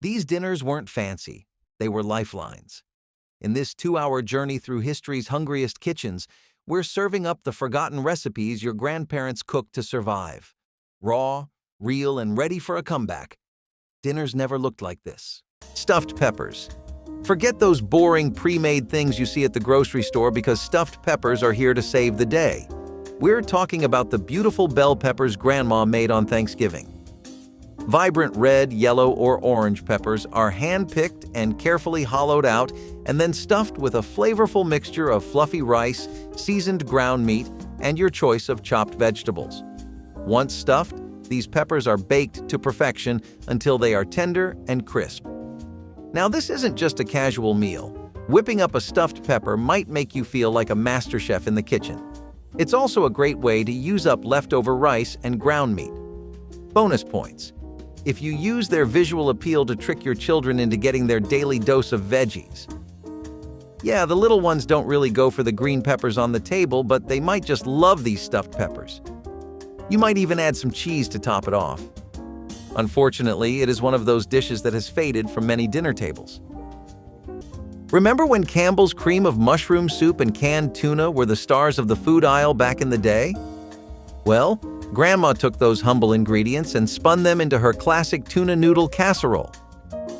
These dinners weren't fancy. They were lifelines. In this 2-hour journey through history's hungriest kitchens, we're serving up the forgotten recipes your grandparents cooked to survive. Raw, real, and ready for a comeback. Dinners never looked like this. Stuffed peppers. Forget those boring pre-made things you see at the grocery store because stuffed peppers are here to save the day. We're talking about the beautiful bell peppers Grandma made on Thanksgiving. Vibrant red, yellow, or orange peppers are hand-picked and carefully hollowed out and then stuffed with a flavorful mixture of fluffy rice, seasoned ground meat, and your choice of chopped vegetables. Once stuffed, these peppers are baked to perfection until they are tender and crisp. Now, this isn't just a casual meal. Whipping up a stuffed pepper might make you feel like a master chef in the kitchen. It's also a great way to use up leftover rice and ground meat. Bonus points. If you use their visual appeal to trick your children into getting their daily dose of veggies. Yeah, the little ones don't really go for the green peppers on the table, but they might just love these stuffed peppers. You might even add some cheese to top it off. Unfortunately, it is one of those dishes that has faded from many dinner tables. Remember when Campbell's cream of mushroom soup and canned tuna were the stars of the food aisle back in the day? Well, Grandma took those humble ingredients and spun them into her classic tuna noodle casserole.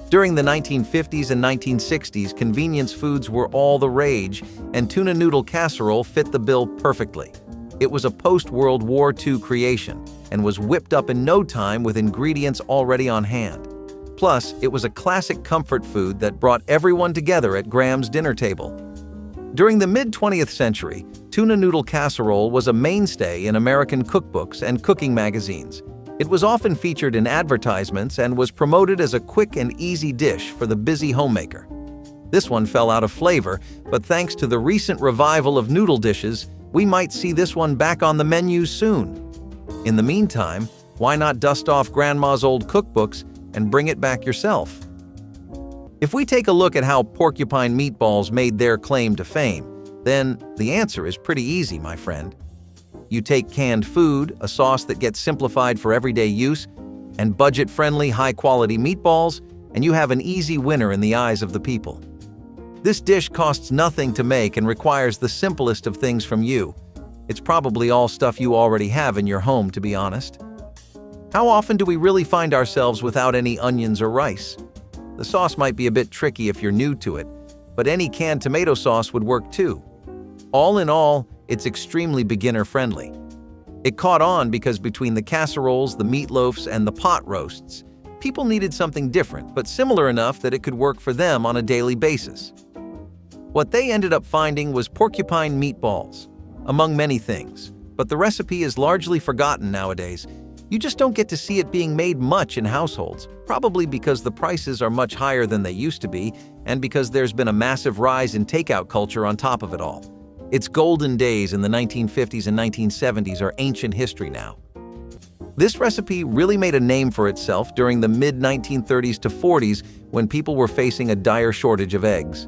During the 1950s and 1960s, convenience foods were all the rage, and tuna noodle casserole fit the bill perfectly. It was a post-World War II creation and was whipped up in no time with ingredients already on hand. Plus, it was a classic comfort food that brought everyone together at Graham's dinner table. During the mid-20th century, tuna noodle casserole was a mainstay in American cookbooks and cooking magazines. It was often featured in advertisements and was promoted as a quick and easy dish for the busy homemaker. This one fell out of flavor, but thanks to the recent revival of noodle dishes, we might see this one back on the menus soon. In the meantime, why not dust off Grandma's old cookbooks and bring it back yourself? If we take a look at how porcupine meatballs made their claim to fame, then the answer is pretty easy, my friend. You take canned food, a sauce that gets simplified for everyday use, and budget-friendly, high-quality meatballs, and you have an easy winner in the eyes of the people. This dish costs nothing to make and requires the simplest of things from you. It's probably all stuff you already have in your home, to be honest. How often do we really find ourselves without any onions or rice? The sauce might be a bit tricky if you're new to it, but any canned tomato sauce would work too. All in all, it's extremely beginner-friendly. It caught on because between the casseroles, the meatloafs, and the pot roasts, people needed something different, but similar enough that it could work for them on a daily basis. What they ended up finding was porcupine meatballs, among many things, but the recipe is largely forgotten nowadays. You just don't get to see it being made much in households, probably because the prices are much higher than they used to be, and because there's been a massive rise in takeout culture on top of it all. Its golden days in the 1950s and 1970s are ancient history now. This recipe really made a name for itself during the mid-1930s to 40s when people were facing a dire shortage of eggs.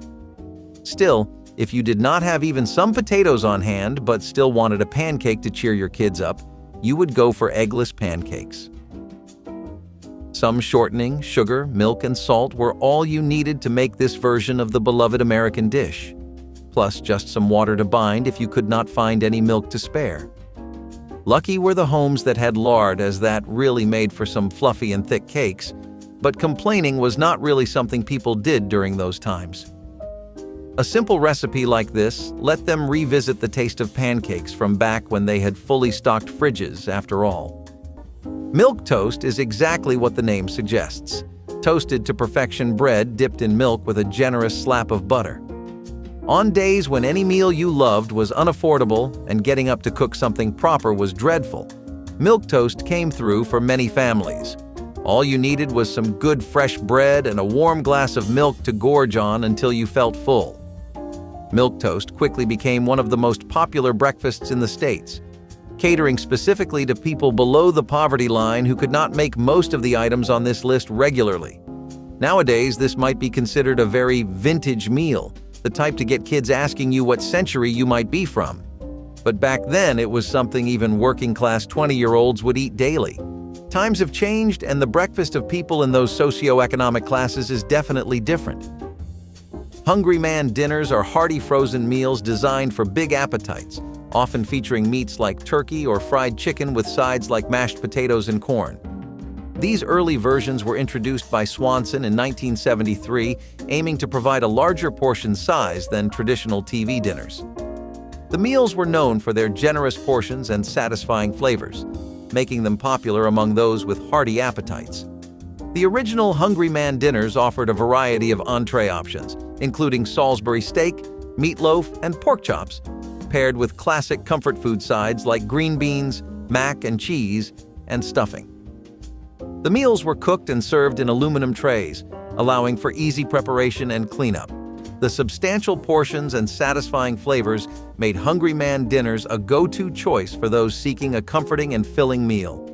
Still, if you did not have even some potatoes on hand but still wanted a pancake to cheer your kids up, you would go for eggless pancakes. Some shortening, sugar, milk, and salt were all you needed to make this version of the beloved American dish, plus just some water to bind if you could not find any milk to spare. Lucky were the homes that had lard, as that really made for some fluffy and thick cakes, but complaining was not really something people did during those times. A simple recipe like this let them revisit the taste of pancakes from back when they had fully stocked fridges, after all. Milk toast is exactly what the name suggests. Toasted to perfection bread dipped in milk with a generous slap of butter. On days when any meal you loved was unaffordable and getting up to cook something proper was dreadful, milk toast came through for many families. All you needed was some good fresh bread and a warm glass of milk to gorge on until you felt full. Milk toast quickly became one of the most popular breakfasts in the States, catering specifically to people below the poverty line who could not make most of the items on this list regularly. Nowadays, this might be considered a very vintage meal, the type to get kids asking you what century you might be from. But back then, it was something even working-class 20-year-olds would eat daily. Times have changed, and the breakfast of people in those socioeconomic classes is definitely different. Hungry Man dinners are hearty frozen meals designed for big appetites, often featuring meats like turkey or fried chicken with sides like mashed potatoes and corn. These early versions were introduced by Swanson in 1973, aiming to provide a larger portion size than traditional TV dinners. The meals were known for their generous portions and satisfying flavors, making them popular among those with hearty appetites. The original Hungry Man dinners offered a variety of entree options, including Salisbury steak, meatloaf, and pork chops, paired with classic comfort food sides like green beans, mac and cheese, and stuffing. The meals were cooked and served in aluminum trays, allowing for easy preparation and cleanup. The substantial portions and satisfying flavors made Hungry Man dinners a go-to choice for those seeking a comforting and filling meal.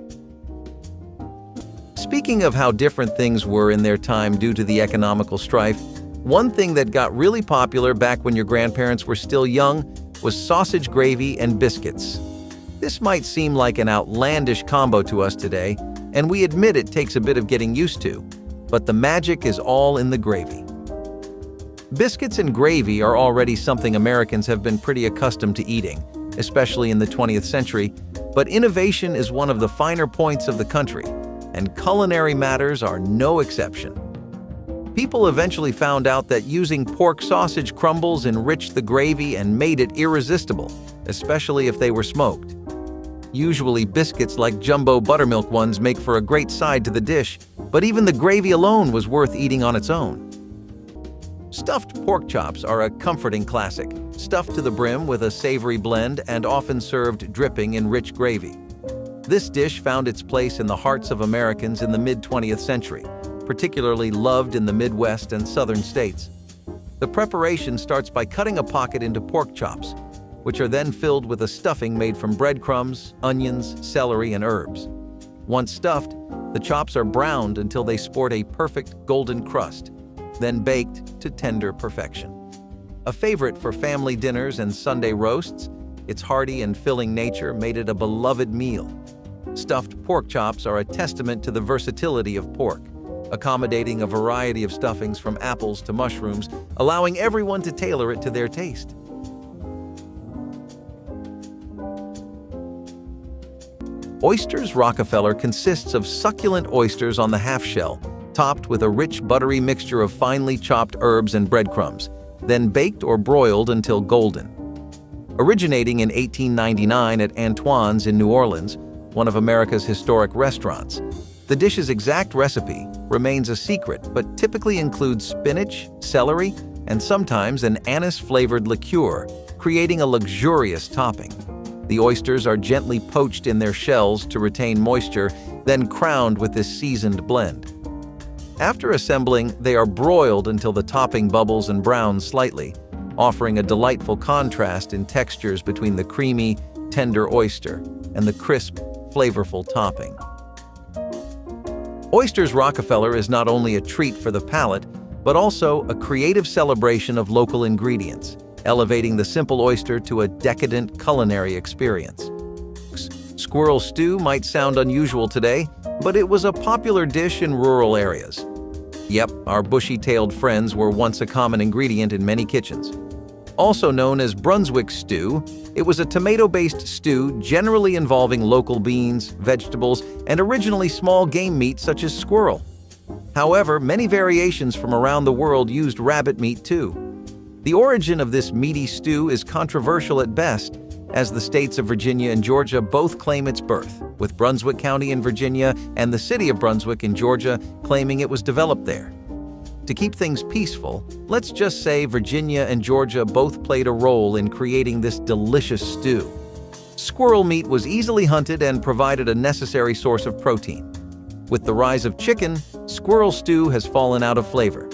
Speaking of how different things were in their time due to the economical strife, one thing that got really popular back when your grandparents were still young was sausage gravy and biscuits. This might seem like an outlandish combo to us today, and we admit it takes a bit of getting used to, but the magic is all in the gravy. Biscuits and gravy are already something Americans have been pretty accustomed to eating, especially in the 20th century, but innovation is one of the finer points of the country, and culinary matters are no exception. People eventually found out that using pork sausage crumbles enriched the gravy and made it irresistible, especially if they were smoked. Usually biscuits like jumbo buttermilk ones make for a great side to the dish, but even the gravy alone was worth eating on its own. Stuffed pork chops are a comforting classic, stuffed to the brim with a savory blend and often served dripping in rich gravy. This dish found its place in the hearts of Americans in the mid-20th century, particularly loved in the Midwest and southern states. The preparation starts by cutting a pocket into pork chops, which are then filled with a stuffing made from breadcrumbs, onions, celery, and herbs. Once stuffed, the chops are browned until they sport a perfect golden crust, then baked to tender perfection. A favorite for family dinners and Sunday roasts, its hearty and filling nature made it a beloved meal. Stuffed pork chops are a testament to the versatility of pork, accommodating a variety of stuffings from apples to mushrooms, allowing everyone to tailor it to their taste. Oysters Rockefeller consists of succulent oysters on the half shell, topped with a rich buttery mixture of finely chopped herbs and breadcrumbs, then baked or broiled until golden. Originating in 1899 at Antoine's in New Orleans, one of America's historic restaurants, the dish's exact recipe remains a secret but typically includes spinach, celery, and sometimes an anise-flavored liqueur, creating a luxurious topping. The oysters are gently poached in their shells to retain moisture, then crowned with this seasoned blend. After assembling, they are broiled until the topping bubbles and browns slightly, offering a delightful contrast in textures between the creamy, tender oyster and the crisp, flavorful topping. Oysters Rockefeller is not only a treat for the palate, but also a creative celebration of local ingredients, elevating the simple oyster to a decadent culinary experience. Squirrel stew might sound unusual today, but it was a popular dish in rural areas. Yep, our bushy-tailed friends were once a common ingredient in many kitchens. Also known as Brunswick stew, it was a tomato-based stew generally involving local beans, vegetables, and originally small game meat such as squirrel. However, many variations from around the world used rabbit meat too. The origin of this meaty stew is controversial at best, as the states of Virginia and Georgia both claim its birth, with Brunswick County in Virginia and the city of Brunswick in Georgia claiming it was developed there. To keep things peaceful, let's just say Virginia and Georgia both played a role in creating this delicious stew. Squirrel meat was easily hunted and provided a necessary source of protein. With the rise of chicken, squirrel stew has fallen out of flavor.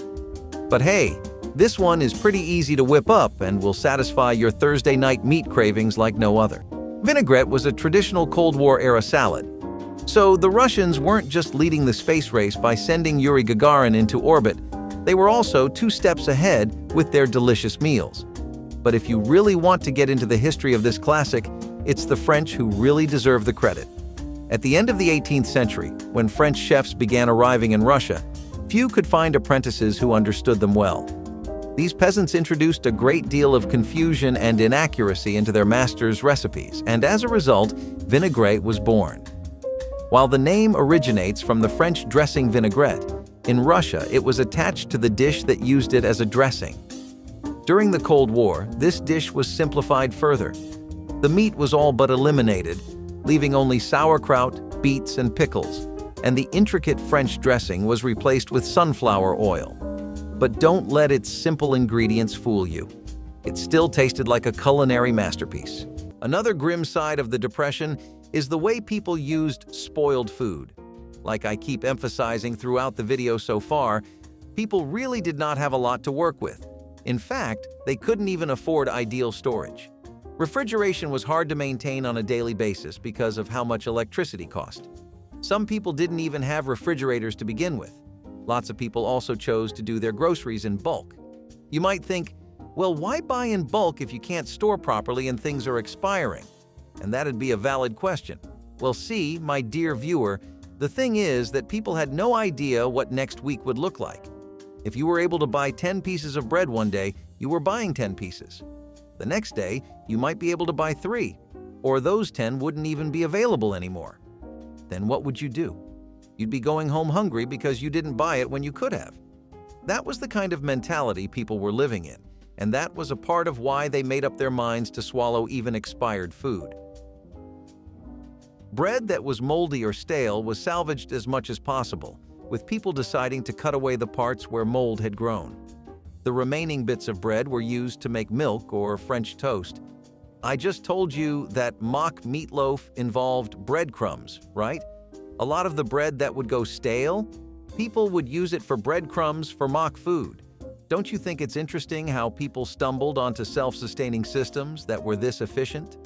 But hey, this one is pretty easy to whip up and will satisfy your Thursday night meat cravings like no other. Vinaigrette was a traditional Cold War-era salad. So the Russians weren't just leading the space race by sending Yuri Gagarin into orbit, they were also 2 steps ahead with their delicious meals. But if you really want to get into the history of this classic, it's the French who really deserve the credit. At the end of the 18th century, when French chefs began arriving in Russia, few could find apprentices who understood them well. These peasants introduced a great deal of confusion and inaccuracy into their masters' recipes, and as a result, vinaigrette was born. While the name originates from the French dressing vinaigrette, in Russia it was attached to the dish that used it as a dressing. During the Cold War, this dish was simplified further. The meat was all but eliminated, leaving only sauerkraut, beets, and pickles, and the intricate French dressing was replaced with sunflower oil. But don't let its simple ingredients fool you. It still tasted like a culinary masterpiece. Another grim side of the Depression is the way people used spoiled food. Like I keep emphasizing throughout the video so far, people really did not have a lot to work with. In fact, they couldn't even afford ideal storage. Refrigeration was hard to maintain on a daily basis because of how much electricity cost. Some people didn't even have refrigerators to begin with. Lots of people also chose to do their groceries in bulk. You might think, well, why buy in bulk if you can't store properly and things are expiring? And that'd be a valid question. Well, see, my dear viewer, the thing is that people had no idea what next week would look like. If you were able to buy 10 pieces of bread one day, you were buying 10 pieces. The next day, you might be able to buy 3, or those 10 wouldn't even be available anymore. Then what would you do? You'd be going home hungry because you didn't buy it when you could have. That was the kind of mentality people were living in, and that was a part of why they made up their minds to swallow even expired food. Bread that was moldy or stale was salvaged as much as possible, with people deciding to cut away the parts where mold had grown. The remaining bits of bread were used to make milk or French toast. I just told you that mock meatloaf involved breadcrumbs, right? A lot of the bread that would go stale, people would use it for breadcrumbs for mock food. Don't you think it's interesting how people stumbled onto self-sustaining systems that were this efficient?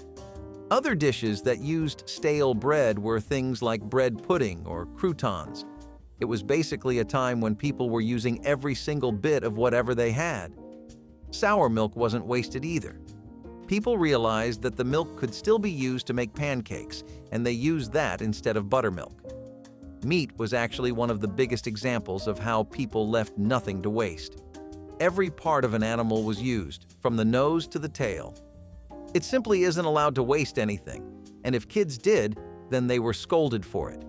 Other dishes that used stale bread were things like bread pudding or croutons. It was basically a time when people were using every single bit of whatever they had. Sour milk wasn't wasted either. People realized that the milk could still be used to make pancakes, and they used that instead of buttermilk. Meat was actually one of the biggest examples of how people left nothing to waste. Every part of an animal was used, from the nose to the tail. It simply isn't allowed to waste anything, and if kids did, then they were scolded for it.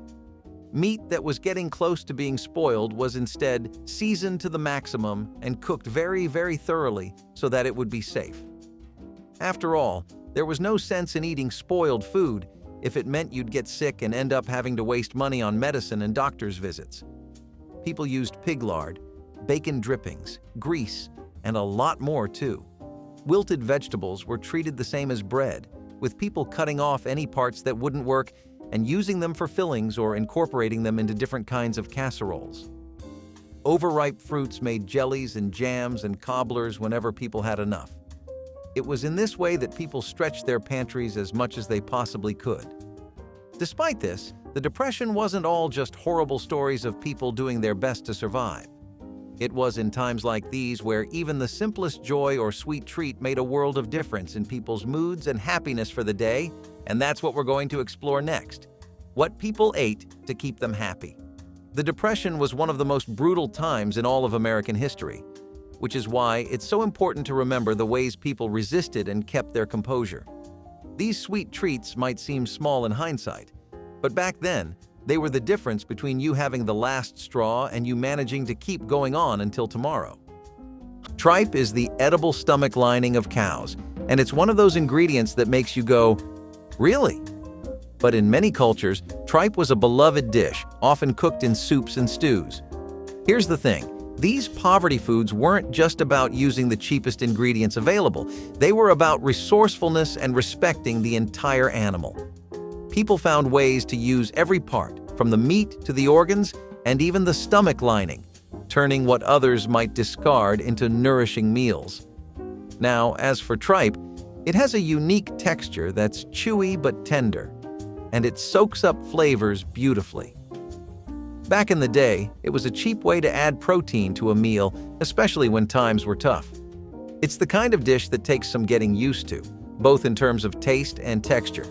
Meat that was getting close to being spoiled was instead seasoned to the maximum and cooked very, very thoroughly so that it would be safe. After all, there was no sense in eating spoiled food if it meant you'd get sick and end up having to waste money on medicine and doctor's visits. People used pig lard, bacon drippings, grease, and a lot more too. Wilted vegetables were treated the same as bread, with people cutting off any parts that wouldn't work and using them for fillings or incorporating them into different kinds of casseroles. Overripe fruits made jellies and jams and cobblers whenever people had enough. It was in this way that people stretched their pantries as much as they possibly could. Despite this, the Depression wasn't all just horrible stories of people doing their best to survive. It was in times like these where even the simplest joy or sweet treat made a world of difference in people's moods and happiness for the day, and that's what we're going to explore next. What people ate to keep them happy. The Depression was one of the most brutal times in all of American history, which is why it's so important to remember the ways people resisted and kept their composure. These sweet treats might seem small in hindsight, but back then, they were the difference between you having the last straw and you managing to keep going on until tomorrow. Tripe is the edible stomach lining of cows, and it's one of those ingredients that makes you go, "Really?" But in many cultures, tripe was a beloved dish, often cooked in soups and stews. Here's the thing. These poverty foods weren't just about using the cheapest ingredients available. They were about resourcefulness and respecting the entire animal. People found ways to use every part, from the meat to the organs and even the stomach lining, turning what others might discard into nourishing meals. Now, as for tripe, it has a unique texture that's chewy but tender, and it soaks up flavors beautifully. Back in the day, it was a cheap way to add protein to a meal, especially when times were tough. It's the kind of dish that takes some getting used to, both in terms of taste and texture.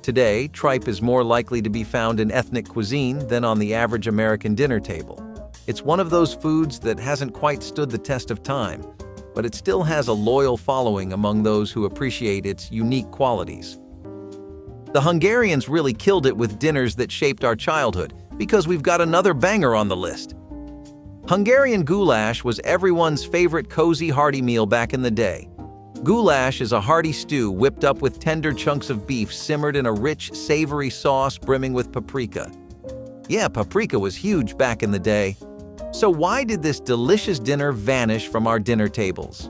Today, tripe is more likely to be found in ethnic cuisine than on the average American dinner table. It's one of those foods that hasn't quite stood the test of time, but it still has a loyal following among those who appreciate its unique qualities. The Hungarians really killed it with dinners that shaped our childhood, because we've got another banger on the list. Hungarian goulash was everyone's favorite cozy, hearty meal back in the day. Goulash is a hearty stew whipped up with tender chunks of beef simmered in a rich, savory sauce brimming with paprika. Yeah, paprika was huge back in the day. So why did this delicious dinner vanish from our dinner tables?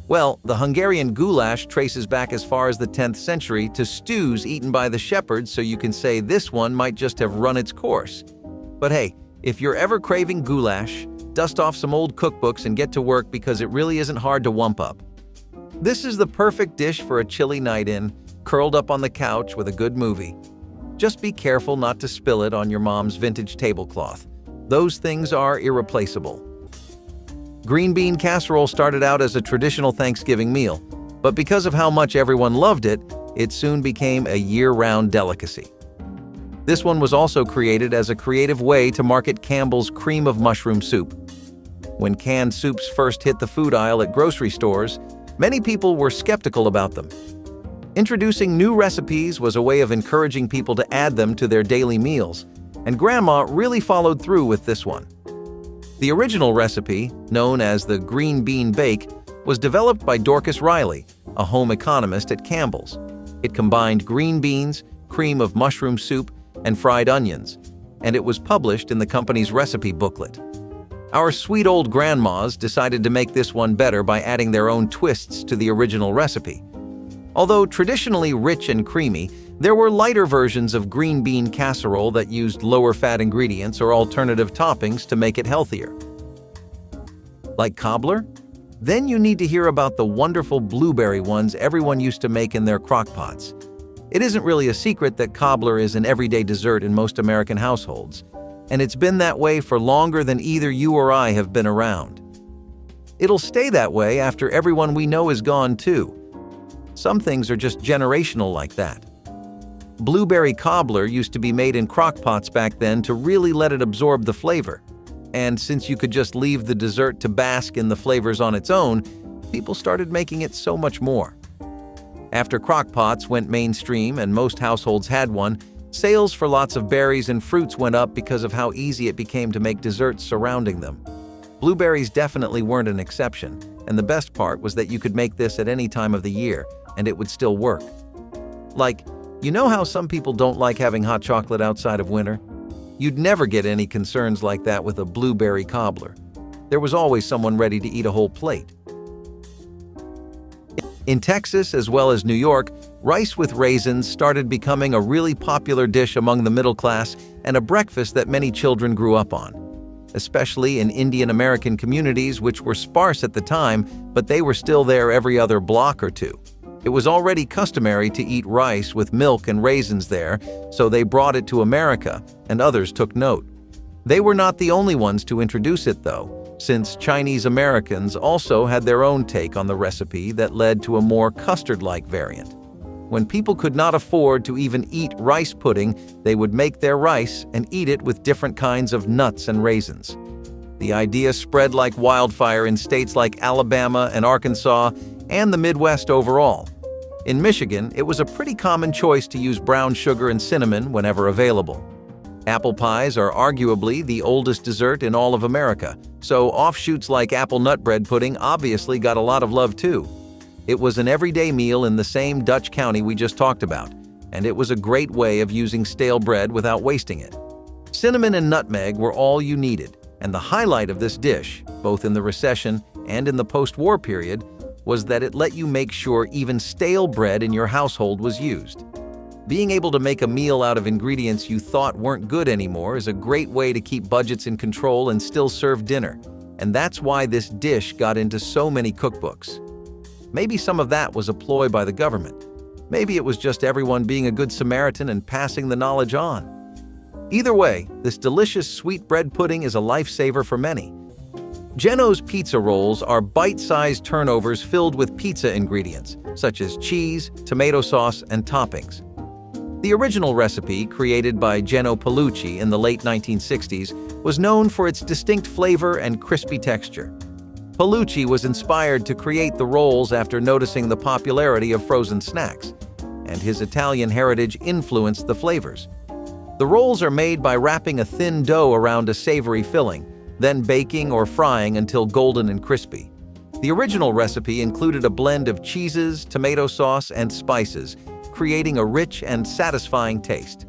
Well, the Hungarian goulash traces back as far as the 10th century to stews eaten by the shepherds, so you can say this one might just have run its course. But hey, if you're ever craving goulash, dust off some old cookbooks and get to work, because it really isn't hard to wump up. This is the perfect dish for a chilly night in, curled up on the couch with a good movie. Just be careful not to spill it on your mom's vintage tablecloth. Those things are irreplaceable. Green bean casserole started out as a traditional Thanksgiving meal, but because of how much everyone loved it, it soon became a year-round delicacy. This one was also created as a creative way to market Campbell's cream of mushroom soup. When canned soups first hit the food aisle at grocery stores, many people were skeptical about them. Introducing new recipes was a way of encouraging people to add them to their daily meals, and Grandma really followed through with this one. The original recipe, known as the green bean bake, was developed by Dorcas Riley, a home economist at Campbell's. It combined green beans, cream of mushroom soup, and fried onions, and it was published in the company's recipe booklet. Our sweet old grandmas decided to make this one better by adding their own twists to the original recipe. Although traditionally rich and creamy, there were lighter versions of green bean casserole that used lower fat ingredients or alternative toppings to make it healthier. Like cobbler? Then you need to hear about the wonderful blueberry ones everyone used to make in their crock-pots. It isn't really a secret that cobbler is an everyday dessert in most American households, and it's been that way for longer than either you or I have been around. It'll stay that way after everyone we know is gone too. Some things are just generational like that. Blueberry cobbler used to be made in crock-pots back then to really let it absorb the flavor. And since you could just leave the dessert to bask in the flavors on its own, people started making it so much more. After crock-pots went mainstream and most households had one, sales for lots of berries and fruits went up because of how easy it became to make desserts surrounding them. Blueberries definitely weren't an exception, and the best part was that you could make this at any time of the year, and it would still work. Like, you know how some people don't like having hot chocolate outside of winter? You'd never get any concerns like that with a blueberry cobbler. There was always someone ready to eat a whole plate. In Texas as well as New York, rice with raisins started becoming a really popular dish among the middle class and a breakfast that many children grew up on. Especially in Indian American communities, which were sparse at the time, but they were still there every other block or two. It was already customary to eat rice with milk and raisins there, so they brought it to America, and others took note. They were not the only ones to introduce it, though, since Chinese Americans also had their own take on the recipe that led to a more custard-like variant. When people could not afford to even eat rice pudding, they would make their rice and eat it with different kinds of nuts and raisins. The idea spread like wildfire in states like Alabama and Arkansas and the Midwest overall. In Michigan, it was a pretty common choice to use brown sugar and cinnamon whenever available. Apple pies are arguably the oldest dessert in all of America, so offshoots like apple nut bread pudding obviously got a lot of love too. It was an everyday meal in the same Dutch county we just talked about, and it was a great way of using stale bread without wasting it. Cinnamon and nutmeg were all you needed, and the highlight of this dish, both in the recession and in the post-war period, was that it let you make sure even stale bread in your household was used. Being able to make a meal out of ingredients you thought weren't good anymore is a great way to keep budgets in control and still serve dinner, and that's why this dish got into so many cookbooks. Maybe some of that was a ploy by the government. Maybe it was just everyone being a good Samaritan and passing the knowledge on. Either way, this delicious sweet bread pudding is a lifesaver for many. Geno's pizza rolls are bite-sized turnovers filled with pizza ingredients, such as cheese, tomato sauce, and toppings. The original recipe, created by Geno Paolucci in the late 1960s, was known for its distinct flavor and crispy texture. Paolucci was inspired to create the rolls after noticing the popularity of frozen snacks, and his Italian heritage influenced the flavors. The rolls are made by wrapping a thin dough around a savory filling, then baking or frying until golden and crispy. The original recipe included a blend of cheeses, tomato sauce, and spices, creating a rich and satisfying taste.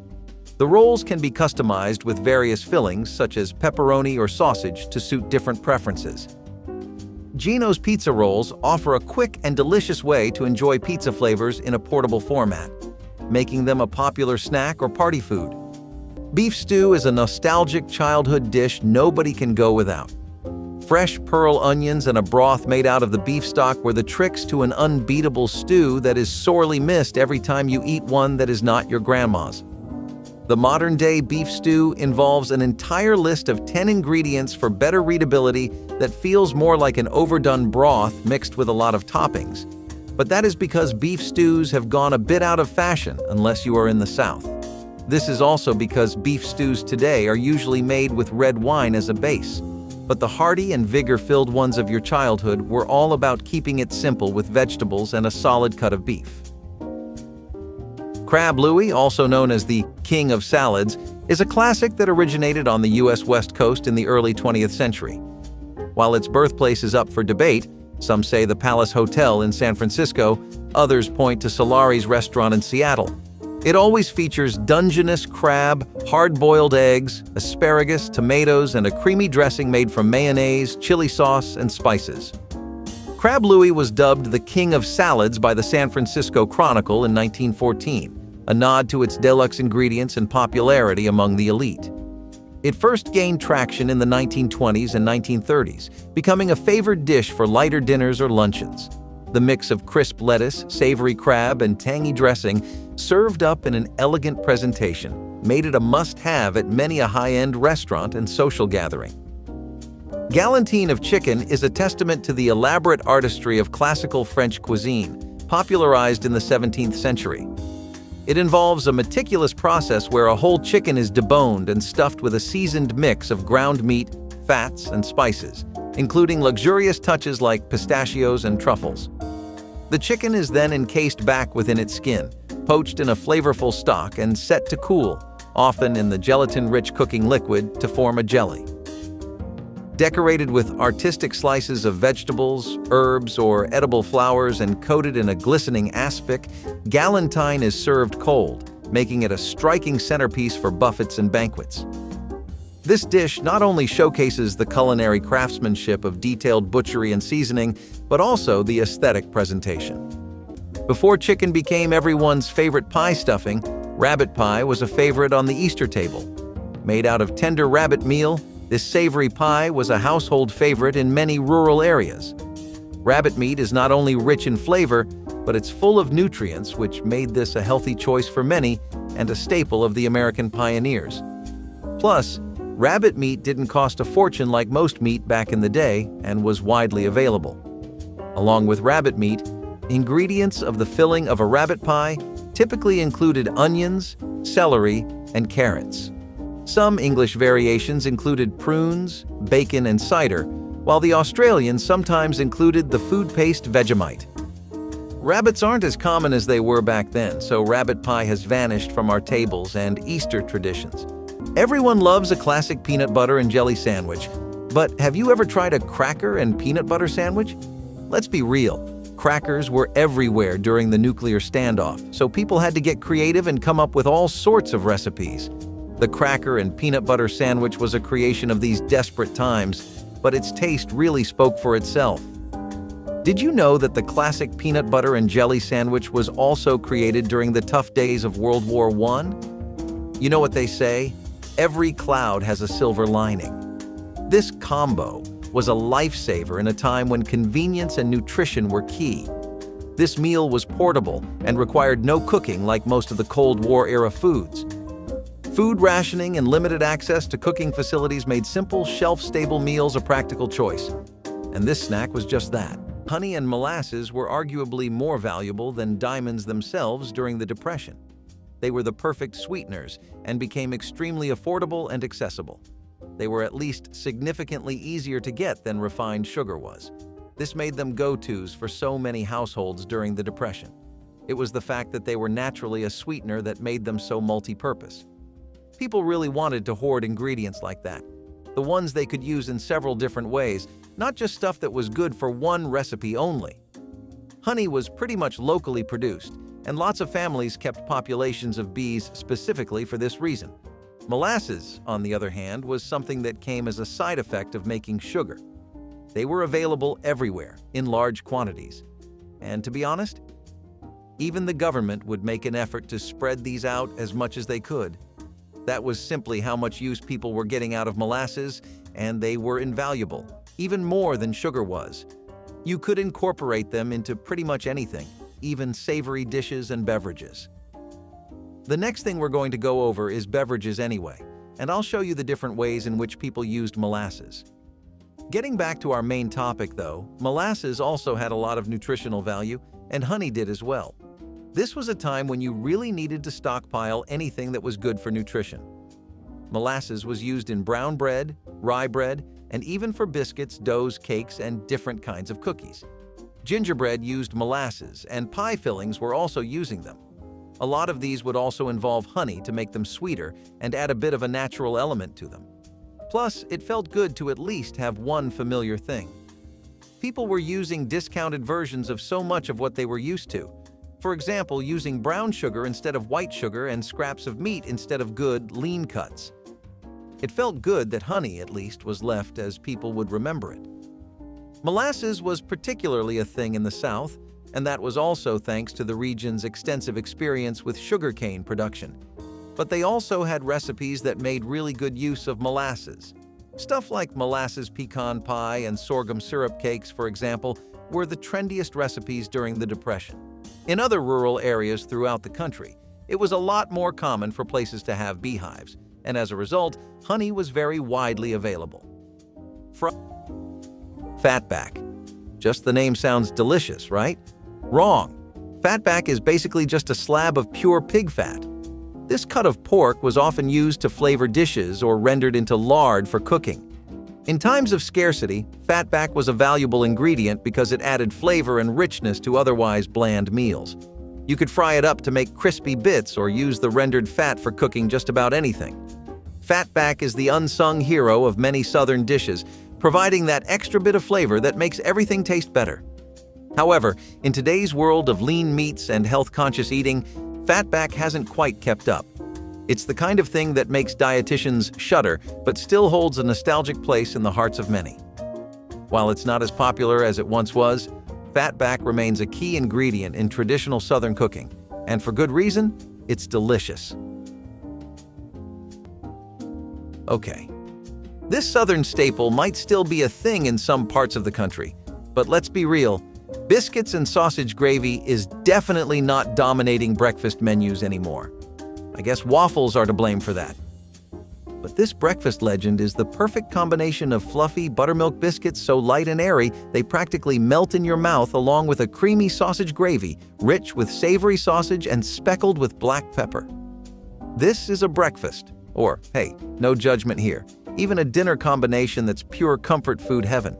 The rolls can be customized with various fillings such as pepperoni or sausage to suit different preferences. Geno's Pizza Rolls offer a quick and delicious way to enjoy pizza flavors in a portable format, making them a popular snack or party food. Beef stew is a nostalgic childhood dish nobody can go without. Fresh pearl onions and a broth made out of the beef stock were the tricks to an unbeatable stew that is sorely missed every time you eat one that is not your grandma's. The modern-day beef stew involves an entire list of 10 ingredients for better readability that feels more like an overdone broth mixed with a lot of toppings. But that is because beef stews have gone a bit out of fashion unless you are in the South. This is also because beef stews today are usually made with red wine as a base. But the hearty and vigor-filled ones of your childhood were all about keeping it simple with vegetables and a solid cut of beef. Crab Louie, also known as the King of Salads, is a classic that originated on the U.S. West Coast in the early 20th century. While its birthplace is up for debate, some say the Palace Hotel in San Francisco, others point to Solari's restaurant in Seattle. It always features Dungeness crab, hard-boiled eggs, asparagus, tomatoes, and a creamy dressing made from mayonnaise, chili sauce, and spices. Crab Louie was dubbed the King of Salads by the San Francisco Chronicle in 1914, a nod to its deluxe ingredients and popularity among the elite. It first gained traction in the 1920s and 1930s, becoming a favored dish for lighter dinners or luncheons. The mix of crisp lettuce, savory crab, and tangy dressing, served up in an elegant presentation, made it a must-have at many a high-end restaurant and social gathering. Galantine of chicken is a testament to the elaborate artistry of classical French cuisine, popularized in the 17th century. It involves a meticulous process where a whole chicken is deboned and stuffed with a seasoned mix of ground meat, fats, and spices, including luxurious touches like pistachios and truffles. The chicken is then encased back within its skin, poached in a flavorful stock and set to cool, often in the gelatin-rich cooking liquid, to form a jelly. Decorated with artistic slices of vegetables, herbs, or edible flowers and coated in a glistening aspic, galantine is served cold, making it a striking centerpiece for buffets and banquets. This dish not only showcases the culinary craftsmanship of detailed butchery and seasoning, but also the aesthetic presentation. Before chicken became everyone's favorite pie stuffing, rabbit pie was a favorite on the Easter table. Made out of tender rabbit meal, this savory pie was a household favorite in many rural areas. Rabbit meat is not only rich in flavor, but it's full of nutrients, which made this a healthy choice for many and a staple of the American pioneers. Plus, rabbit meat didn't cost a fortune like most meat back in the day and was widely available. Along with rabbit meat, ingredients of the filling of a rabbit pie typically included onions, celery, and carrots. Some English variations included prunes, bacon, and cider, while the Australians sometimes included the food paste Vegemite. Rabbits aren't as common as they were back then, so rabbit pie has vanished from our tables and Easter traditions. Everyone loves a classic peanut butter and jelly sandwich, but have you ever tried a cracker and peanut butter sandwich? Let's be real, crackers were everywhere during the nuclear standoff, so people had to get creative and come up with all sorts of recipes. The cracker and peanut butter sandwich was a creation of these desperate times, but its taste really spoke for itself. Did you know that the classic peanut butter and jelly sandwich was also created during the tough days of World War I? You know what they say? Every cloud has a silver lining. This combo was a lifesaver in a time when convenience and nutrition were key. This meal was portable and required no cooking like most of the Cold War-era foods. Food rationing and limited access to cooking facilities made simple, shelf-stable meals a practical choice. And this snack was just that. Honey and molasses were arguably more valuable than diamonds themselves during the Depression. They were the perfect sweeteners and became extremely affordable and accessible. They were at least significantly easier to get than refined sugar was. This made them go-tos for so many households during the Depression. It was the fact that they were naturally a sweetener that made them so multi-purpose. People really wanted to hoard ingredients like that, the ones they could use in several different ways, not just stuff that was good for one recipe only. Honey was pretty much locally produced, and lots of families kept populations of bees specifically for this reason. Molasses, on the other hand, was something that came as a side effect of making sugar. They were available everywhere, in large quantities. And to be honest, even the government would make an effort to spread these out as much as they could. That was simply how much use people were getting out of molasses, and they were invaluable, even more than sugar was. You could incorporate them into pretty much anything, even savory dishes and beverages. The next thing we're going to go over is beverages anyway, and I'll show you the different ways in which people used molasses. Getting back to our main topic though, molasses also had a lot of nutritional value, and honey did as well. This was a time when you really needed to stockpile anything that was good for nutrition. Molasses was used in brown bread, rye bread, and even for biscuits, doughs, cakes, and different kinds of cookies. Gingerbread used molasses, and pie fillings were also using them. A lot of these would also involve honey to make them sweeter and add a bit of a natural element to them. Plus, it felt good to at least have one familiar thing. People were using discounted versions of so much of what they were used to. For example, using brown sugar instead of white sugar and scraps of meat instead of good, lean cuts. It felt good that honey, at least, was left as people would remember it. Molasses was particularly a thing in the South, and that was also thanks to the region's extensive experience with sugarcane production. But they also had recipes that made really good use of molasses. Stuff like molasses pecan pie and sorghum syrup cakes, for example, were the trendiest recipes during the Depression. In other rural areas throughout the country, it was a lot more common for places to have beehives, and as a result, honey was very widely available. Fatback. Just the name sounds delicious, right? Wrong. Fatback is basically just a slab of pure pig fat. This cut of pork was often used to flavor dishes or rendered into lard for cooking. In times of scarcity, fatback was a valuable ingredient because it added flavor and richness to otherwise bland meals. You could fry it up to make crispy bits or use the rendered fat for cooking just about anything. Fatback is the unsung hero of many Southern dishes, providing that extra bit of flavor that makes everything taste better. However, in today's world of lean meats and health-conscious eating, fatback hasn't quite kept up. It's the kind of thing that makes dietitians shudder, but still holds a nostalgic place in the hearts of many. While it's not as popular as it once was, fatback remains a key ingredient in traditional Southern cooking, and for good reason, it's delicious. Okay. This Southern staple might still be a thing in some parts of the country, but let's be real, biscuits and sausage gravy is definitely not dominating breakfast menus anymore. I guess waffles are to blame for that. But this breakfast legend is the perfect combination of fluffy buttermilk biscuits so light and airy they practically melt in your mouth, along with a creamy sausage gravy, rich with savory sausage and speckled with black pepper. This is a breakfast, or hey, no judgment here, even a dinner combination that's pure comfort food heaven.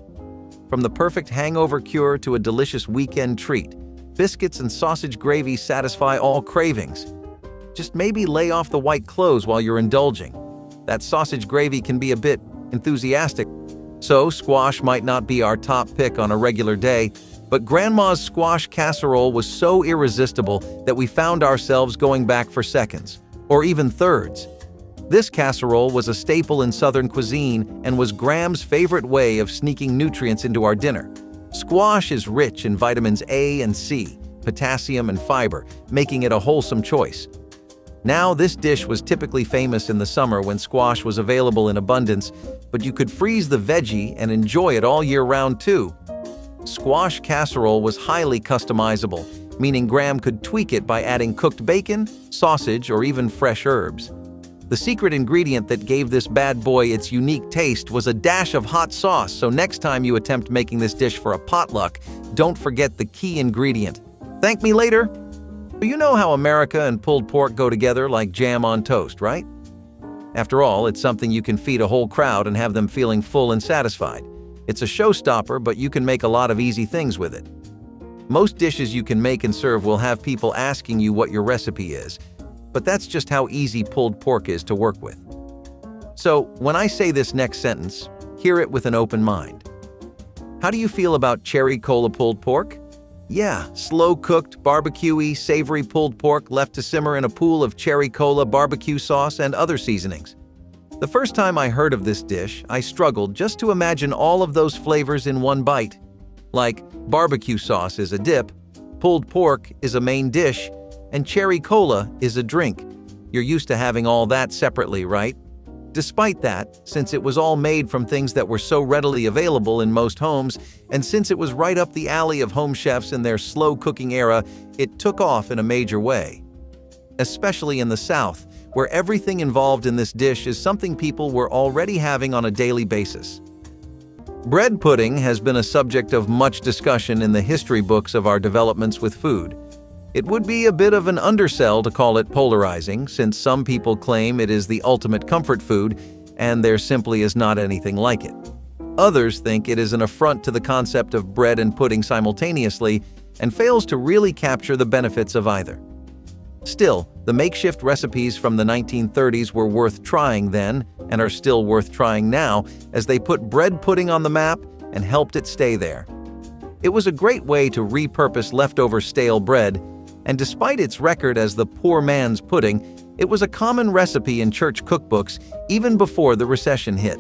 From the perfect hangover cure to a delicious weekend treat, biscuits and sausage gravy satisfy all cravings. Just maybe lay off the white clothes while you're indulging. That sausage gravy can be a bit enthusiastic, so squash might not be our top pick on a regular day, but Grandma's squash casserole was so irresistible that we found ourselves going back for seconds, or even thirds. This casserole was a staple in Southern cuisine and was Gram's favorite way of sneaking nutrients into our dinner. Squash is rich in vitamins A and C, potassium and fiber, making it a wholesome choice. Now, this dish was typically famous in the summer when squash was available in abundance, but you could freeze the veggie and enjoy it all year round too. Squash casserole was highly customizable, meaning Gram could tweak it by adding cooked bacon, sausage, or even fresh herbs. The secret ingredient that gave this bad boy its unique taste was a dash of hot sauce, so next time you attempt making this dish for a potluck, don't forget the key ingredient. Thank me later! You know how America and pulled pork go together like jam on toast, right? After all, it's something you can feed a whole crowd and have them feeling full and satisfied. It's a showstopper, but you can make a lot of easy things with it. Most dishes you can make and serve will have people asking you what your recipe is, but that's just how easy pulled pork is to work with. So, when I say this next sentence, hear it with an open mind. How do you feel about cherry cola pulled pork? Yeah, slow-cooked, barbecue-y, savory pulled pork left to simmer in a pool of cherry cola, barbecue sauce, and other seasonings. The first time I heard of this dish, I struggled just to imagine all of those flavors in one bite. Like, barbecue sauce is a dip, pulled pork is a main dish, and cherry cola is a drink. You're used to having all that separately, right? Despite that, since it was all made from things that were so readily available in most homes, and since it was right up the alley of home chefs in their slow-cooking era, it took off in a major way. Especially in the South, where everything involved in this dish is something people were already having on a daily basis. Bread pudding has been a subject of much discussion in the history books of our developments with food. It would be a bit of an undersell to call it polarizing, since some people claim it is the ultimate comfort food, and there simply is not anything like it. Others think it is an affront to the concept of bread and pudding simultaneously, and fails to really capture the benefits of either. Still, the makeshift recipes from the 1930s were worth trying then, and are still worth trying now, as they put bread pudding on the map and helped it stay there. It was a great way to repurpose leftover stale bread, and despite its record as the poor man's pudding, it was a common recipe in church cookbooks even before the recession hit.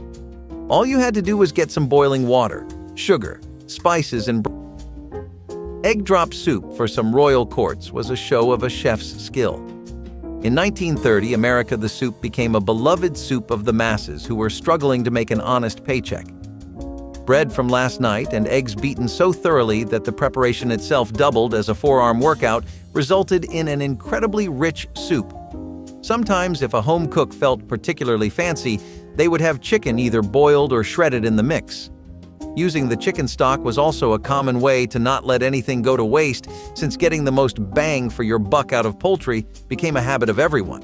All you had to do was get some boiling water, sugar, spices, and egg drop soup for some royal courts was a show of a chef's skill. In 1930, America, the soup became a beloved soup of the masses who were struggling to make an honest paycheck. Bread from last night and eggs beaten so thoroughly that the preparation itself doubled as a forearm workout resulted in an incredibly rich soup. Sometimes, if a home cook felt particularly fancy, they would have chicken either boiled or shredded in the mix. Using the chicken stock was also a common way to not let anything go to waste, since getting the most bang for your buck out of poultry became a habit of everyone.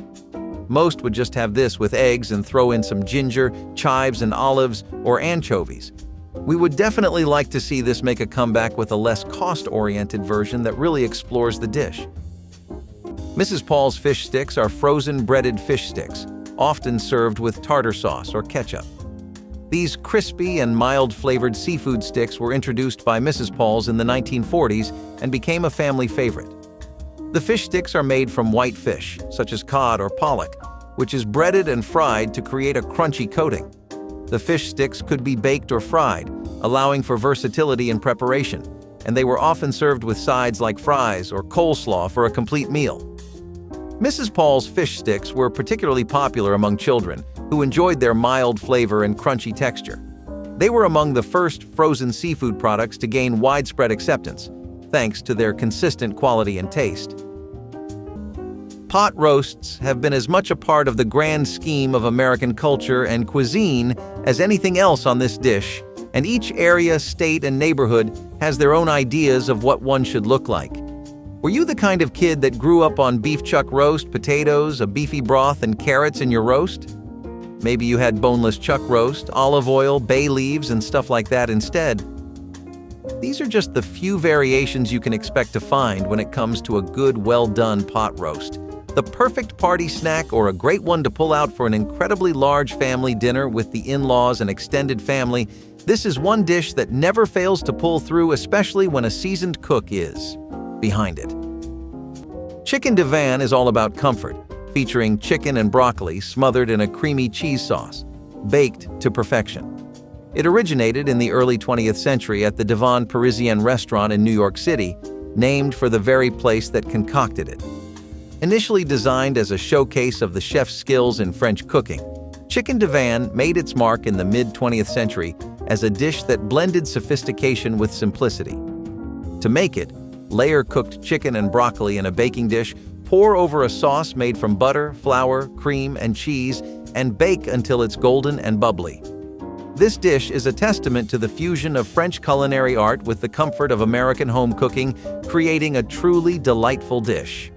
Most would just have this with eggs and throw in some ginger, chives, and olives or anchovies. We would definitely like to see this make a comeback with a less cost-oriented version that really explores the dish. Mrs. Paul's fish sticks are frozen breaded fish sticks, often served with tartar sauce or ketchup. These crispy and mild-flavored seafood sticks were introduced by Mrs. Paul's in the 1940s and became a family favorite. The fish sticks are made from white fish, such as cod or pollock, which is breaded and fried to create a crunchy coating. The fish sticks could be baked or fried, allowing for versatility in preparation, and they were often served with sides like fries or coleslaw for a complete meal. Mrs. Paul's fish sticks were particularly popular among children, who enjoyed their mild flavor and crunchy texture. They were among the first frozen seafood products to gain widespread acceptance, thanks to their consistent quality and taste. Pot roasts have been as much a part of the grand scheme of American culture and cuisine as anything else on this dish, and each area, state, and neighborhood has their own ideas of what one should look like. Were you the kind of kid that grew up on beef chuck roast, potatoes, a beefy broth, and carrots in your roast? Maybe you had boneless chuck roast, olive oil, bay leaves, and stuff like that instead. These are just the few variations you can expect to find when it comes to a good, well-done pot roast. The perfect party snack or a great one to pull out for an incredibly large family dinner with the in-laws and extended family, this is one dish that never fails to pull through, especially when a seasoned cook is behind it. Chicken divan is all about comfort, featuring chicken and broccoli smothered in a creamy cheese sauce, baked to perfection. It originated in the early 20th century at the Divan Parisien restaurant in New York City, named for the very place that concocted it. Initially designed as a showcase of the chef's skills in French cooking, chicken divan made its mark in the mid-20th century as a dish that blended sophistication with simplicity. To make it, layer cooked chicken and broccoli in a baking dish, pour over a sauce made from butter, flour, cream, and cheese, and bake until it's golden and bubbly. This dish is a testament to the fusion of French culinary art with the comfort of American home cooking, creating a truly delightful dish.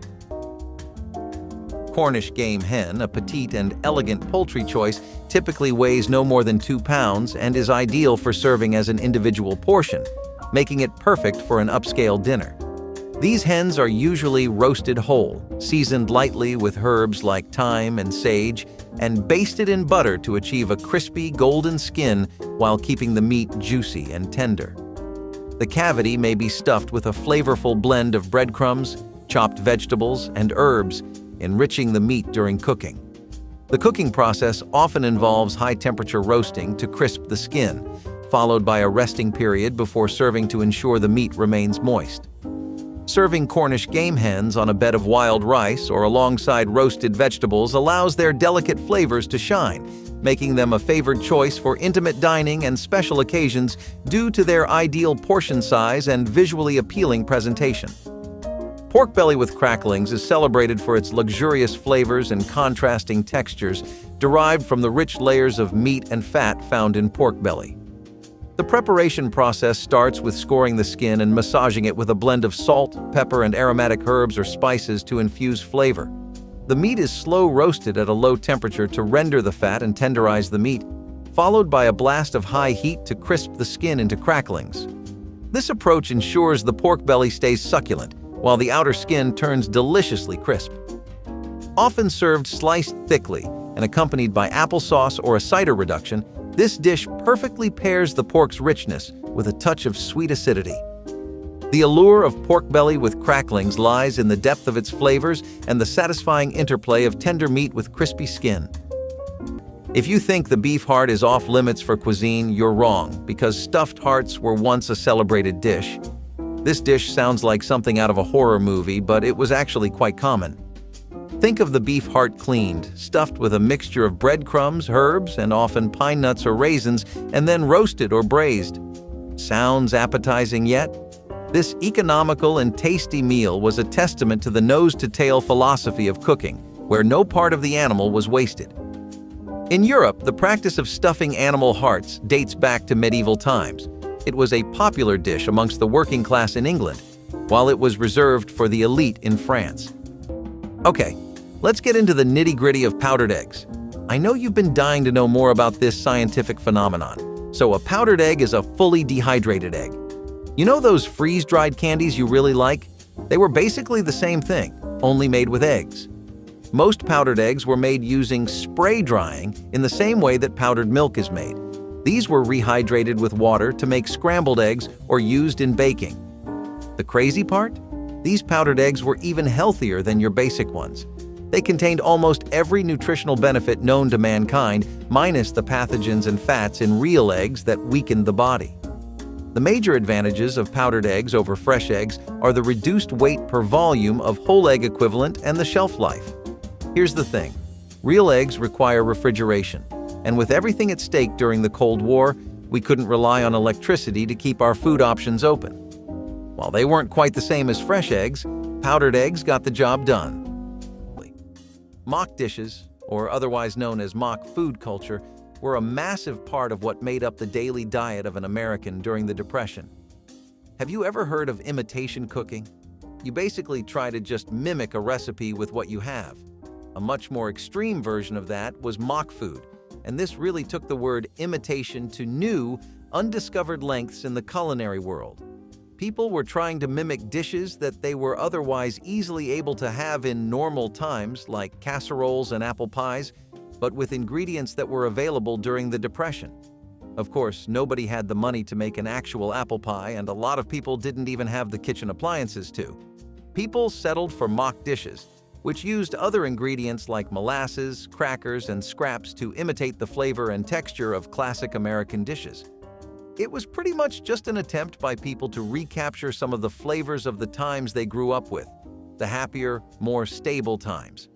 Cornish game hen, a petite and elegant poultry choice, typically weighs no more than 2 pounds and is ideal for serving as an individual portion, making it perfect for an upscale dinner. These hens are usually roasted whole, seasoned lightly with herbs like thyme and sage, and basted in butter to achieve a crispy, golden skin while keeping the meat juicy and tender. The cavity may be stuffed with a flavorful blend of breadcrumbs, chopped vegetables, and herbs, enriching the meat during cooking. The cooking process often involves high-temperature roasting to crisp the skin, followed by a resting period before serving to ensure the meat remains moist. Serving Cornish game hens on a bed of wild rice or alongside roasted vegetables allows their delicate flavors to shine, making them a favored choice for intimate dining and special occasions due to their ideal portion size and visually appealing presentation. Pork belly with cracklings is celebrated for its luxurious flavors and contrasting textures derived from the rich layers of meat and fat found in pork belly. The preparation process starts with scoring the skin and massaging it with a blend of salt, pepper, and aromatic herbs or spices to infuse flavor. The meat is slow roasted at a low temperature to render the fat and tenderize the meat, followed by a blast of high heat to crisp the skin into cracklings. This approach ensures the pork belly stays succulent, while the outer skin turns deliciously crisp. Often served sliced thickly and accompanied by applesauce or a cider reduction, this dish perfectly pairs the pork's richness with a touch of sweet acidity. The allure of pork belly with cracklings lies in the depth of its flavors and the satisfying interplay of tender meat with crispy skin. If you think the beef heart is off limits for cuisine, you're wrong, because stuffed hearts were once a celebrated dish. This dish sounds like something out of a horror movie, but it was actually quite common. Think of the beef heart cleaned, stuffed with a mixture of breadcrumbs, herbs, and often pine nuts or raisins, and then roasted or braised. Sounds appetizing yet? This economical and tasty meal was a testament to the nose-to-tail philosophy of cooking, where no part of the animal was wasted. In Europe, the practice of stuffing animal hearts dates back to medieval times. It was a popular dish amongst the working class in England, while it was reserved for the elite in France. Okay, let's get into the nitty-gritty of powdered eggs. I know you've been dying to know more about this scientific phenomenon. So a powdered egg is a fully dehydrated egg. You know those freeze-dried candies you really like? They were basically the same thing, only made with eggs. Most powdered eggs were made using spray drying in the same way that powdered milk is made. These were rehydrated with water to make scrambled eggs or used in baking. The crazy part? These powdered eggs were even healthier than your basic ones. They contained almost every nutritional benefit known to mankind, minus the pathogens and fats in real eggs that weakened the body. The major advantages of powdered eggs over fresh eggs are the reduced weight per volume of whole egg equivalent and the shelf life. Here's the thing. Real eggs require refrigeration, and with everything at stake during the Cold War, we couldn't rely on electricity to keep our food options open. While they weren't quite the same as fresh eggs, powdered eggs got the job done. Mock dishes, or otherwise known as mock food culture, were a massive part of what made up the daily diet of an American during the Depression. Have you ever heard of imitation cooking? You basically try to just mimic a recipe with what you have. A much more extreme version of that was mock food, and this really took the word imitation to new, undiscovered lengths in the culinary world. People were trying to mimic dishes that they were otherwise easily able to have in normal times, like casseroles and apple pies, but with ingredients that were available during the Depression. Of course, nobody had the money to make an actual apple pie, and a lot of people didn't even have the kitchen appliances to. People settled for mock dishes, which used other ingredients like molasses, crackers, and scraps to imitate the flavor and texture of classic American dishes. It was pretty much just an attempt by people to recapture some of the flavors of the times they grew up with, the happier, more stable times.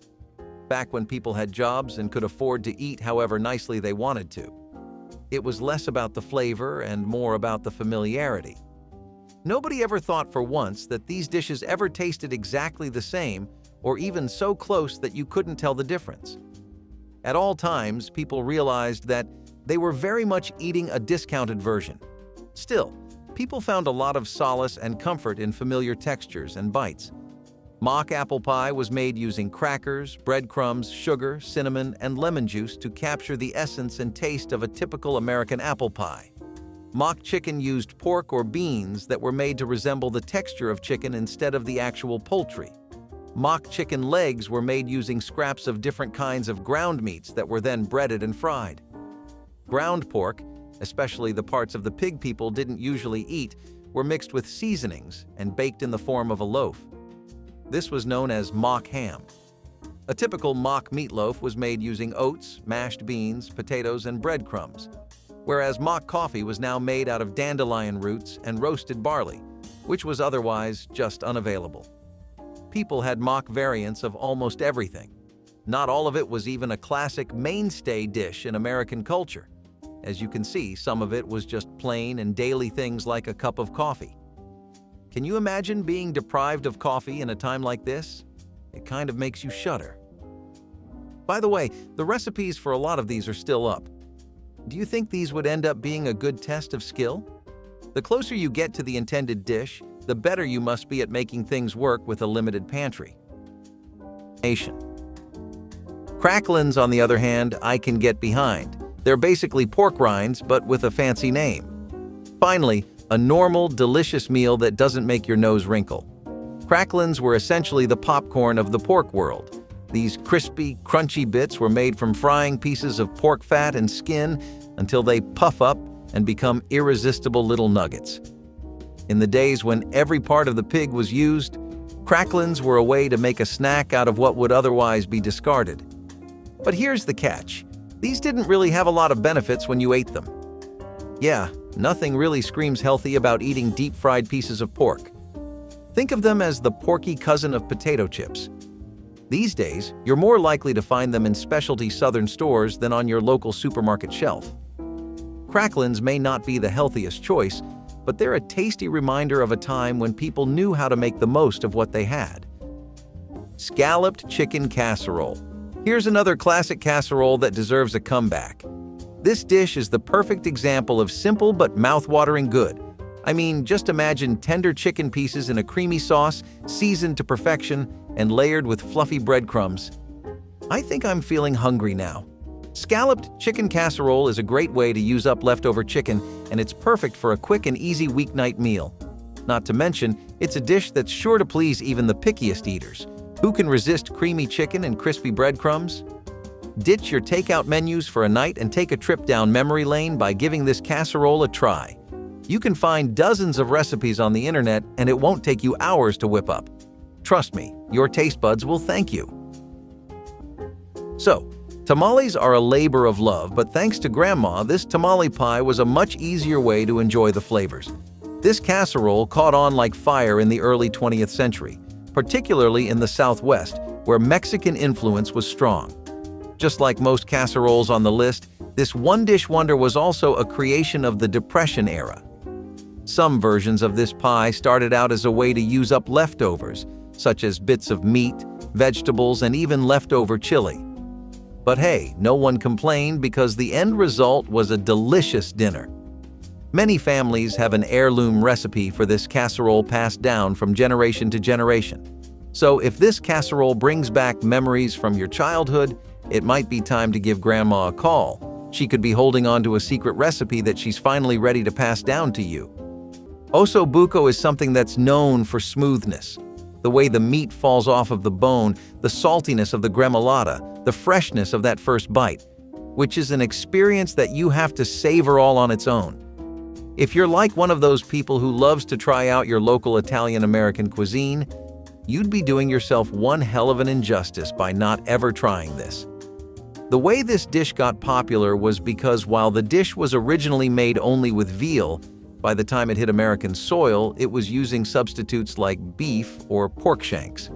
Back when people had jobs and could afford to eat however nicely they wanted to. It was less about the flavor and more about the familiarity. Nobody ever thought for once that these dishes ever tasted exactly the same or even so close that you couldn't tell the difference. At all times, people realized that they were very much eating a discounted version. Still, people found a lot of solace and comfort in familiar textures and bites. Mock apple pie was made using crackers, breadcrumbs, sugar, cinnamon, and lemon juice to capture the essence and taste of a typical American apple pie. Mock chicken used pork or beans that were made to resemble the texture of chicken instead of the actual poultry. Mock chicken legs were made using scraps of different kinds of ground meats that were then breaded and fried. Ground pork, especially the parts of the pig people didn't usually eat, were mixed with seasonings and baked in the form of a loaf. This was known as mock ham. A typical mock meatloaf was made using oats, mashed beans, potatoes, and breadcrumbs, whereas mock coffee was now made out of dandelion roots and roasted barley, which was otherwise just unavailable. People had mock variants of almost everything. Not all of it was even a classic mainstay dish in American culture. As you can see, some of it was just plain and daily things like a cup of coffee. Can you imagine being deprived of coffee in a time like this? It kind of makes you shudder. By the way, the recipes for a lot of these are still up. Do you think these would end up being a good test of skill? The closer you get to the intended dish, the better you must be at making things work with a limited pantry. Cracklins, on the other hand, I can get behind. They're basically pork rinds, but with a fancy name. Finally, a normal, delicious meal that doesn't make your nose wrinkle. Cracklins were essentially the popcorn of the pork world. These crispy, crunchy bits were made from frying pieces of pork fat and skin until they puff up and become irresistible little nuggets. In the days when every part of the pig was used, cracklins were a way to make a snack out of what would otherwise be discarded. But here's the catch. These didn't really have a lot of benefits when you ate them. Yeah, nothing really screams healthy about eating deep-fried pieces of pork. Think of them as the porky cousin of potato chips. These days, you're more likely to find them in specialty southern stores than on your local supermarket shelf. Cracklins may not be the healthiest choice, but they're a tasty reminder of a time when people knew how to make the most of what they had. Scalloped chicken casserole. Here's another classic casserole that deserves a comeback. This dish is the perfect example of simple but mouth-watering good. I mean, just imagine tender chicken pieces in a creamy sauce, seasoned to perfection, and layered with fluffy breadcrumbs. I think I'm feeling hungry now. Scalloped chicken casserole is a great way to use up leftover chicken, and it's perfect for a quick and easy weeknight meal. Not to mention, it's a dish that's sure to please even the pickiest eaters. Who can resist creamy chicken and crispy breadcrumbs? Ditch your takeout menus for a night and take a trip down memory lane by giving this casserole a try. You can find dozens of recipes on the internet, and it won't take you hours to whip up. Trust me, your taste buds will thank you. So, tamales are a labor of love, but thanks to Grandma, this tamale pie was a much easier way to enjoy the flavors. This casserole caught on like fire in the early 20th century, particularly in the Southwest, where Mexican influence was strong. Just like most casseroles on the list, this one-dish wonder was also a creation of the Depression era. Some versions of this pie started out as a way to use up leftovers, such as bits of meat, vegetables, and even leftover chili. But hey, no one complained because the end result was a delicious dinner. Many families have an heirloom recipe for this casserole passed down from generation to generation. So if this casserole brings back memories from your childhood, it might be time to give Grandma a call. She could be holding on to a secret recipe that she's finally ready to pass down to you. Osso buco is something that's known for smoothness. The way the meat falls off of the bone, the saltiness of the gremolata, the freshness of that first bite, which is an experience that you have to savor all on its own. If you're like one of those people who loves to try out your local Italian-American cuisine, you'd be doing yourself one hell of an injustice by not ever trying this. The way this dish got popular was because while the dish was originally made only with veal, by the time it hit American soil, it was using substitutes like beef or pork shanks.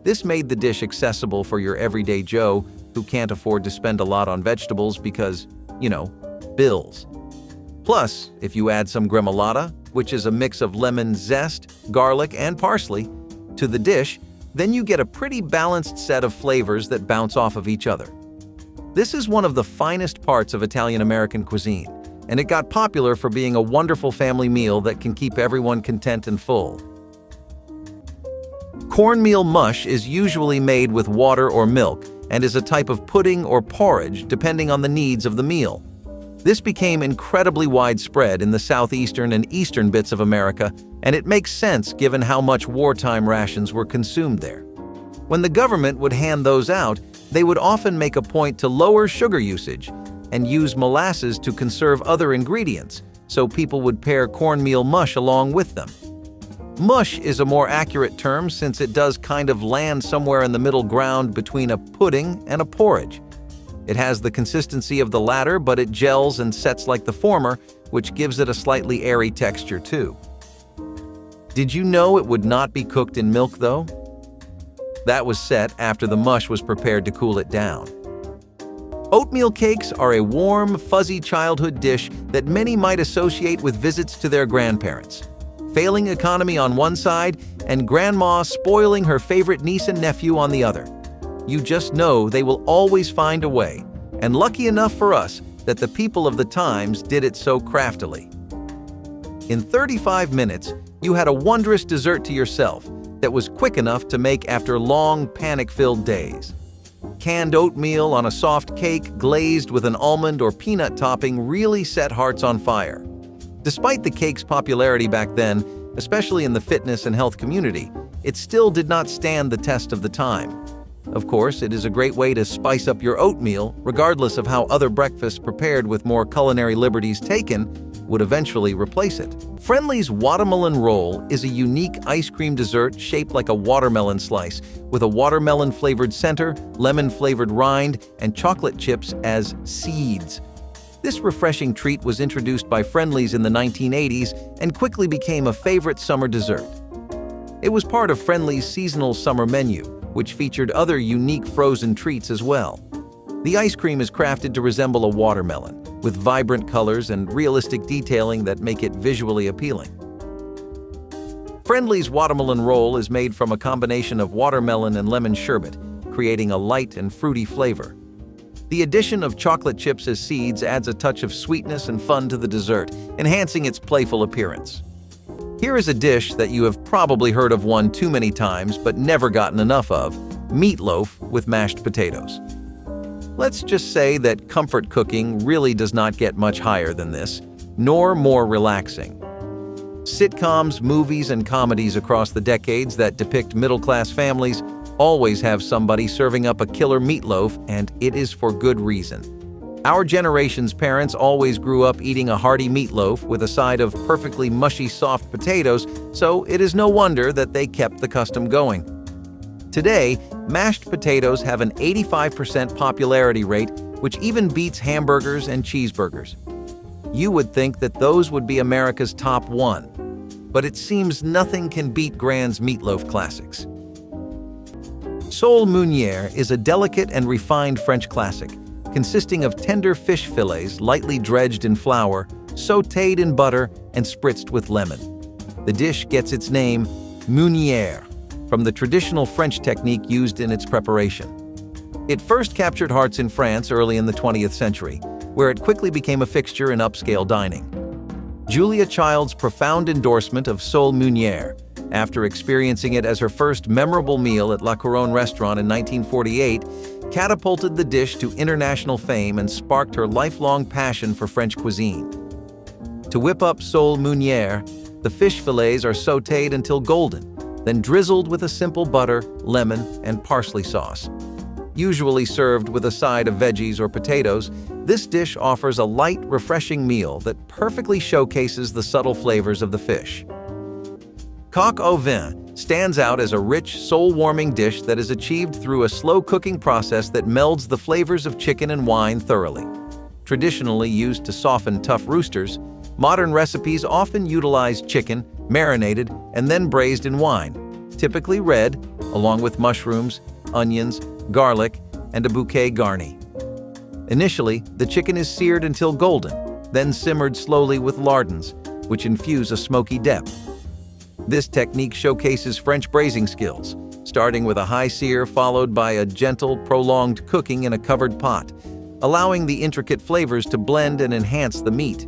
This made the dish accessible for your everyday Joe who can't afford to spend a lot on vegetables because, bills. Plus, if you add some gremolata, which is a mix of lemon zest, garlic, and parsley, to the dish, then you get a pretty balanced set of flavors that bounce off of each other. This is one of the finest parts of Italian-American cuisine, and it got popular for being a wonderful family meal that can keep everyone content and full. Cornmeal mush is usually made with water or milk and is a type of pudding or porridge depending on the needs of the meal. This became incredibly widespread in the southeastern and eastern bits of America, and it makes sense given how much wartime rations were consumed there. When the government would hand those out, they would often make a point to lower sugar usage and use molasses to conserve other ingredients, so people would pair cornmeal mush along with them. Mush is a more accurate term since it does kind of land somewhere in the middle ground between a pudding and a porridge. It has the consistency of the latter, but it gels and sets like the former, which gives it a slightly airy texture too. Did you know it would not be cooked in milk though? That was set after the mush was prepared to cool it down. Oatmeal cakes are a warm, fuzzy childhood dish that many might associate with visits to their grandparents. Failing economy on one side and grandma spoiling her favorite niece and nephew on the other. You just know they will always find a way, and lucky enough for us that the people of the times did it so craftily. In 35 minutes, you had a wondrous dessert to yourself that was quick enough to make after long, panic-filled days. Canned oatmeal on a soft cake glazed with an almond or peanut topping really set hearts on fire. Despite the cake's popularity back then, especially in the fitness and health community, it still did not stand the test of the time. Of course, it is a great way to spice up your oatmeal, regardless of how other breakfasts prepared with more culinary liberties taken would eventually replace it. Friendly's Watermelon Roll is a unique ice cream dessert shaped like a watermelon slice, with a watermelon-flavored center, lemon-flavored rind, and chocolate chips as seeds. This refreshing treat was introduced by Friendly's in the 1980s and quickly became a favorite summer dessert. It was part of Friendly's seasonal summer menu, which featured other unique frozen treats as well. The ice cream is crafted to resemble a watermelon, with vibrant colors and realistic detailing that make it visually appealing. Friendly's Watermelon Roll is made from a combination of watermelon and lemon sherbet, creating a light and fruity flavor. The addition of chocolate chips as seeds adds a touch of sweetness and fun to the dessert, enhancing its playful appearance. Here is a dish that you have probably heard of one too many times but never gotten enough of: meatloaf with mashed potatoes. Let's just say that comfort cooking really does not get much higher than this, nor more relaxing. Sitcoms, movies, and comedies across the decades that depict middle-class families always have somebody serving up a killer meatloaf, and it is for good reason. Our generation's parents always grew up eating a hearty meatloaf with a side of perfectly mushy soft potatoes, so it is no wonder that they kept the custom going. Today, mashed potatoes have an 85% popularity rate, which even beats hamburgers and cheeseburgers. You would think that those would be America's top one, but it seems nothing can beat Grand's meatloaf classics. Sole Meunière is a delicate and refined French classic, consisting of tender fish fillets lightly dredged in flour, sautéed in butter, and spritzed with lemon. The dish gets its name, meunière, from the traditional French technique used in its preparation. It first captured hearts in France early in the 20th century, where it quickly became a fixture in upscale dining. Julia Child's profound endorsement of Sole Meunière, after experiencing it as her first memorable meal at La Couronne restaurant in 1948, catapulted the dish to international fame and sparked her lifelong passion for French cuisine. To whip up Sole Meunière, the fish fillets are sautéed until golden, then drizzled with a simple butter, lemon, and parsley sauce. Usually served with a side of veggies or potatoes, this dish offers a light, refreshing meal that perfectly showcases the subtle flavors of the fish. Coq au vin stands out as a rich, soul-warming dish that is achieved through a slow cooking process that melds the flavors of chicken and wine thoroughly. Traditionally used to soften tough roosters, modern recipes often utilize chicken, marinated, and then braised in wine, typically red, along with mushrooms, onions, garlic, and a bouquet garni. Initially, the chicken is seared until golden, then simmered slowly with lardons, which infuse a smoky depth. This technique showcases French braising skills, starting with a high sear followed by a gentle, prolonged cooking in a covered pot, allowing the intricate flavors to blend and enhance the meat.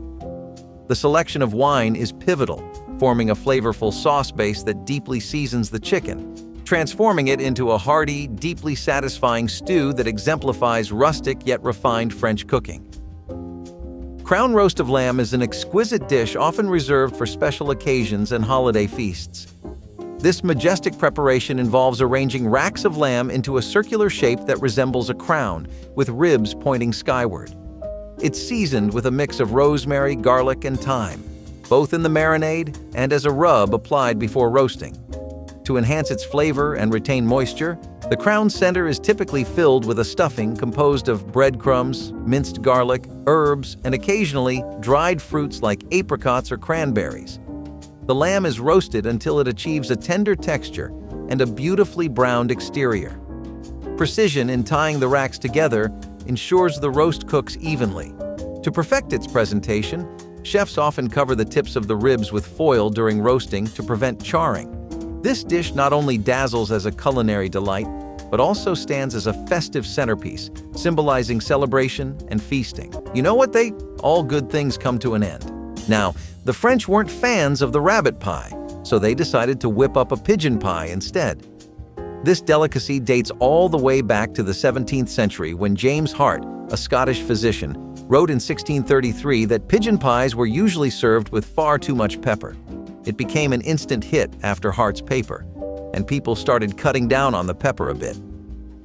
The selection of wine is pivotal, forming a flavorful sauce base that deeply seasons the chicken, transforming it into a hearty, deeply satisfying stew that exemplifies rustic yet refined French cooking. Crown roast of lamb is an exquisite dish often reserved for special occasions and holiday feasts. This majestic preparation involves arranging racks of lamb into a circular shape that resembles a crown, with ribs pointing skyward. It's seasoned with a mix of rosemary, garlic, and thyme, both in the marinade and as a rub applied before roasting. To enhance its flavor and retain moisture, the crown center is typically filled with a stuffing composed of breadcrumbs, minced garlic, herbs, and occasionally dried fruits like apricots or cranberries. The lamb is roasted until it achieves a tender texture and a beautifully browned exterior. Precision in tying the racks together ensures the roast cooks evenly. To perfect its presentation, chefs often cover the tips of the ribs with foil during roasting to prevent charring. This dish not only dazzles as a culinary delight, but also stands as a festive centerpiece, symbolizing celebration and feasting. You know what all good things come to an end. Now, the French weren't fans of the rabbit pie, so they decided to whip up a pigeon pie instead. This delicacy dates all the way back to the 17th century when James Hart, a Scottish physician, wrote in 1633 that pigeon pies were usually served with far too much pepper. It became an instant hit after Hart's paper, and people started cutting down on the pepper a bit.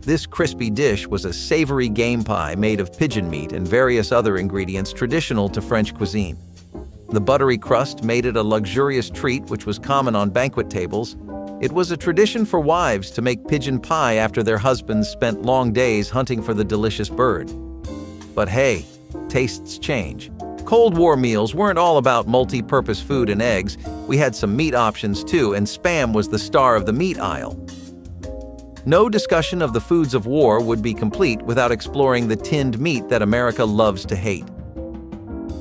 This crispy dish was a savory game pie made of pigeon meat and various other ingredients traditional to French cuisine. The buttery crust made it a luxurious treat which was common on banquet tables. It was a tradition for wives to make pigeon pie after their husbands spent long days hunting for the delicious bird. But hey, tastes change. Cold War meals weren't all about multi-purpose food and eggs. We had some meat options too, and Spam was the star of the meat aisle. No discussion of the foods of war would be complete without exploring the tinned meat that America loves to hate.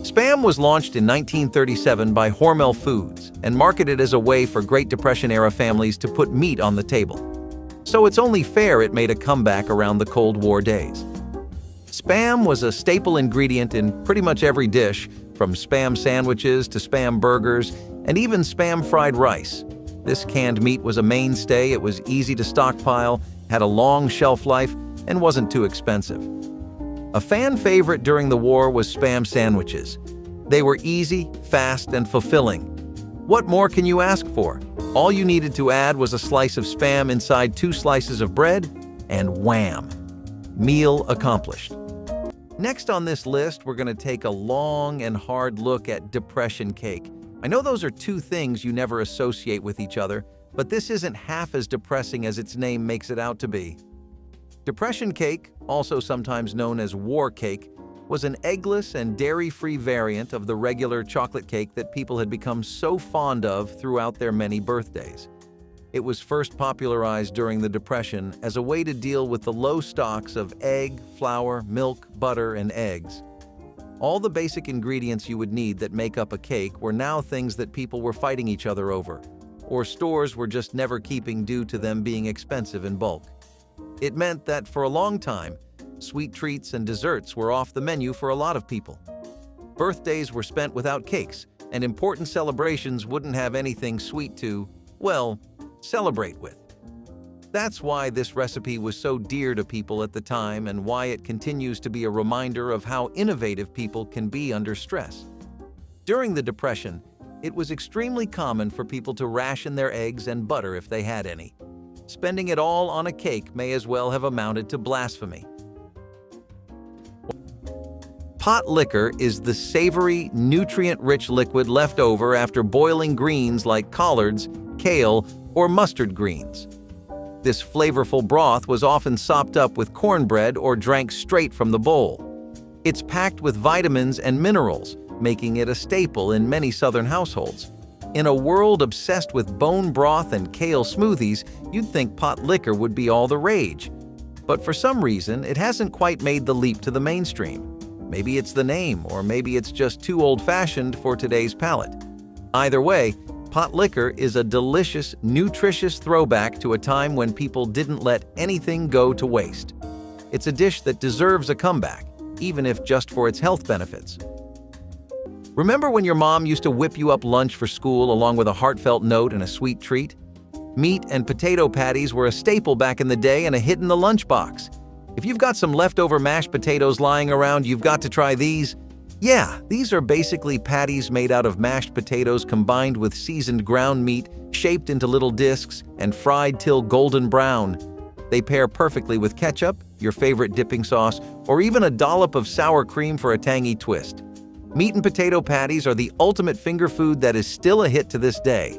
Spam was launched in 1937 by Hormel Foods and marketed as a way for Great Depression-era families to put meat on the table. So it's only fair it made a comeback around the Cold War days. Spam was a staple ingredient in pretty much every dish, from Spam sandwiches to Spam burgers, and even Spam fried rice. This canned meat was a mainstay, it was easy to stockpile, had a long shelf life, and wasn't too expensive. A fan favorite during the war was Spam sandwiches. They were easy, fast, and fulfilling. What more can you ask for? All you needed to add was a slice of Spam inside 2 slices of bread, and wham! Meal accomplished. Next on this list, we're going to take a long and hard look at depression cake. I know those are 2 things you never associate with each other, but this isn't half as depressing as its name makes it out to be. Depression cake, also sometimes known as war cake, was an eggless and dairy-free variant of the regular chocolate cake that people had become so fond of throughout their many birthdays. It was first popularized during the Depression as a way to deal with the low stocks of egg, flour, milk, butter, and eggs. All the basic ingredients you would need that make up a cake were now things that people were fighting each other over, or stores were just never keeping due to them being expensive in bulk. It meant that for a long time, sweet treats and desserts were off the menu for a lot of people. Birthdays were spent without cakes, and important celebrations wouldn't have anything sweet to, well, celebrate with. That's why this recipe was so dear to people at the time and why it continues to be a reminder of how innovative people can be under stress. During the Depression, it was extremely common for people to ration their eggs and butter if they had any. Spending it all on a cake may as well have amounted to blasphemy. Pot liquor is the savory, nutrient-rich liquid left over after boiling greens like collards, kale, or mustard greens. This flavorful broth was often sopped up with cornbread or drank straight from the bowl. It's packed with vitamins and minerals, making it a staple in many Southern households. In a world obsessed with bone broth and kale smoothies, you'd think pot liquor would be all the rage. But for some reason, it hasn't quite made the leap to the mainstream. Maybe it's the name, or maybe it's just too old-fashioned for today's palate. Either way, pot liquor is a delicious, nutritious throwback to a time when people didn't let anything go to waste. It's a dish that deserves a comeback, even if just for its health benefits. Remember when your mom used to whip you up lunch for school along with a heartfelt note and a sweet treat? Meat and potato patties were a staple back in the day and a hit in the lunchbox. If you've got some leftover mashed potatoes lying around, you've got to try these. Yeah, these are basically patties made out of mashed potatoes combined with seasoned ground meat, shaped into little discs, and fried till golden brown. They pair perfectly with ketchup, your favorite dipping sauce, or even a dollop of sour cream for a tangy twist. Meat and potato patties are the ultimate finger food that is still a hit to this day.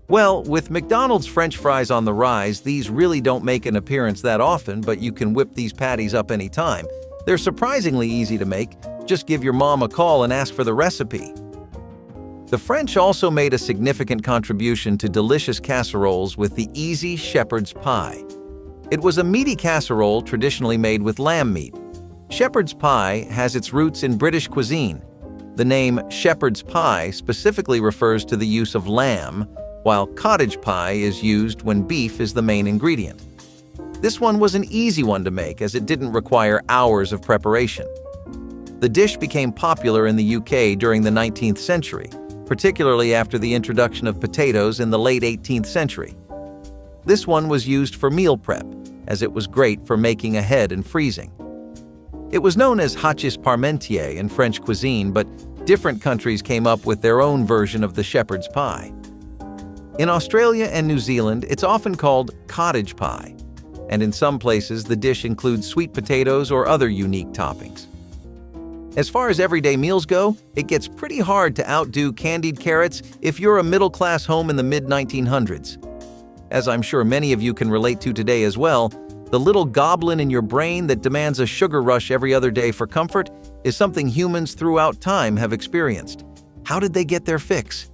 Well, with McDonald's French fries on the rise, these really don't make an appearance that often, but you can whip these patties up anytime. They're surprisingly easy to make. Just give your mom a call and ask for the recipe. The French also made a significant contribution to delicious casseroles with the easy shepherd's pie. It was a meaty casserole traditionally made with lamb meat. Shepherd's pie has its roots in British cuisine. The name shepherd's pie specifically refers to the use of lamb, while cottage pie is used when beef is the main ingredient. This one was an easy one to make as it didn't require hours of preparation. The dish became popular in the UK during the 19th century, particularly after the introduction of potatoes in the late 18th century. This one was used for meal prep, as it was great for making ahead and freezing. It was known as hachis parmentier in French cuisine, but different countries came up with their own version of the shepherd's pie. In Australia and New Zealand, it's often called cottage pie, and in some places the dish includes sweet potatoes or other unique toppings. As far as everyday meals go, it gets pretty hard to outdo candied carrots if you're a middle-class home in the mid-1900s. As I'm sure many of you can relate to today as well, the little goblin in your brain that demands a sugar rush every other day for comfort is something humans throughout time have experienced. How did they get their fix?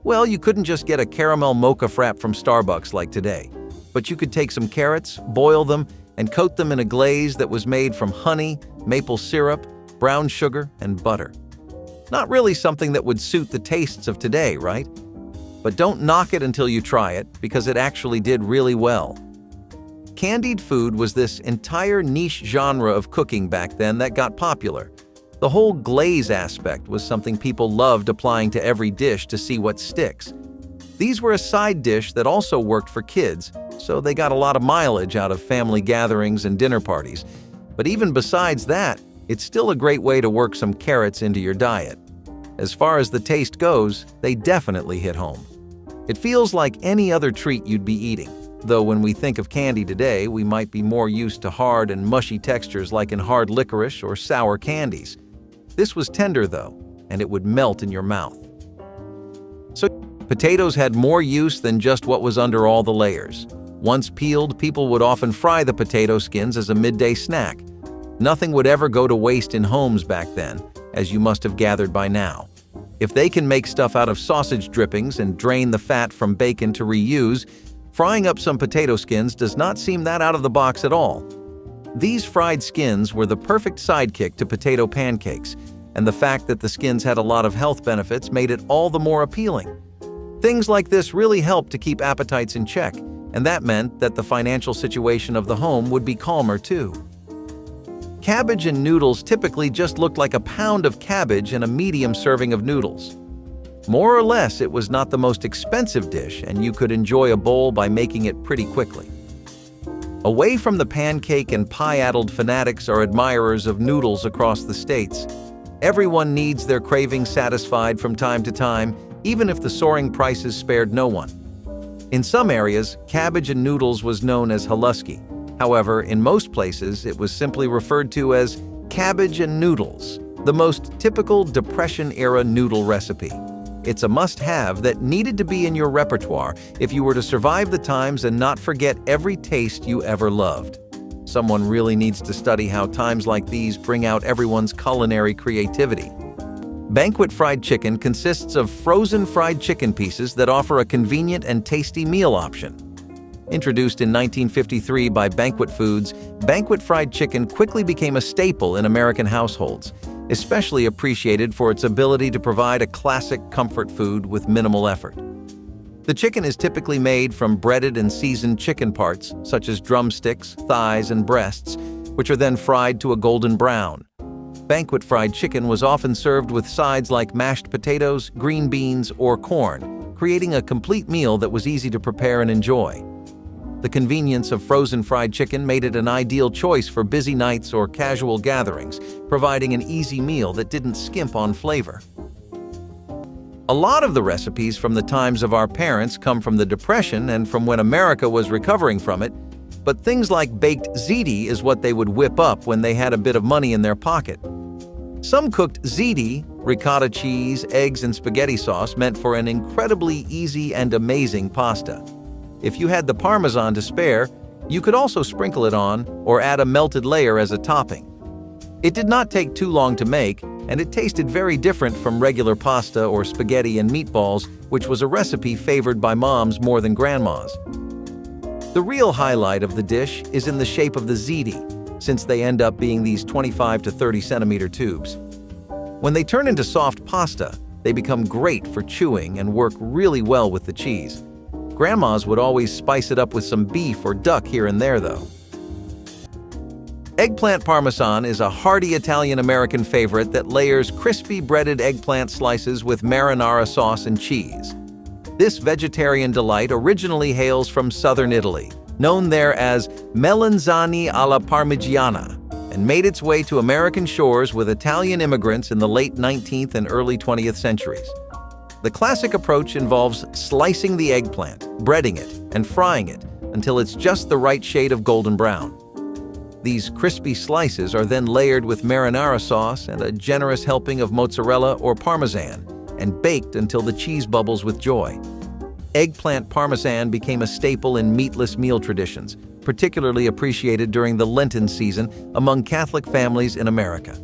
Well, you couldn't just get a caramel mocha frap from Starbucks like today, but you could take some carrots, boil them, and coat them in a glaze that was made from honey, maple syrup, brown sugar, and butter. Not really something that would suit the tastes of today, right? But don't knock it until you try it, because it actually did really well. Candied food was this entire niche genre of cooking back then that got popular. The whole glaze aspect was something people loved applying to every dish to see what sticks. These were a side dish that also worked for kids, so they got a lot of mileage out of family gatherings and dinner parties. But even besides that, it's still a great way to work some carrots into your diet. As far as the taste goes, they definitely hit home. It feels like any other treat you'd be eating, though when we think of candy today, we might be more used to hard and mushy textures like in hard licorice or sour candies. This was tender though, and it would melt in your mouth. So, potatoes had more use than just what was under all the layers. Once peeled, people would often fry the potato skins as a midday snack. Nothing would ever go to waste in homes back then, as you must have gathered by now. If they can make stuff out of sausage drippings and drain the fat from bacon to reuse, frying up some potato skins does not seem that out of the box at all. These fried skins were the perfect sidekick to potato pancakes, and the fact that the skins had a lot of health benefits made it all the more appealing. Things like this really helped to keep appetites in check, and that meant that the financial situation of the home would be calmer too. Cabbage and noodles typically just looked like a pound of cabbage and a medium serving of noodles. More or less, it was not the most expensive dish, and you could enjoy a bowl by making it pretty quickly. Away from the pancake and pie-addled fanatics or admirers of noodles across the states, everyone needs their cravings satisfied from time to time, even if the soaring prices spared no one. In some areas, cabbage and noodles was known as haluski. However, in most places, it was simply referred to as cabbage and noodles, the most typical Depression-era noodle recipe. It's a must-have that needed to be in your repertoire if you were to survive the times and not forget every taste you ever loved. Someone really needs to study how times like these bring out everyone's culinary creativity. Banquet fried chicken consists of frozen fried chicken pieces that offer a convenient and tasty meal option. Introduced in 1953 by Banquet Foods, banquet fried chicken quickly became a staple in American households, especially appreciated for its ability to provide a classic comfort food with minimal effort. The chicken is typically made from breaded and seasoned chicken parts, such as drumsticks, thighs, and breasts, which are then fried to a golden brown. Banquet fried chicken was often served with sides like mashed potatoes, green beans, or corn, creating a complete meal that was easy to prepare and enjoy. The convenience of frozen fried chicken made it an ideal choice for busy nights or casual gatherings, providing an easy meal that didn't skimp on flavor. A lot of the recipes from the times of our parents come from the Depression and from when America was recovering from it, but things like baked ziti is what they would whip up when they had a bit of money in their pocket. Some cooked ziti, ricotta cheese, eggs, and spaghetti sauce meant for an incredibly easy and amazing pasta. If you had the Parmesan to spare, you could also sprinkle it on or add a melted layer as a topping. It did not take too long to make, and it tasted very different from regular pasta or spaghetti and meatballs, which was a recipe favored by moms more than grandmas. The real highlight of the dish is in the shape of the ziti, since they end up being these 25 to 30 centimeter tubes. When they turn into soft pasta, they become great for chewing and work really well with the cheese. Grandmas would always spice it up with some beef or duck here and there, though. Eggplant Parmesan is a hearty Italian-American favorite that layers crispy breaded eggplant slices with marinara sauce and cheese. This vegetarian delight originally hails from southern Italy, known there as melanzane alla parmigiana, and made its way to American shores with Italian immigrants in the late 19th and early 20th centuries. The classic approach involves slicing the eggplant, breading it, and frying it until it's just the right shade of golden brown. These crispy slices are then layered with marinara sauce and a generous helping of mozzarella or parmesan, and baked until the cheese bubbles with joy. Eggplant parmesan became a staple in meatless meal traditions, particularly appreciated during the Lenten season among Catholic families in America.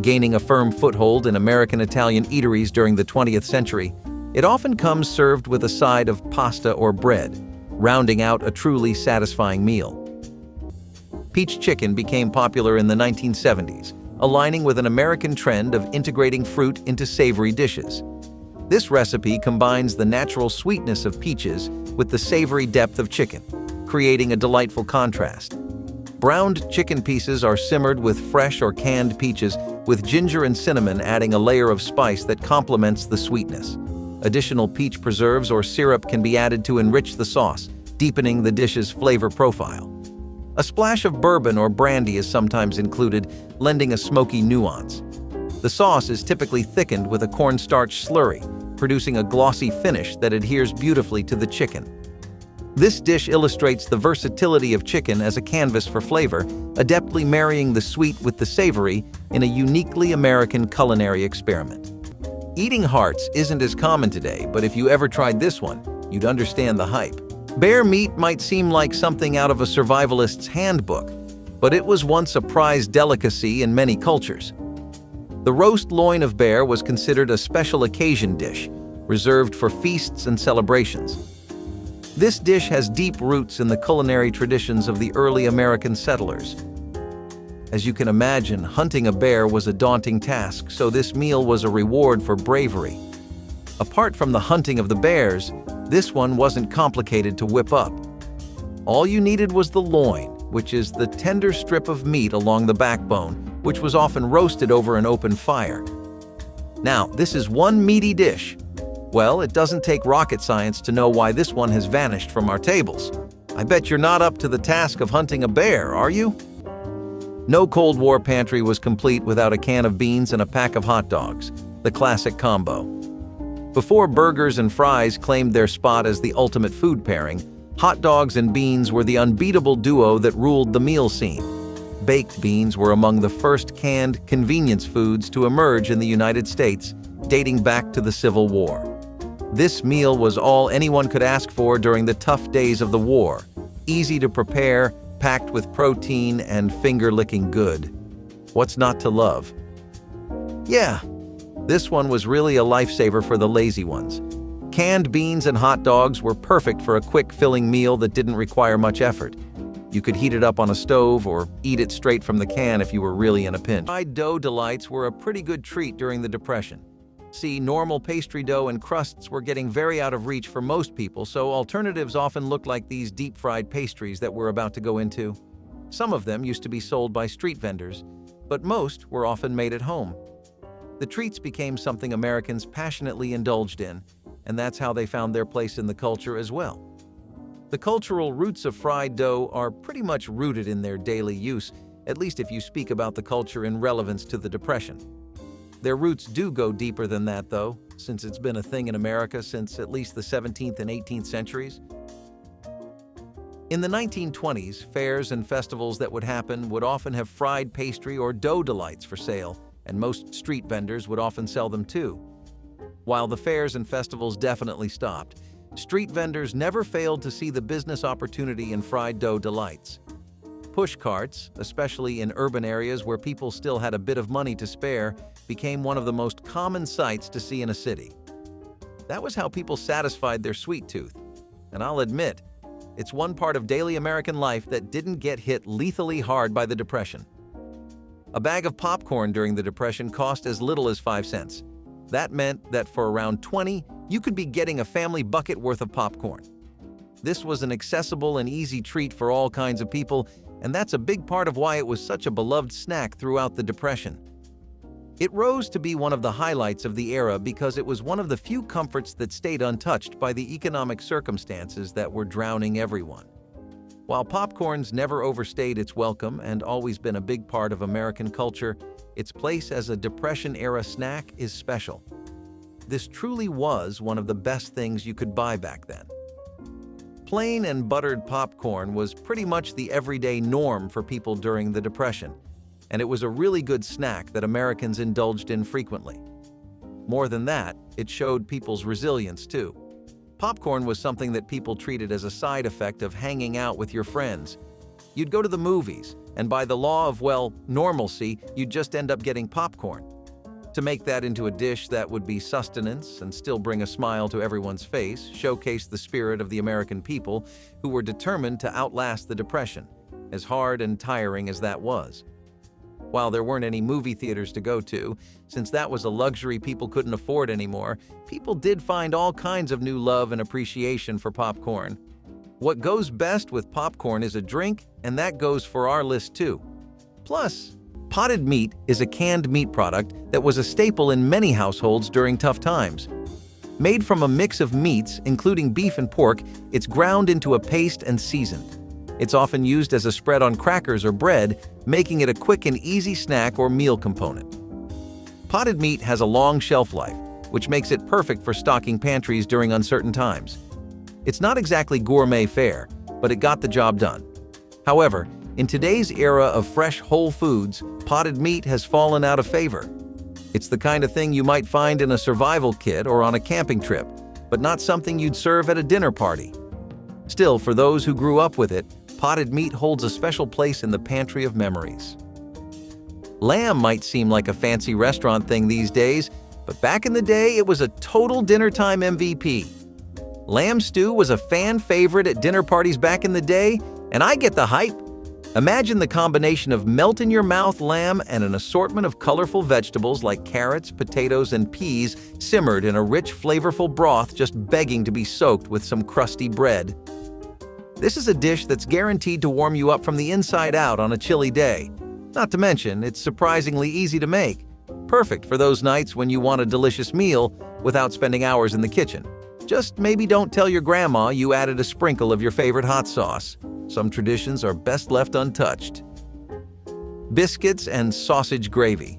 Gaining a firm foothold in American Italian eateries during the 20th century, it often comes served with a side of pasta or bread, rounding out a truly satisfying meal. Peach chicken became popular in the 1970s, aligning with an American trend of integrating fruit into savory dishes. This recipe combines the natural sweetness of peaches with the savory depth of chicken, creating a delightful contrast. Browned chicken pieces are simmered with fresh or canned peaches, with ginger and cinnamon adding a layer of spice that complements the sweetness. Additional peach preserves or syrup can be added to enrich the sauce, deepening the dish's flavor profile. A splash of bourbon or brandy is sometimes included, lending a smoky nuance. The sauce is typically thickened with a cornstarch slurry, producing a glossy finish that adheres beautifully to the chicken. This dish illustrates the versatility of chicken as a canvas for flavor, adeptly marrying the sweet with the savory in a uniquely American culinary experiment. Eating hearts isn't as common today, but if you ever tried this one, you'd understand the hype. Bear meat might seem like something out of a survivalist's handbook, but it was once a prized delicacy in many cultures. The roast loin of bear was considered a special occasion dish, reserved for feasts and celebrations. This dish has deep roots in the culinary traditions of the early American settlers. As you can imagine, hunting a bear was a daunting task, so this meal was a reward for bravery. Apart from the hunting of the bears, this one wasn't complicated to whip up. All you needed was the loin, which is the tender strip of meat along the backbone, which was often roasted over an open fire. Now, this is one meaty dish. Well, it doesn't take rocket science to know why this one has vanished from our tables. I bet you're not up to the task of hunting a bear, are you? No Cold War pantry was complete without a can of beans and a pack of hot dogs, the classic combo. Before burgers and fries claimed their spot as the ultimate food pairing, hot dogs and beans were the unbeatable duo that ruled the meal scene. Baked beans were among the first canned convenience foods to emerge in the United States, dating back to the Civil War. This meal was all anyone could ask for during the tough days of the war. Easy to prepare, packed with protein, and finger-licking good. What's not to love? Yeah, this one was really a lifesaver for the lazy ones. Canned beans and hot dogs were perfect for a quick, filling meal that didn't require much effort. You could heat it up on a stove or eat it straight from the can if you were really in a pinch. Fried dough delights were a pretty good treat during the Depression. See, normal pastry dough and crusts were getting very out of reach for most people, so alternatives often looked like these deep-fried pastries that we're about to go into. Some of them used to be sold by street vendors, but most were often made at home. The treats became something Americans passionately indulged in, and that's how they found their place in the culture as well. The cultural roots of fried dough are pretty much rooted in their daily use, at least if you speak about the culture in relevance to the Depression. Their roots do go deeper than that, though, since it's been a thing in America since at least the 17th and 18th centuries. In the 1920s, fairs and festivals that would happen would often have fried pastry or dough delights for sale, and most street vendors would often sell them too. While the fairs and festivals definitely stopped, street vendors never failed to see the business opportunity in fried dough delights. Push carts, especially in urban areas where people still had a bit of money to spare, became one of the most common sights to see in a city. That was how people satisfied their sweet tooth. And I'll admit, it's one part of daily American life that didn't get hit lethally hard by the Depression. A bag of popcorn during the Depression cost as little as 5 cents. That meant that for around 20, you could be getting a family bucket worth of popcorn. This was an accessible and easy treat for all kinds of people, and that's a big part of why it was such a beloved snack throughout the Depression. It rose to be one of the highlights of the era because it was one of the few comforts that stayed untouched by the economic circumstances that were drowning everyone. While popcorn's never overstayed its welcome and always been a big part of American culture, its place as a Depression-era snack is special. This truly was one of the best things you could buy back then. Plain and buttered popcorn was pretty much the everyday norm for people during the Depression, and it was a really good snack that Americans indulged in frequently. More than that, it showed people's resilience too. Popcorn was something that people treated as a side effect of hanging out with your friends. You'd go to the movies, and by the law of, well, normalcy, you'd just end up getting popcorn. To make that into a dish that would be sustenance and still bring a smile to everyone's face showcased the spirit of the American people who were determined to outlast the Depression, as hard and tiring as that was. While there weren't any movie theaters to go to, since that was a luxury people couldn't afford anymore, people did find all kinds of new love and appreciation for popcorn. What goes best with popcorn is a drink, and that goes for our list too. Plus, potted meat is a canned meat product that was a staple in many households during tough times. Made from a mix of meats, including beef and pork, it's ground into a paste and seasoned. It's often used as a spread on crackers or bread, making it a quick and easy snack or meal component. Potted meat has a long shelf life, which makes it perfect for stocking pantries during uncertain times. It's not exactly gourmet fare, but it got the job done. However, in today's era of fresh whole foods, potted meat has fallen out of favor. It's the kind of thing you might find in a survival kit or on a camping trip, but not something you'd serve at a dinner party. Still, for those who grew up with it, potted meat holds a special place in the pantry of memories. Lamb might seem like a fancy restaurant thing these days, but back in the day, it was a total dinnertime MVP. Lamb stew was a fan favorite at dinner parties back in the day, and I get the hype. Imagine the combination of melt-in-your-mouth lamb and an assortment of colorful vegetables like carrots, potatoes, and peas simmered in a rich, flavorful broth just begging to be soaked with some crusty bread. This is a dish that's guaranteed to warm you up from the inside out on a chilly day. Not to mention, it's surprisingly easy to make. Perfect for those nights when you want a delicious meal without spending hours in the kitchen. Just maybe don't tell your grandma you added a sprinkle of your favorite hot sauce. Some traditions are best left untouched. Biscuits and sausage gravy.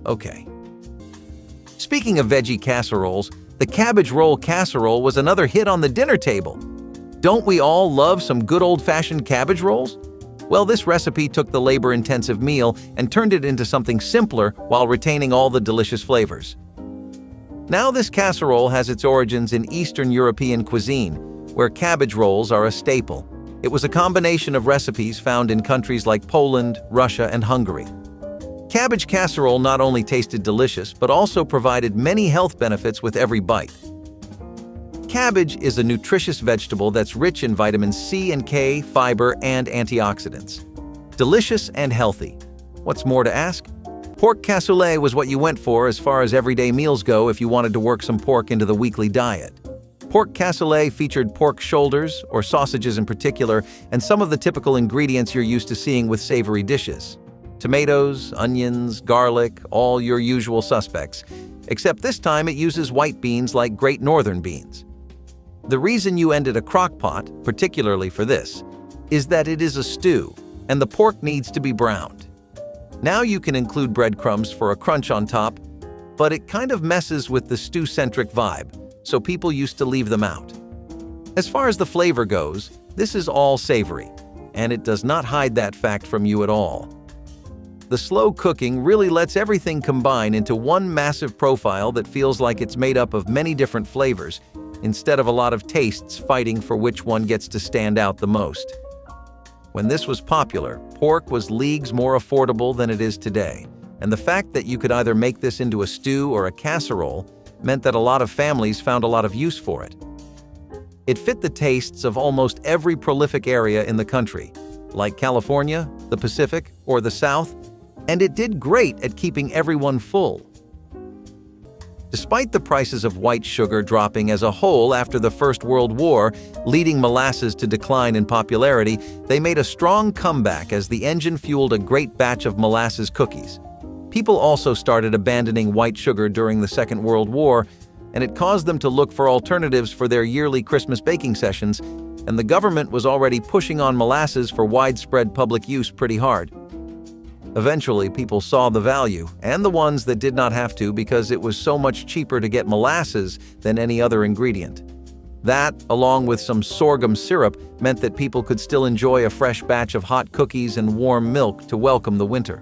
Okay. Speaking of veggie casseroles, the cabbage roll casserole was another hit on the dinner table. Don't we all love some good old-fashioned cabbage rolls? Well, this recipe took the labor-intensive meal and turned it into something simpler while retaining all the delicious flavors. Now this casserole has its origins in Eastern European cuisine, where cabbage rolls are a staple. It was a combination of recipes found in countries like Poland, Russia, and Hungary. Cabbage casserole not only tasted delicious, but also provided many health benefits with every bite. Cabbage is a nutritious vegetable that's rich in vitamins C and K, fiber, and antioxidants. Delicious and healthy. What's more to ask? Pork cassoulet was what you went for as far as everyday meals go if you wanted to work some pork into the weekly diet. Pork cassoulet featured pork shoulders, or sausages in particular, and some of the typical ingredients you're used to seeing with savory dishes. Tomatoes, onions, garlic, all your usual suspects, except this time it uses white beans like Great Northern beans. The reason you ended a crock pot, particularly for this, is that it is a stew, and the pork needs to be browned. Now you can include breadcrumbs for a crunch on top, but it kind of messes with the stew-centric vibe, so people used to leave them out. As far as the flavor goes, this is all savory, and it does not hide that fact from you at all. The slow cooking really lets everything combine into one massive profile that feels like it's made up of many different flavors, instead of a lot of tastes fighting for which one gets to stand out the most. When this was popular, pork was leagues more affordable than it is today, and the fact that you could either make this into a stew or a casserole meant that a lot of families found a lot of use for it. It fit the tastes of almost every prolific area in the country, like California, the Pacific, or the South, and it did great at keeping everyone full. Despite the prices of white sugar dropping as a whole after the First World War, leading molasses to decline in popularity, they made a strong comeback as the engine fueled a great batch of molasses cookies. People also started abandoning white sugar during the Second World War, and it caused them to look for alternatives for their yearly Christmas baking sessions, and the government was already pushing on molasses for widespread public use pretty hard. Eventually, people saw the value, and the ones that did not have to because it was so much cheaper to get molasses than any other ingredient. That, along with some sorghum syrup, meant that people could still enjoy a fresh batch of hot cookies and warm milk to welcome the winter.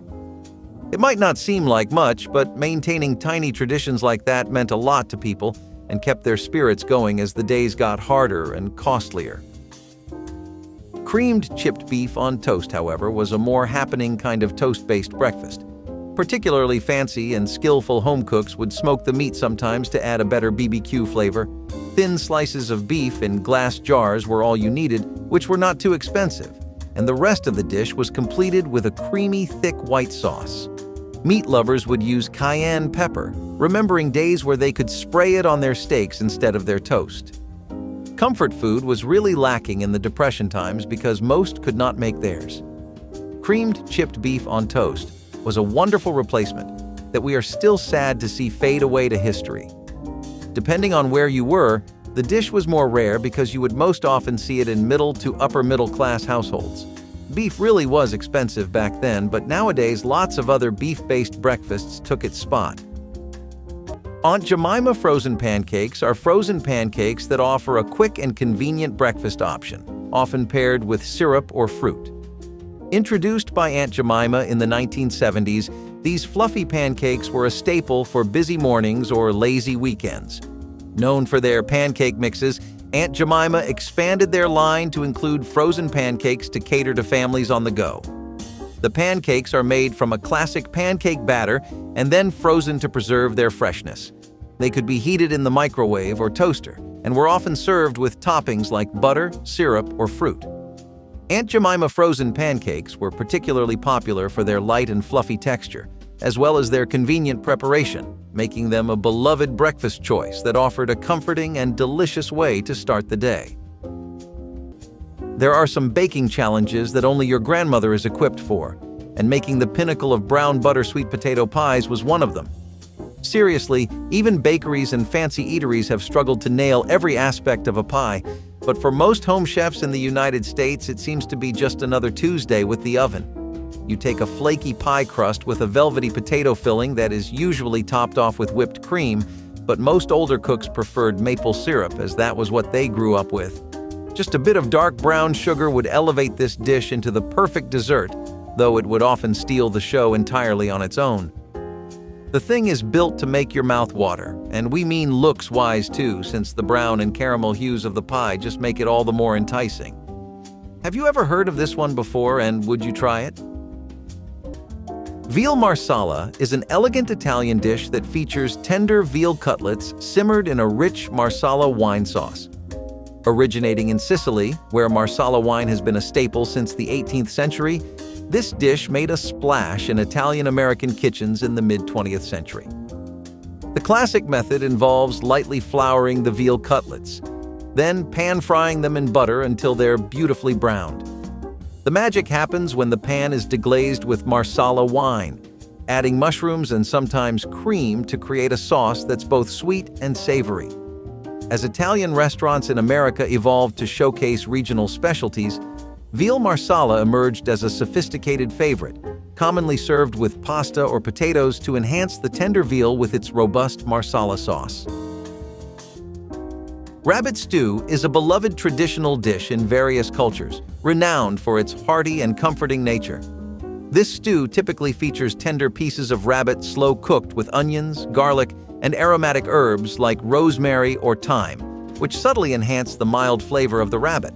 It might not seem like much, but maintaining tiny traditions like that meant a lot to people and kept their spirits going as the days got harder and costlier. Creamed chipped beef on toast, however, was a more happening kind of toast-based breakfast. Particularly fancy and skillful home cooks would smoke the meat sometimes to add a better BBQ flavor. Thin slices of beef in glass jars were all you needed, which were not too expensive, and the rest of the dish was completed with a creamy, thick white sauce. Meat lovers would use cayenne pepper, remembering days where they could spray it on their steaks instead of their toast. Comfort food was really lacking in the Depression times because most could not make theirs. Creamed chipped beef on toast was a wonderful replacement that we are still sad to see fade away to history. Depending on where you were, the dish was more rare because you would most often see it in middle to upper middle class households. Beef really was expensive back then, but nowadays lots of other beef-based breakfasts took its spot. Aunt Jemima frozen pancakes are frozen pancakes that offer a quick and convenient breakfast option, often paired with syrup or fruit. Introduced by Aunt Jemima in the 1970s, these fluffy pancakes were a staple for busy mornings or lazy weekends. Known for their pancake mixes, Aunt Jemima expanded their line to include frozen pancakes to cater to families on the go. The pancakes are made from a classic pancake batter and then frozen to preserve their freshness. They could be heated in the microwave or toaster and were often served with toppings like butter, syrup, or fruit. Aunt Jemima frozen pancakes were particularly popular for their light and fluffy texture, as well as their convenient preparation, making them a beloved breakfast choice that offered a comforting and delicious way to start the day. There are some baking challenges that only your grandmother is equipped for, and making the pinnacle of brown butter sweet potato pies was one of them. Seriously, even bakeries and fancy eateries have struggled to nail every aspect of a pie, but for most home chefs in the United States, it seems to be just another Tuesday with the oven. You take a flaky pie crust with a velvety potato filling that is usually topped off with whipped cream, but most older cooks preferred maple syrup as that was what they grew up with. Just a bit of dark brown sugar would elevate this dish into the perfect dessert, though it would often steal the show entirely on its own. The thing is built to make your mouth water, and we mean looks-wise too, since the brown and caramel hues of the pie just make it all the more enticing. Have you ever heard of this one before, and would you try it? Veal marsala is an elegant Italian dish that features tender veal cutlets simmered in a rich marsala wine sauce. Originating in Sicily, where marsala wine has been a staple since the 18th century, this dish made a splash in Italian-American kitchens in the mid-20th century. The classic method involves lightly flouring the veal cutlets, then pan-frying them in butter until they're beautifully browned. The magic happens when the pan is deglazed with Marsala wine, adding mushrooms and sometimes cream to create a sauce that's both sweet and savory. As Italian restaurants in America evolved to showcase regional specialties, veal Marsala emerged as a sophisticated favorite, commonly served with pasta or potatoes to enhance the tender veal with its robust Marsala sauce. Rabbit stew is a beloved traditional dish in various cultures, renowned for its hearty and comforting nature. This stew typically features tender pieces of rabbit slow-cooked with onions, garlic, and aromatic herbs like rosemary or thyme, which subtly enhance the mild flavor of the rabbit.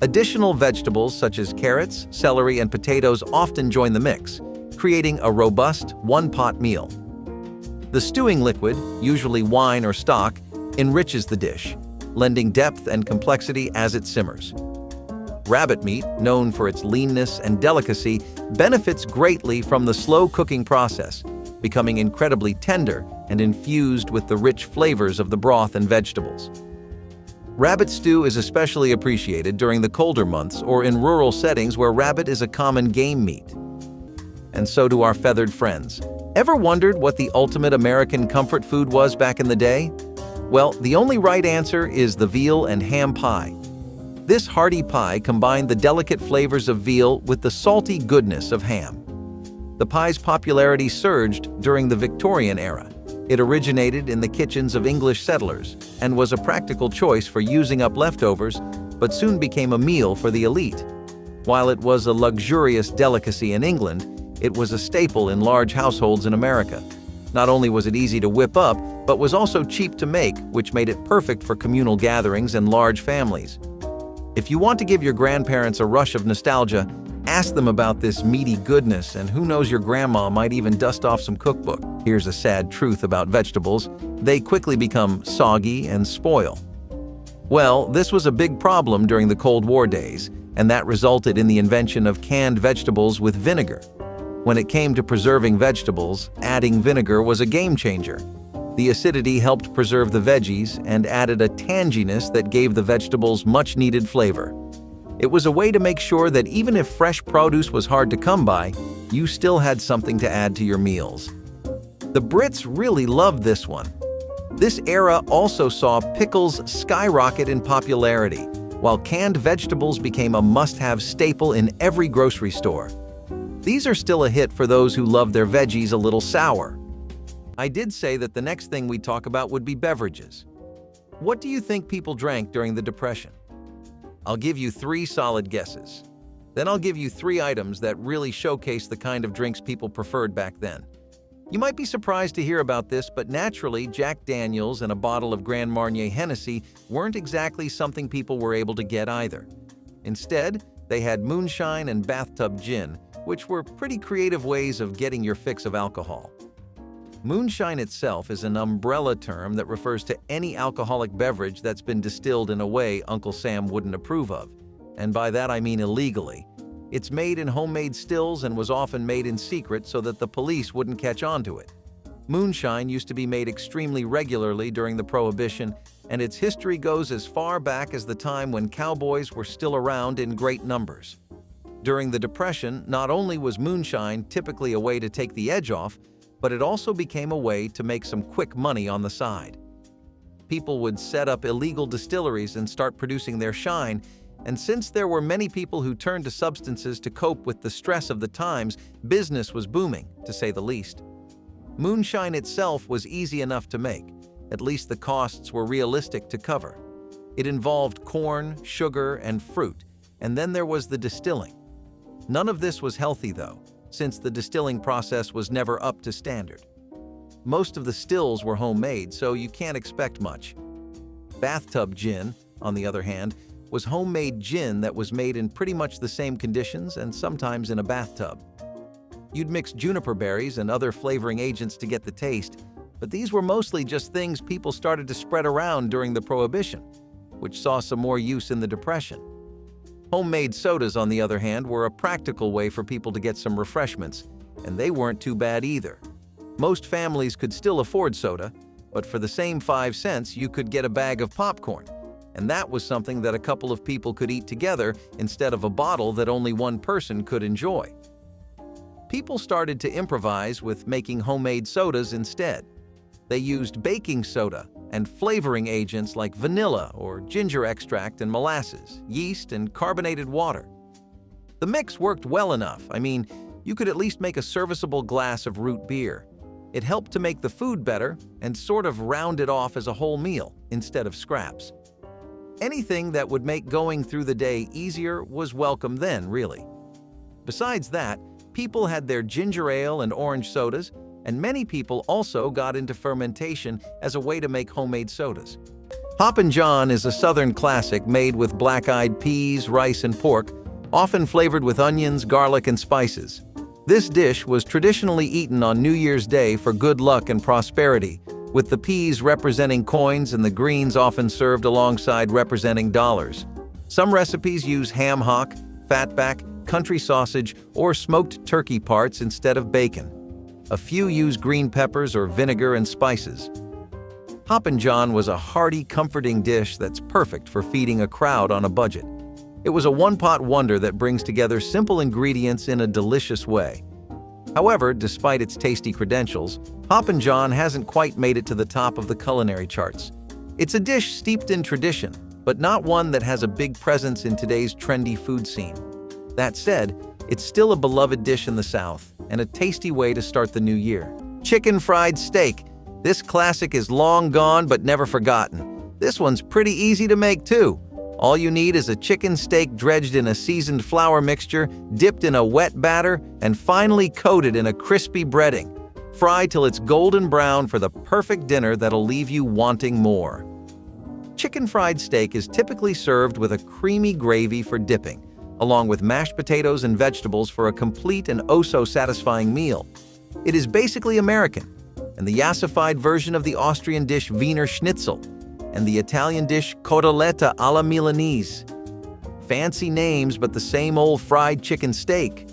Additional vegetables such as carrots, celery, and potatoes often join the mix, creating a robust, one-pot meal. The stewing liquid, usually wine or stock, enriches the dish, lending depth and complexity as it simmers. Rabbit meat, known for its leanness and delicacy, benefits greatly from the slow cooking process, becoming incredibly tender and infused with the rich flavors of the broth and vegetables. Rabbit stew is especially appreciated during the colder months or in rural settings where rabbit is a common game meat. And so do our feathered friends. Ever wondered what the ultimate American comfort food was back in the day? Well, the only right answer is the veal and ham pie. This hearty pie combined the delicate flavors of veal with the salty goodness of ham. The pie's popularity surged during the Victorian era. It originated in the kitchens of English settlers and was a practical choice for using up leftovers, but soon became a meal for the elite. While it was a luxurious delicacy in England, it was a staple in large households in America. Not only was it easy to whip up, but was also cheap to make, which made it perfect for communal gatherings and large families. If you want to give your grandparents a rush of nostalgia, ask them about this meaty goodness, and who knows, your grandma might even dust off some cookbook. Here's a sad truth about vegetables: they quickly become soggy and spoil. Well, this was a big problem during the Cold War days, and that resulted in the invention of canned vegetables with vinegar. When it came to preserving vegetables, adding vinegar was a game changer. The acidity helped preserve the veggies and added a tanginess that gave the vegetables much-needed flavor. It was a way to make sure that even if fresh produce was hard to come by, you still had something to add to your meals. The Brits really loved this one. This era also saw pickles skyrocket in popularity, while canned vegetables became a must-have staple in every grocery store. These are still a hit for those who love their veggies a little sour. I did say that the next thing we'd talk about would be beverages. What do you think people drank during the Depression? I'll give you 3 solid guesses. Then I'll give you 3 items that really showcase the kind of drinks people preferred back then. You might be surprised to hear about this, but naturally, Jack Daniels and a bottle of Grand Marnier Hennessy weren't exactly something people were able to get either. Instead, they had moonshine and bathtub gin, which were pretty creative ways of getting your fix of alcohol. Moonshine itself is an umbrella term that refers to any alcoholic beverage that's been distilled in a way Uncle Sam wouldn't approve of. And by that I mean illegally. It's made in homemade stills and was often made in secret so that the police wouldn't catch on to it. Moonshine used to be made extremely regularly during the Prohibition, and its history goes as far back as the time when cowboys were still around in great numbers. During the Depression, not only was moonshine typically a way to take the edge off, but it also became a way to make some quick money on the side. People would set up illegal distilleries and start producing their shine, and since there were many people who turned to substances to cope with the stress of the times, business was booming, to say the least. Moonshine itself was easy enough to make, at least the costs were realistic to cover. It involved corn, sugar, and fruit, and then there was the distilling. None of this was healthy though, since the distilling process was never up to standard. Most of the stills were homemade, so you can't expect much. Bathtub gin, on the other hand, was homemade gin that was made in pretty much the same conditions and sometimes in a bathtub. You'd mix juniper berries and other flavoring agents to get the taste, but these were mostly just things people started to spread around during the Prohibition, which saw some more use in the Depression. Homemade sodas, on the other hand, were a practical way for people to get some refreshments, and they weren't too bad either. Most families could still afford soda, but for the same 5 cents, you could get a bag of popcorn. And that was something that a couple of people could eat together instead of a bottle that only one person could enjoy. People started to improvise with making homemade sodas instead. They used baking soda and flavoring agents like vanilla or ginger extract and molasses, yeast and carbonated water. The mix worked well enough. I mean, you could at least make a serviceable glass of root beer. It helped to make the food better and sort of round it off as a whole meal instead of scraps. Anything that would make going through the day easier was welcome then, really. Besides that, people had their ginger ale and orange sodas, and many people also got into fermentation as a way to make homemade sodas. Hoppin' John is a southern classic made with black-eyed peas, rice, and pork, often flavored with onions, garlic, and spices. This dish was traditionally eaten on New Year's Day for good luck and prosperity, with the peas representing coins and the greens often served alongside representing dollars. Some recipes use ham hock, fatback, country sausage, or smoked turkey parts instead of bacon. A few use green peppers or vinegar and spices. Hoppin' John was a hearty, comforting dish that's perfect for feeding a crowd on a budget. It was a one-pot wonder that brings together simple ingredients in a delicious way. However, despite its tasty credentials, Hoppin' John hasn't quite made it to the top of the culinary charts. It's a dish steeped in tradition, but not one that has a big presence in today's trendy food scene. That said, it's still a beloved dish in the South and a tasty way to start the new year. Chicken fried steak. This classic is long gone but never forgotten. This one's pretty easy to make too. All you need is a chicken steak dredged in a seasoned flour mixture, dipped in a wet batter, and finally coated in a crispy breading. Fry till it's golden brown for the perfect dinner that'll leave you wanting more. Chicken fried steak is typically served with a creamy gravy for dipping, along with mashed potatoes and vegetables for a complete and oh-so-satisfying meal. It is basically American, and the yassified version of the Austrian dish Wiener Schnitzel, and the Italian dish cotoletta alla Milanese. Fancy names, but the same old fried chicken steak.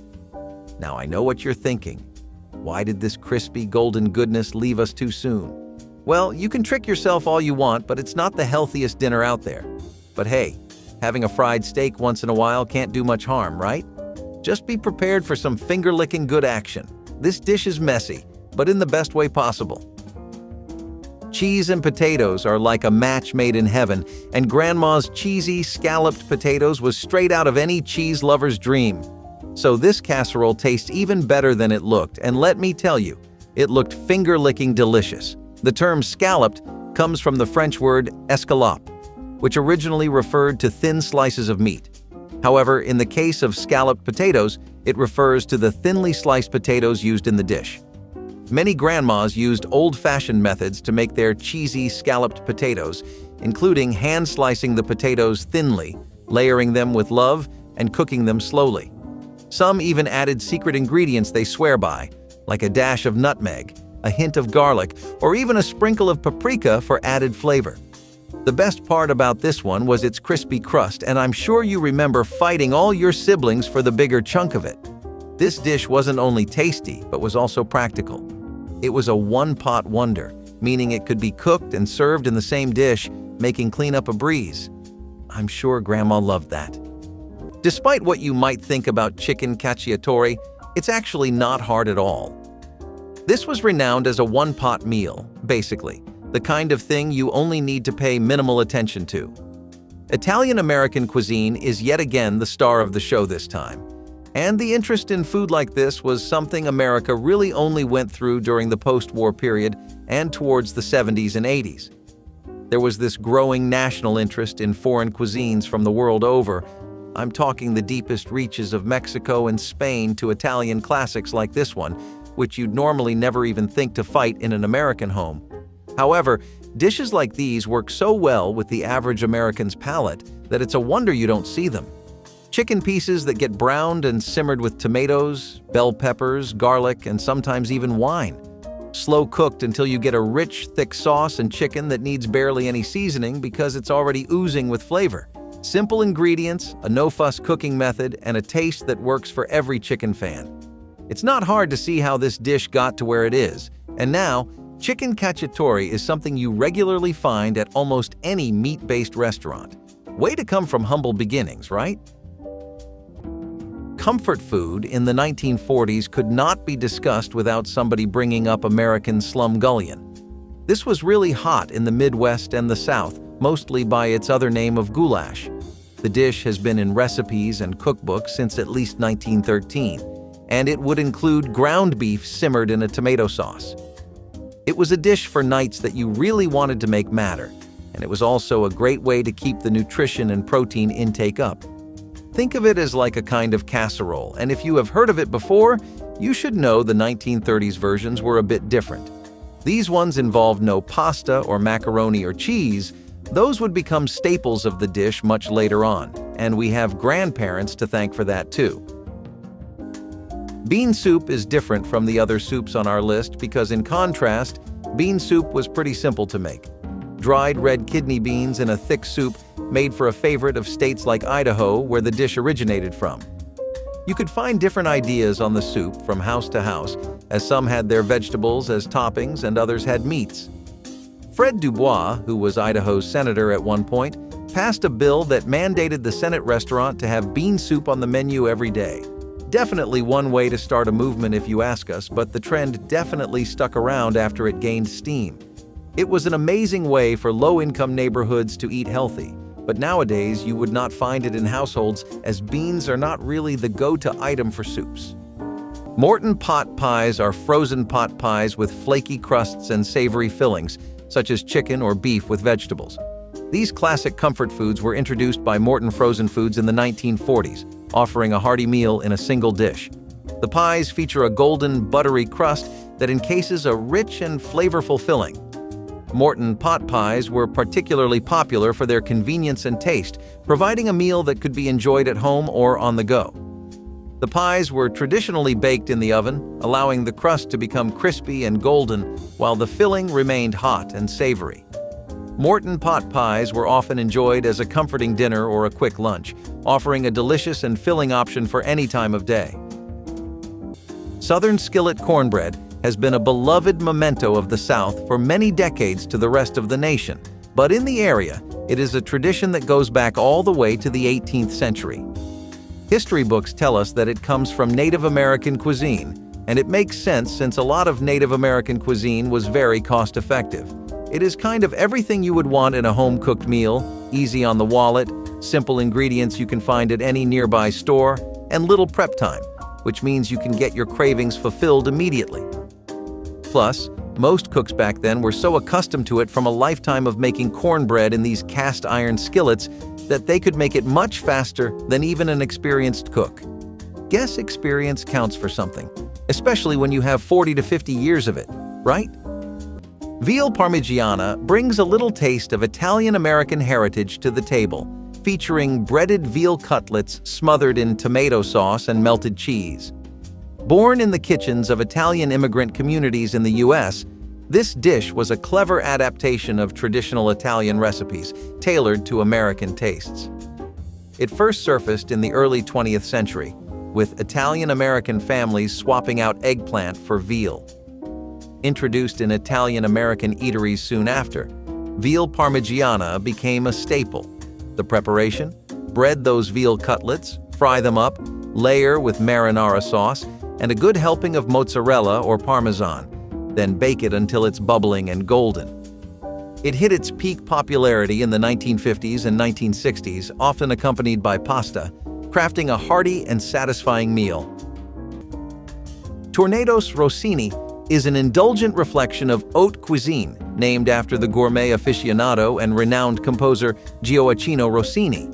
Now I know what you're thinking. Why did this crispy golden goodness leave us too soon? Well, you can trick yourself all you want, but it's not the healthiest dinner out there. But hey, having a fried steak once in a while can't do much harm, right? Just be prepared for some finger-licking good action. This dish is messy, but in the best way possible. Cheese and potatoes are like a match made in heaven, and Grandma's cheesy, scalloped potatoes was straight out of any cheese lover's dream. So this casserole tastes even better than it looked, and let me tell you, it looked finger-licking delicious. The term scalloped comes from the French word escalope, which originally referred to thin slices of meat. However, in the case of scalloped potatoes, it refers to the thinly sliced potatoes used in the dish. Many grandmas used old-fashioned methods to make their cheesy scalloped potatoes, including hand-slicing the potatoes thinly, layering them with love, and cooking them slowly. Some even added secret ingredients they swear by, like a dash of nutmeg, a hint of garlic, or even a sprinkle of paprika for added flavor. The best part about this one was its crispy crust, and I'm sure you remember fighting all your siblings for the bigger chunk of it. This dish wasn't only tasty, but was also practical. It was a one-pot wonder, meaning it could be cooked and served in the same dish, making cleanup a breeze. I'm sure Grandma loved that. Despite what you might think about chicken cacciatore, it's actually not hard at all. This was renowned as a one-pot meal, basically, the kind of thing you only need to pay minimal attention to. Italian-American cuisine is yet again the star of the show this time. And the interest in food like this was something America really only went through during the post-war period and towards the 70s and 80s. There was this growing national interest in foreign cuisines from the world over. I'm talking the deepest reaches of Mexico and Spain to Italian classics like this one, which you'd normally never even think to fight in an American home. However, dishes like these work so well with the average American's palate that it's a wonder you don't see them. Chicken pieces that get browned and simmered with tomatoes, bell peppers, garlic, and sometimes even wine. Slow cooked until you get a rich, thick sauce and chicken that needs barely any seasoning because it's already oozing with flavor. Simple ingredients, a no-fuss cooking method, and a taste that works for every chicken fan. It's not hard to see how this dish got to where it is, and now Chicken cacciatore is something you regularly find at almost any meat-based restaurant. Way to come from humble beginnings, right? Comfort food in the 1940s could not be discussed without somebody bringing up American slumgullion. This was really hot in the Midwest and the South, mostly by its other name of goulash. The dish has been in recipes and cookbooks since at least 1913, and it would include ground beef simmered in a tomato sauce. It was a dish for nights that you really wanted to make matter, and it was also a great way to keep the nutrition and protein intake up. Think of it as like a kind of casserole, and if you have heard of it before, you should know the 1930s versions were a bit different. These ones involved no pasta or macaroni or cheese. Those would become staples of the dish much later on, and we have grandparents to thank for that too. Bean soup is different from the other soups on our list because, in contrast, bean soup was pretty simple to make. Dried red kidney beans in a thick soup made for a favorite of states like Idaho, where the dish originated from. You could find different ideas on the soup from house to house, as some had their vegetables as toppings and others had meats. Fred Dubois, who was Idaho's senator at one point, passed a bill that mandated the Senate restaurant to have bean soup on the menu every day. Definitely one way to start a movement if you ask us, but the trend definitely stuck around after it gained steam. It was an amazing way for low-income neighborhoods to eat healthy, but nowadays you would not find it in households as beans are not really the go-to item for soups. Morton pot pies are frozen pot pies with flaky crusts and savory fillings, such as chicken or beef with vegetables. These classic comfort foods were introduced by Morton Frozen Foods in the 1940s, offering a hearty meal in a single dish. The pies feature a golden, buttery crust that encases a rich and flavorful filling. Morton pot pies were particularly popular for their convenience and taste, providing a meal that could be enjoyed at home or on the go. The pies were traditionally baked in the oven, allowing the crust to become crispy and golden while the filling remained hot and savory. Morton pot pies were often enjoyed as a comforting dinner or a quick lunch, offering a delicious and filling option for any time of day. Southern skillet cornbread has been a beloved memento of the South for many decades to the rest of the nation, but in the area, it is a tradition that goes back all the way to the 18th century. History books tell us that it comes from Native American cuisine, and it makes sense since a lot of Native American cuisine was very cost-effective. It is kind of everything you would want in a home-cooked meal, easy on the wallet, simple ingredients you can find at any nearby store, and little prep time, which means you can get your cravings fulfilled immediately. Plus, most cooks back then were so accustomed to it from a lifetime of making cornbread in these cast-iron skillets that they could make it much faster than even an experienced cook. Guess experience counts for something, especially when you have 40 to 50 years of it, right? Veal Parmigiana brings a little taste of Italian-American heritage to the table, featuring breaded veal cutlets smothered in tomato sauce and melted cheese. Born in the kitchens of Italian immigrant communities in the U.S., this dish was a clever adaptation of traditional Italian recipes, tailored to American tastes. It first surfaced in the early 20th century, with Italian-American families swapping out eggplant for veal. Introduced in Italian-American eateries soon after, veal Parmigiana became a staple. The preparation? Bread those veal cutlets, fry them up, layer with marinara sauce, and a good helping of mozzarella or Parmesan. Then bake it until it's bubbling and golden. It hit its peak popularity in the 1950s and 1960s, often accompanied by pasta, crafting a hearty and satisfying meal. Tornados Rossini is an indulgent reflection of haute cuisine, named after the gourmet aficionado and renowned composer Gioacchino Rossini.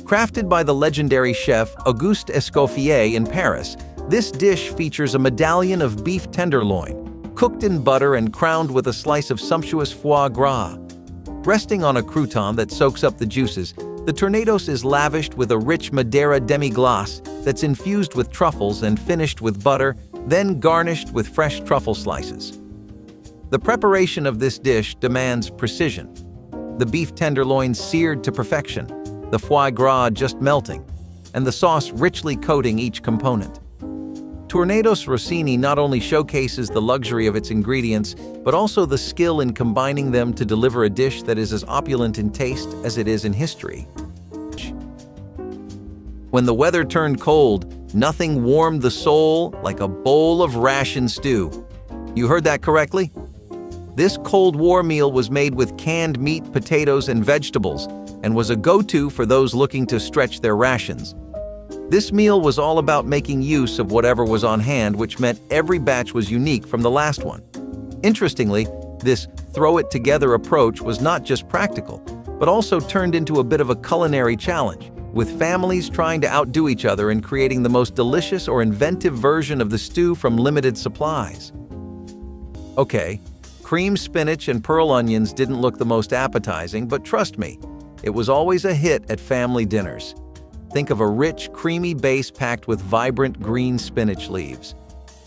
Crafted by the legendary chef Auguste Escoffier in Paris, this dish features a medallion of beef tenderloin, cooked in butter and crowned with a slice of sumptuous foie gras. Resting on a crouton that soaks up the juices, the Tornados is lavished with a rich Madeira demi-glace that's infused with truffles and finished with butter, then garnished with fresh truffle slices. The preparation of this dish demands precision. The beef tenderloin seared to perfection, the foie gras just melting, and the sauce richly coating each component. Tornados Rossini not only showcases the luxury of its ingredients, but also the skill in combining them to deliver a dish that is as opulent in taste as it is in history. When the weather turned cold, nothing warmed the soul like a bowl of ration stew. You heard that correctly? This Cold War meal was made with canned meat, potatoes, and vegetables, and was a go-to for those looking to stretch their rations. This meal was all about making use of whatever was on hand, which meant every batch was unique from the last one. Interestingly, this throw-it-together approach was not just practical, but also turned into a bit of a culinary challenge, with families trying to outdo each other in creating the most delicious or inventive version of the stew from limited supplies. Okay, creamed spinach and pearl onions didn't look the most appetizing, but trust me, it was always a hit at family dinners. Think of a rich, creamy base packed with vibrant green spinach leaves.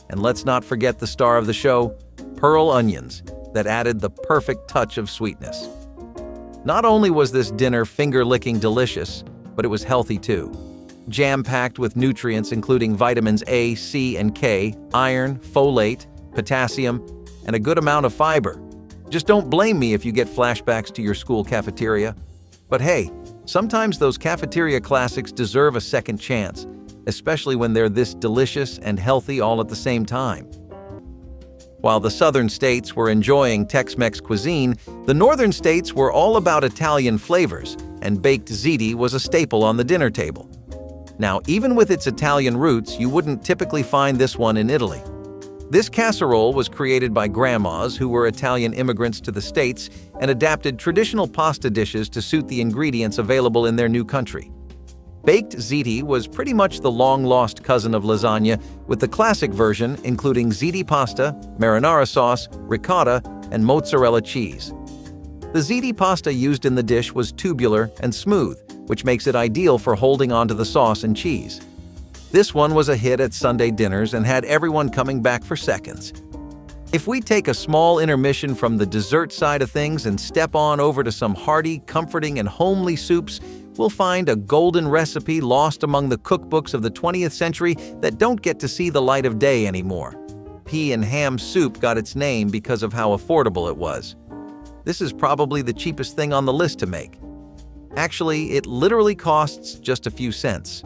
And let's not forget the star of the show, pearl onions, that added the perfect touch of sweetness. Not only was this dinner finger-licking delicious, but it was healthy too. Jam-packed with nutrients including vitamins A, C, and K, iron, folate, potassium, and a good amount of fiber. Just don't blame me if you get flashbacks to your school cafeteria. But hey, sometimes those cafeteria classics deserve a second chance, especially when they're this delicious and healthy all at the same time. While the southern states were enjoying Tex-Mex cuisine, the northern states were all about Italian flavors, and baked ziti was a staple on the dinner table. Now, even with its Italian roots, you wouldn't typically find this one in Italy. This casserole was created by grandmas who were Italian immigrants to the States and adapted traditional pasta dishes to suit the ingredients available in their new country. Baked ziti was pretty much the long-lost cousin of lasagna, with the classic version including ziti pasta, marinara sauce, ricotta, and mozzarella cheese. The ziti pasta used in the dish was tubular and smooth, which makes it ideal for holding onto the sauce and cheese. This one was a hit at Sunday dinners and had everyone coming back for seconds. If we take a small intermission from the dessert side of things and step on over to some hearty, comforting, and homely soups, we'll find a golden recipe lost among the cookbooks of the 20th century that don't get to see the light of day anymore. Pea and ham soup got its name because of how affordable it was. This is probably the cheapest thing on the list to make. Actually, it literally costs just a few cents.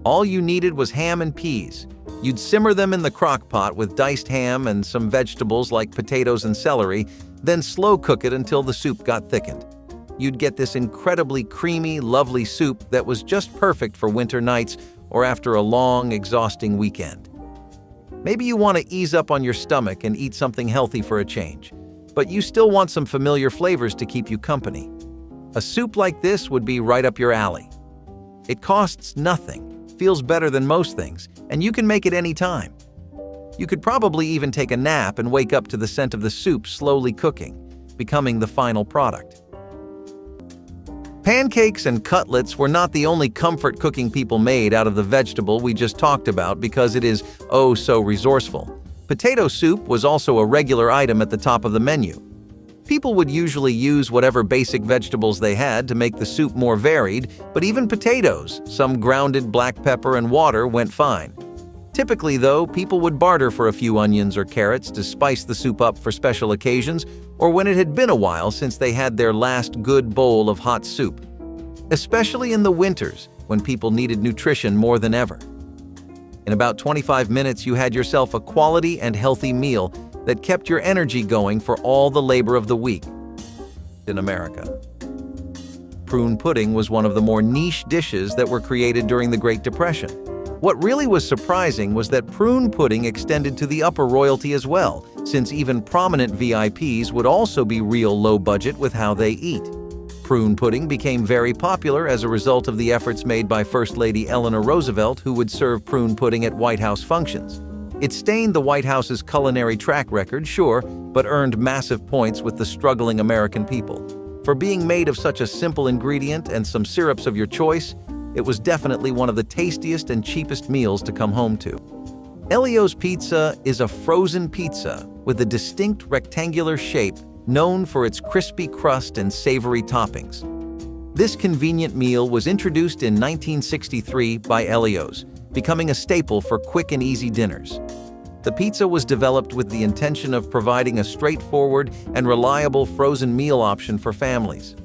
All you needed was ham and peas. You'd simmer them in the crock pot with diced ham and some vegetables like potatoes and celery, then slow cook it until the soup got thickened. You'd get this incredibly creamy, lovely soup that was just perfect for winter nights or after a long, exhausting weekend. Maybe you want to ease up on your stomach and eat something healthy for a change, but you still want some familiar flavors to keep you company. A soup like this would be right up your alley. It costs nothing, feels better than most things, and you can make it any time. You could probably even take a nap and wake up to the scent of the soup slowly cooking, becoming the final product. Pancakes and cutlets were not the only comfort cooking people made out of the vegetable we just talked about because it is oh so resourceful. Potato soup was also a regular item at the top of the menu. People would usually use whatever basic vegetables they had to make the soup more varied, but even potatoes, some grounded black pepper and water went fine. Typically, though, people would barter for a few onions or carrots to spice the soup up for special occasions or when it had been a while since they had their last good bowl of hot soup. Especially in the winters, when people needed nutrition more than ever. In about 25 minutes, you had yourself a quality and healthy meal that kept your energy going for all the labor of the week in America. Prune pudding was one of the more niche dishes that were created during the Great Depression. What really was surprising was that prune pudding extended to the upper royalty as well, since even prominent VIPs would also be real low budget with how they eat. Prune pudding became very popular as a result of the efforts made by First Lady Eleanor Roosevelt, who would serve prune pudding at White House functions. It stained the White House's culinary track record, sure, but earned massive points with the struggling American people. For being made of such a simple ingredient and some syrups of your choice, it was definitely one of the tastiest and cheapest meals to come home to. Elio's Pizza is a frozen pizza with a distinct rectangular shape known for its crispy crust and savory toppings. This convenient meal was introduced in 1963 by Elio's, becoming a staple for quick and easy dinners. The pizza was developed with the intention of providing a straightforward and reliable frozen meal option for families.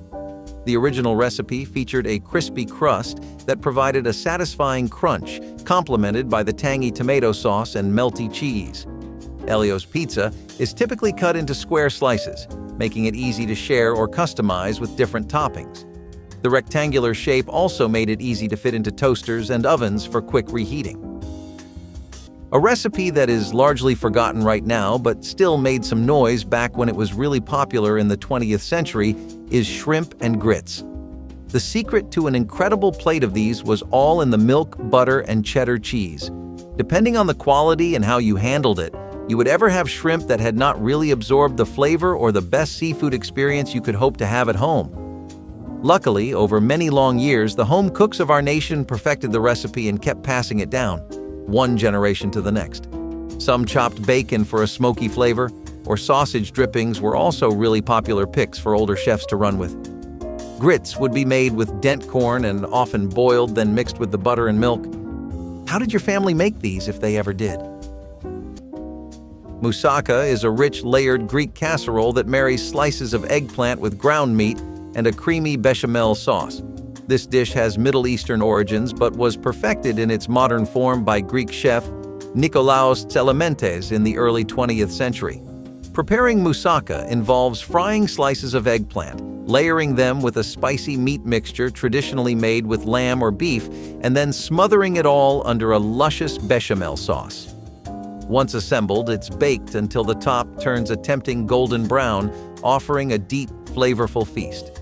The original recipe featured a crispy crust that provided a satisfying crunch, complemented by the tangy tomato sauce and melty cheese. Elio's pizza is typically cut into square slices, making it easy to share or customize with different toppings. The rectangular shape also made it easy to fit into toasters and ovens for quick reheating. A recipe that is largely forgotten right now but still made some noise back when it was really popular in the 20th century is shrimp and grits. The secret to an incredible plate of these was all in the milk, butter, and cheddar cheese. Depending on the quality and how you handled it, you would ever have shrimp that had not really absorbed the flavor or the best seafood experience you could hope to have at home. Luckily, over many long years, the home cooks of our nation perfected the recipe and kept passing it down, one generation to the next. Some chopped bacon for a smoky flavor, or sausage drippings were also really popular picks for older chefs to run with. Grits would be made with dent corn and often boiled, then mixed with the butter and milk. How did your family make these, if they ever did? Moussaka is a rich, layered Greek casserole that marries slices of eggplant with ground meat and a creamy bechamel sauce. This dish has Middle Eastern origins but was perfected in its modern form by Greek chef Nikolaos Tselementes in the early 20th century. Preparing moussaka involves frying slices of eggplant, layering them with a spicy meat mixture traditionally made with lamb or beef, and then smothering it all under a luscious bechamel sauce. Once assembled, it's baked until the top turns a tempting golden brown, offering a deep, flavorful feast.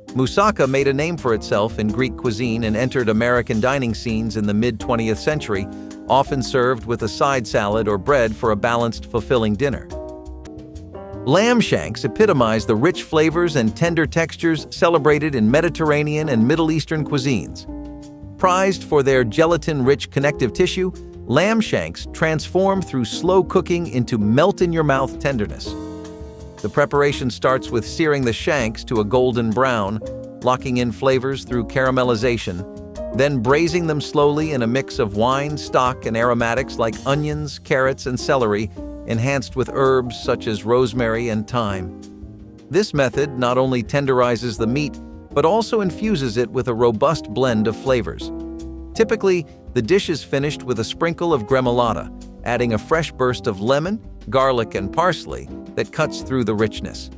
Moussaka made a name for itself in Greek cuisine and entered American dining scenes in the mid-20th century, often served with a side salad or bread for a balanced, fulfilling dinner. Lamb shanks epitomize the rich flavors and tender textures celebrated in Mediterranean and Middle Eastern cuisines. Prized for their gelatin-rich connective tissue, lamb shanks transform through slow cooking into melt-in-your-mouth tenderness. The preparation starts with searing the shanks to a golden brown, locking in flavors through caramelization, then braising them slowly in a mix of wine, stock, and aromatics like onions, carrots, and celery, enhanced with herbs such as rosemary and thyme. This method not only tenderizes the meat, but also infuses it with a robust blend of flavors. Typically, the dish is finished with a sprinkle of gremolata, adding a fresh burst of lemon, garlic, and parsley that cuts through the richness.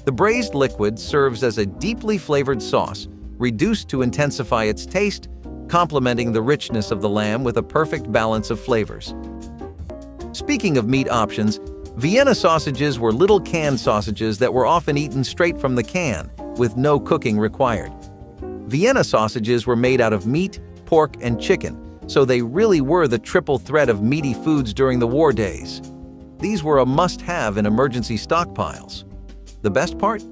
The braised liquid serves as a deeply flavored sauce, reduced to intensify its taste, complementing the richness of the lamb with a perfect balance of flavors. Speaking of meat options, Vienna sausages were little canned sausages that were often eaten straight from the can, with no cooking required. Vienna sausages were made out of meat, pork, and chicken, so they really were the triple threat of meaty foods during the war days. These were a must-have in emergency stockpiles. The best part?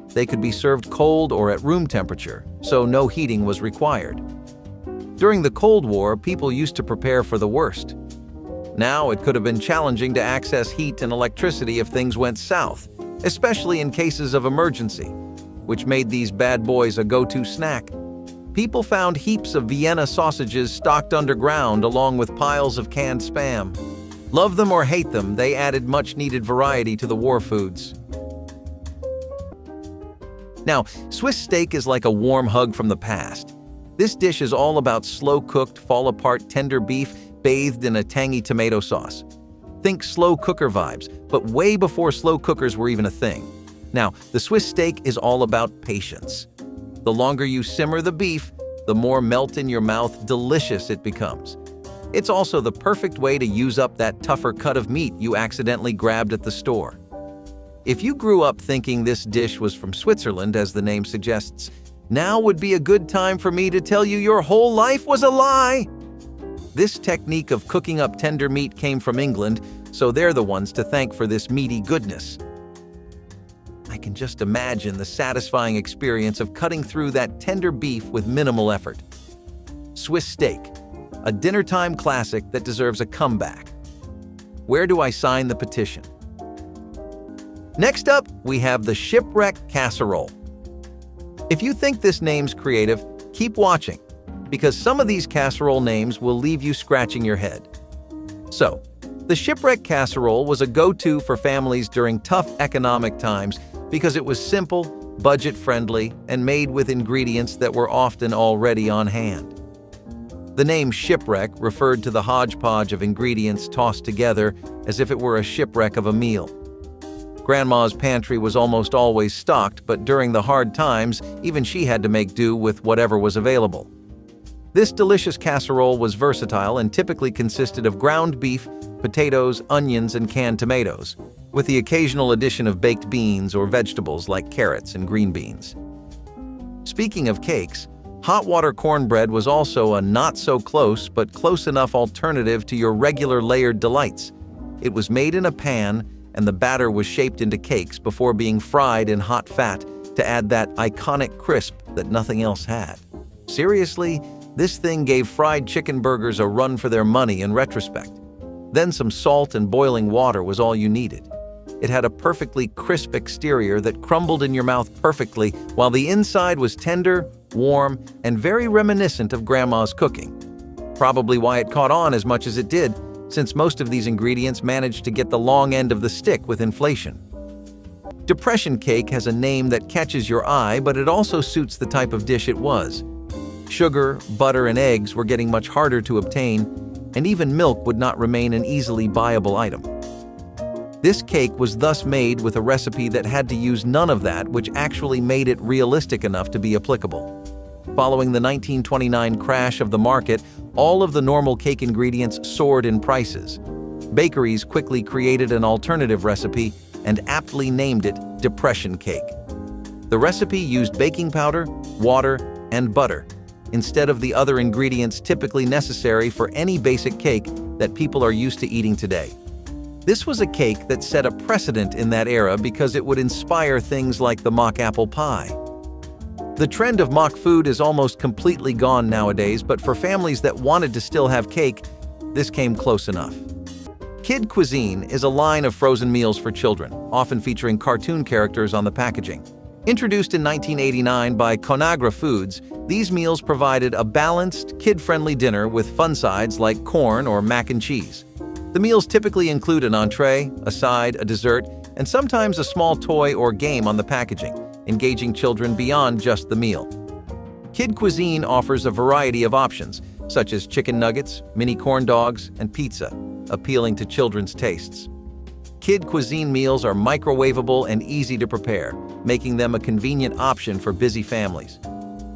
They could be served cold or at room temperature, so no heating was required. During the Cold War, people used to prepare for the worst. Now, it could have been challenging to access heat and electricity if things went south, especially in cases of emergency, which made these bad boys a go-to snack. People found heaps of Vienna sausages stocked underground along with piles of canned Spam. Love them or hate them, they added much-needed variety to the war foods. Now, Swiss steak is like a warm hug from the past. This dish is all about slow-cooked, fall-apart tender beef bathed in a tangy tomato sauce. Think slow cooker vibes, but way before slow cookers were even a thing. Now, the Swiss steak is all about patience. The longer you simmer the beef, the more melt-in-your-mouth delicious it becomes. It's also the perfect way to use up that tougher cut of meat you accidentally grabbed at the store. If you grew up thinking this dish was from Switzerland, as the name suggests, now would be a good time for me to tell you your whole life was a lie. This technique of cooking up tender meat came from England, so they're the ones to thank for this meaty goodness. I can just imagine the satisfying experience of cutting through that tender beef with minimal effort. Swiss steak, a dinner-time classic that deserves a comeback. Where do I sign the petition? Next up, we have the shipwreck casserole. If you think this name's creative, keep watching, because some of these casserole names will leave you scratching your head. So, the shipwreck casserole was a go-to for families during tough economic times because it was simple, budget-friendly, and made with ingredients that were often already on hand. The name shipwreck referred to the hodgepodge of ingredients tossed together as if it were a shipwreck of a meal. Grandma's pantry was almost always stocked, but during the hard times, even she had to make do with whatever was available. This delicious casserole was versatile and typically consisted of ground beef, potatoes, onions, and canned tomatoes, with the occasional addition of baked beans or vegetables like carrots and green beans. Speaking of cakes, hot water cornbread was also a not-so-close but close enough alternative to your regular layered delights. It was made in a pan, and the batter was shaped into cakes before being fried in hot fat to add that iconic crisp that nothing else had. Seriously, this thing gave fried chicken burgers a run for their money in retrospect. Then some salt and boiling water was all you needed. It had a perfectly crisp exterior that crumbled in your mouth perfectly, while the inside was tender, warm, and very reminiscent of Grandma's cooking. Probably why it caught on as much as it did, since most of these ingredients managed to get the long end of the stick with inflation. Depression cake has a name that catches your eye, but it also suits the type of dish it was. Sugar, butter, and eggs were getting much harder to obtain, and even milk would not remain an easily buyable item. This cake was thus made with a recipe that had to use none of that, which actually made it realistic enough to be applicable. Following the 1929 crash of the market, all of the normal cake ingredients soared in prices. Bakeries quickly created an alternative recipe and aptly named it depression cake. The recipe used baking powder, water, and butter, instead of the other ingredients typically necessary for any basic cake that people are used to eating today. This was a cake that set a precedent in that era because it would inspire things like the mock apple pie. The trend of mock food is almost completely gone nowadays, but for families that wanted to still have cake, this came close enough. Kid Cuisine is a line of frozen meals for children, often featuring cartoon characters on the packaging. Introduced in 1989 by Conagra Foods, these meals provided a balanced, kid-friendly dinner with fun sides like corn or mac and cheese. The meals typically include an entree, a side, a dessert, and sometimes a small toy or game on the packaging, engaging children beyond just the meal. Kid Cuisine offers a variety of options, such as chicken nuggets, mini corn dogs, and pizza, appealing to children's tastes. Kid Cuisine meals are microwavable and easy to prepare, making them a convenient option for busy families.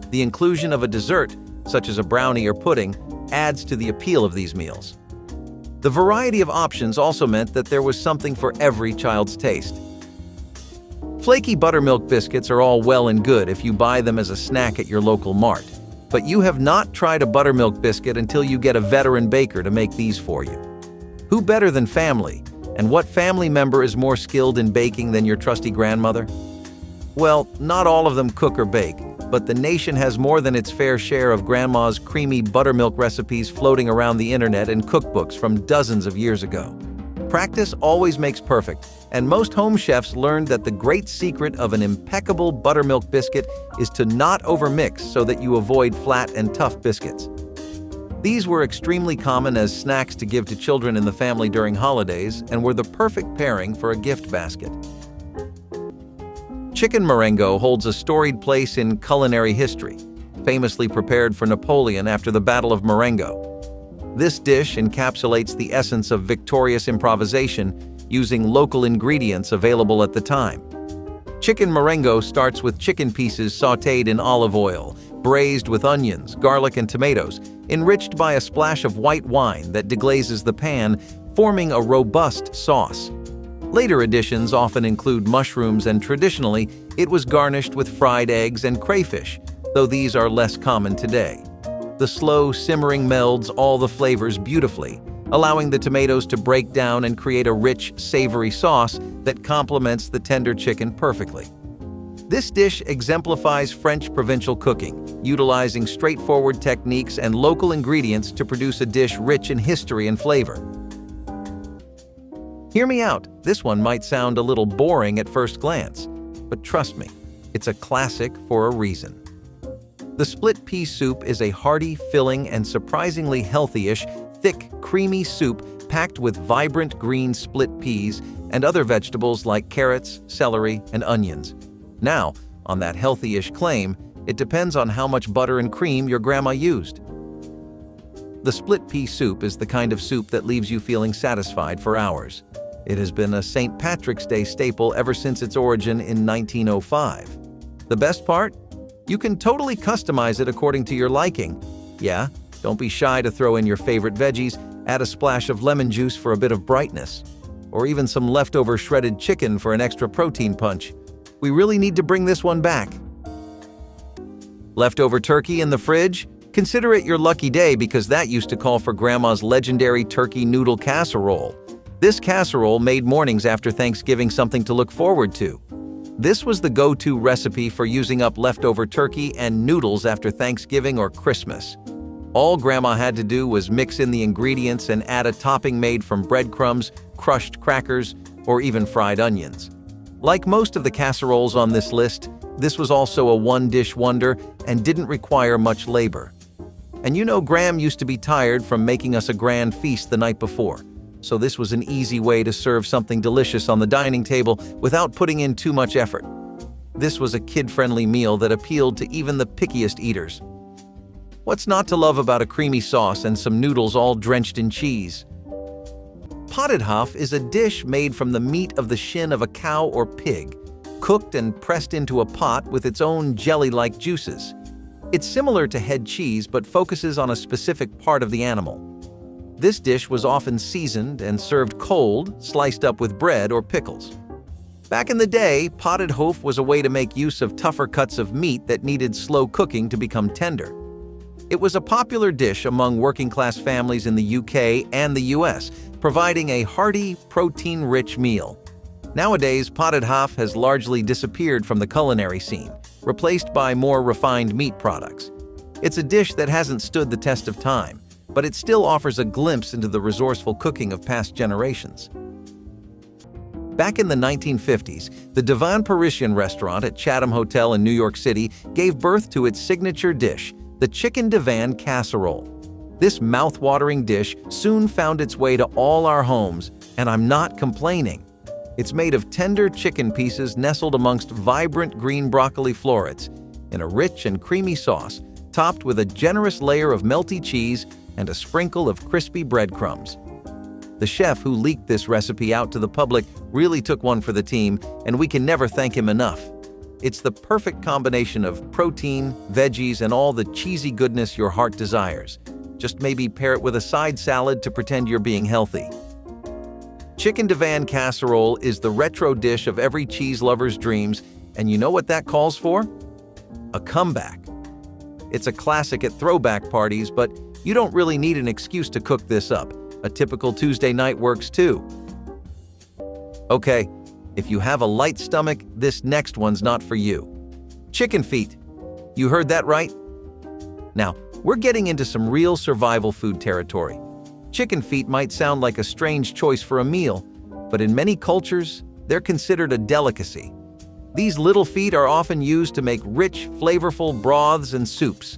The inclusion of a dessert, such as a brownie or pudding, adds to the appeal of these meals. The variety of options also meant that there was something for every child's taste. Flaky buttermilk biscuits are all well and good if you buy them as a snack at your local mart, but you have not tried a buttermilk biscuit until you get a veteran baker to make these for you. Who better than family? And what family member is more skilled in baking than your trusty grandmother? Well, not all of them cook or bake, but the nation has more than its fair share of Grandma's creamy buttermilk recipes floating around the internet and cookbooks from dozens of years ago. Practice always makes perfect, and most home chefs learned that the great secret of an impeccable buttermilk biscuit is to not overmix so that you avoid flat and tough biscuits. These were extremely common as snacks to give to children in the family during holidays and were the perfect pairing for a gift basket. Chicken Marengo holds a storied place in culinary history, famously prepared for Napoleon after the Battle of Marengo. This dish encapsulates the essence of victorious improvisation using local ingredients available at the time. Chicken Marengo starts with chicken pieces sautéed in olive oil, braised with onions, garlic, and tomatoes, enriched by a splash of white wine that deglazes the pan, forming a robust sauce. Later additions often include mushrooms, and traditionally, it was garnished with fried eggs and crayfish, though these are less common today. The slow simmering melds all the flavors beautifully, allowing the tomatoes to break down and create a rich, savory sauce that complements the tender chicken perfectly. This dish exemplifies French provincial cooking, utilizing straightforward techniques and local ingredients to produce a dish rich in history and flavor. Hear me out, this one might sound a little boring at first glance, but trust me, it's a classic for a reason. The split pea soup is a hearty, filling, and surprisingly healthy-ish, thick, creamy soup packed with vibrant green split peas and other vegetables like carrots, celery, and onions. Now, on that healthy-ish claim, it depends on how much butter and cream your grandma used. The split pea soup is the kind of soup that leaves you feeling satisfied for hours. It has been a St. Patrick's Day staple ever since its origin in 1905. The best part? You can totally customize it according to your liking. Yeah, don't be shy to throw in your favorite veggies, add a splash of lemon juice for a bit of brightness, or even some leftover shredded chicken for an extra protein punch. We really need to bring this one back. Leftover turkey in the fridge? Consider it your lucky day because that used to call for Grandma's legendary turkey noodle casserole. This casserole made mornings after Thanksgiving something to look forward to. This was the go-to recipe for using up leftover turkey and noodles after Thanksgiving or Christmas. All Grandma had to do was mix in the ingredients and add a topping made from breadcrumbs, crushed crackers, or even fried onions. Like most of the casseroles on this list, this was also a one-dish wonder and didn't require much labor. And you know Gram used to be tired from making us a grand feast the night before, so this was an easy way to serve something delicious on the dining table without putting in too much effort. This was a kid-friendly meal that appealed to even the pickiest eaters. What's not to love about a creamy sauce and some noodles all drenched in cheese? Pottedhof is a dish made from the meat of the shin of a cow or pig, cooked and pressed into a pot with its own jelly-like juices. It's similar to head cheese but focuses on a specific part of the animal. This dish was often seasoned and served cold, sliced up with bread or pickles. Back in the day, Pottedhof was a way to make use of tougher cuts of meat that needed slow cooking to become tender. It was a popular dish among working-class families in the UK and the US, providing a hearty, protein-rich meal. Nowadays, Pottedhof has largely disappeared from the culinary scene, replaced by more refined meat products. It's a dish that hasn't stood the test of time, but it still offers a glimpse into the resourceful cooking of past generations. Back in the 1950s, the Divan Parisian restaurant at Chatham Hotel in New York City gave birth to its signature dish, the chicken divan casserole. This mouth-watering dish soon found its way to all our homes, and I'm not complaining. It's made of tender chicken pieces nestled amongst vibrant green broccoli florets in a rich and creamy sauce, topped with a generous layer of melty cheese and a sprinkle of crispy breadcrumbs. The chef who leaked this recipe out to the public really took one for the team, and we can never thank him enough. It's the perfect combination of protein, veggies, and all the cheesy goodness your heart desires. Just maybe pair it with a side salad to pretend you're being healthy. Chicken divan casserole is the retro dish of every cheese lover's dreams, and you know what that calls for? A comeback. It's a classic at throwback parties, but you don't really need an excuse to cook this up. A typical Tuesday night works too. Okay, if you have a light stomach, this next one's not for you. Chicken feet. You heard that right? Now, we're getting into some real survival food territory. Chicken feet might sound like a strange choice for a meal, but in many cultures, they're considered a delicacy. These little feet are often used to make rich, flavorful broths and soups.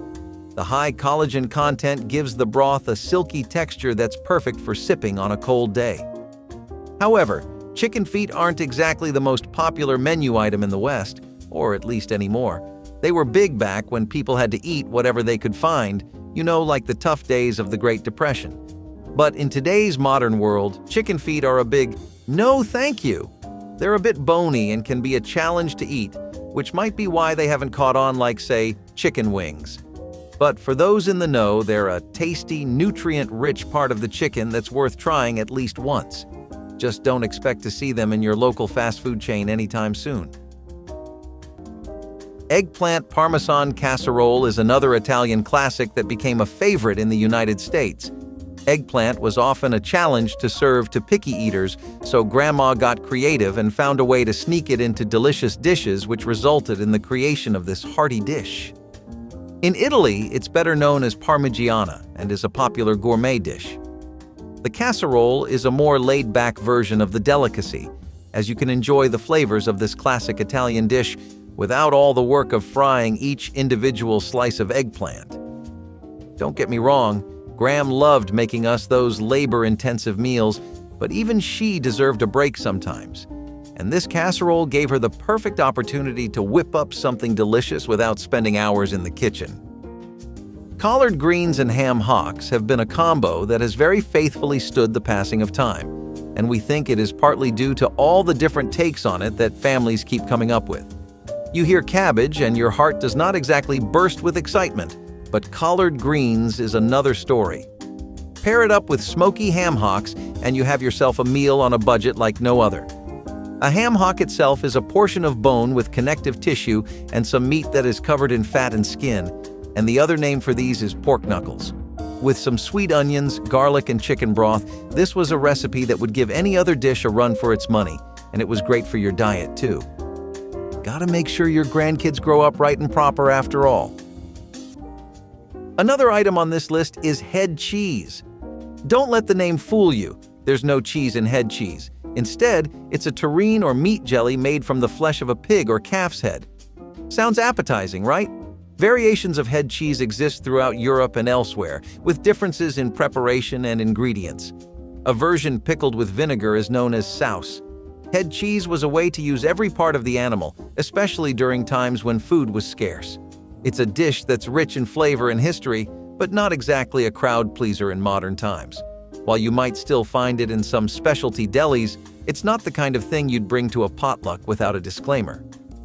The high collagen content gives the broth a silky texture that's perfect for sipping on a cold day. However, chicken feet aren't exactly the most popular menu item in the West, or at least anymore. They were big back when people had to eat whatever they could find, like the tough days of the Great Depression. But in today's modern world, chicken feet are a big no thank you. They're a bit bony and can be a challenge to eat, which might be why they haven't caught on like, say, chicken wings. But for those in the know, they're a tasty, nutrient-rich part of the chicken that's worth trying at least once. Just don't expect to see them in your local fast food chain anytime soon. Eggplant Parmesan casserole is another Italian classic that became a favorite in the United States. Eggplant was often a challenge to serve to picky eaters, so Grandma got creative and found a way to sneak it into delicious dishes, which resulted in the creation of this hearty dish. In Italy, it's better known as Parmigiana and is a popular gourmet dish. The casserole is a more laid-back version of the delicacy, as you can enjoy the flavors of this classic Italian dish without all the work of frying each individual slice of eggplant. Don't get me wrong, Gram loved making us those labor-intensive meals, but even she deserved a break sometimes. And this casserole gave her the perfect opportunity to whip up something delicious without spending hours in the kitchen. Collard greens and ham hocks have been a combo that has very faithfully stood the passing of time, and we think it is partly due to all the different takes on it that families keep coming up with. You hear cabbage and your heart does not exactly burst with excitement, but collard greens is another story. Pair it up with smoky ham hocks and you have yourself a meal on a budget like no other. A ham hock itself is a portion of bone with connective tissue and some meat that is covered in fat and skin, and the other name for these is pork knuckles. With some sweet onions, garlic, and chicken broth, this was a recipe that would give any other dish a run for its money, and it was great for your diet too. Gotta make sure your grandkids grow up right and proper after all. Another item on this list is head cheese. Don't let the name fool you. There's no cheese in head cheese. Instead, it's a terrine or meat jelly made from the flesh of a pig or calf's head. Sounds appetizing, right? Variations of head cheese exist throughout Europe and elsewhere, with differences in preparation and ingredients. A version pickled with vinegar is known as souse. Head cheese was a way to use every part of the animal, especially during times when food was scarce. It's a dish that's rich in flavor and history, but not exactly a crowd pleaser in modern times. While you might still find it in some specialty delis, it's not the kind of thing you'd bring to a potluck without a disclaimer.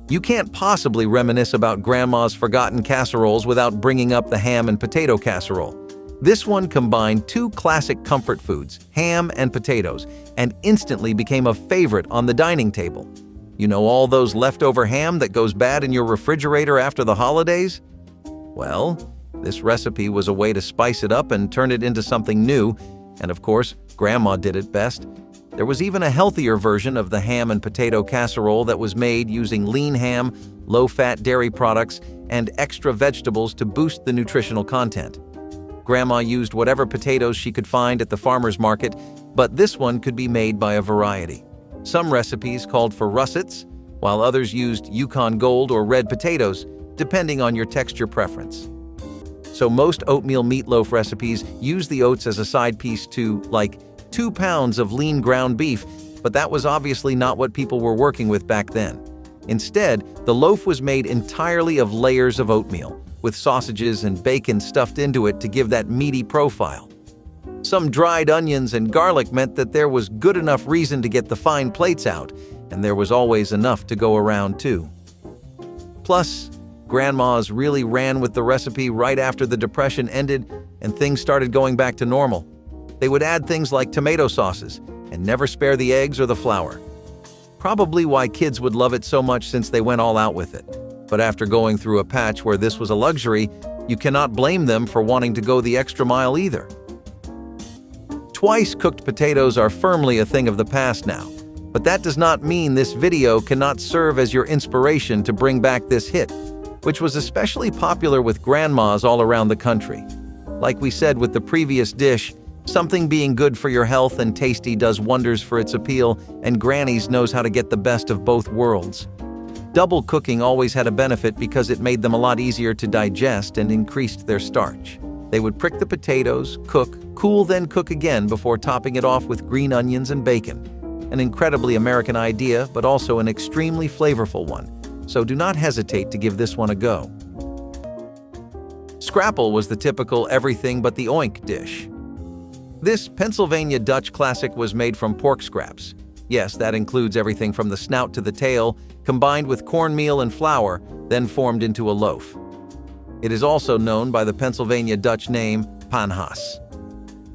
You can't possibly reminisce about Grandma's forgotten casseroles without bringing up the ham and potato casserole. This one combined two classic comfort foods, ham and potatoes, and instantly became a favorite on the dining table. You know all those leftover ham that goes bad in your refrigerator after the holidays? Well, this recipe was a way to spice it up and turn it into something new, and of course, Grandma did it best. There was even a healthier version of the ham and potato casserole that was made using lean ham, low-fat dairy products, and extra vegetables to boost the nutritional content. Grandma used whatever potatoes she could find at the farmer's market, but this one could be made by a variety. Some recipes called for russets, while others used Yukon Gold or red potatoes, depending on your texture preference. So most oatmeal meatloaf recipes use the oats as a side piece to, like, 2 pounds of lean ground beef, but that was obviously not what people were working with back then. Instead, the loaf was made entirely of layers of oatmeal, with sausages and bacon stuffed into it to give that meaty profile. Some dried onions and garlic meant that there was good enough reason to get the fine plates out, and there was always enough to go around too. Plus, Grandmas really ran with the recipe right after the Depression ended and things started going back to normal. They would add things like tomato sauces and never spare the eggs or the flour. Probably why kids would love it so much since they went all out with it. But after going through a patch where this was a luxury, you cannot blame them for wanting to go the extra mile either. Twice cooked potatoes are firmly a thing of the past now, but that does not mean this video cannot serve as your inspiration to bring back this hit, which was especially popular with grandmas all around the country. Like we said with the previous dish, something being good for your health and tasty does wonders for its appeal, and Granny's knows how to get the best of both worlds. Double cooking always had a benefit because it made them a lot easier to digest and increased their starch. They would prick the potatoes, cook, cool, then cook again before topping it off with green onions and bacon. An incredibly American idea, but also an extremely flavorful one. So do not hesitate to give this one a go. Scrapple was the typical everything but the oink dish. This Pennsylvania Dutch classic was made from pork scraps. Yes, that includes everything from the snout to the tail, combined with cornmeal and flour, then formed into a loaf. It is also known by the Pennsylvania Dutch name panhas.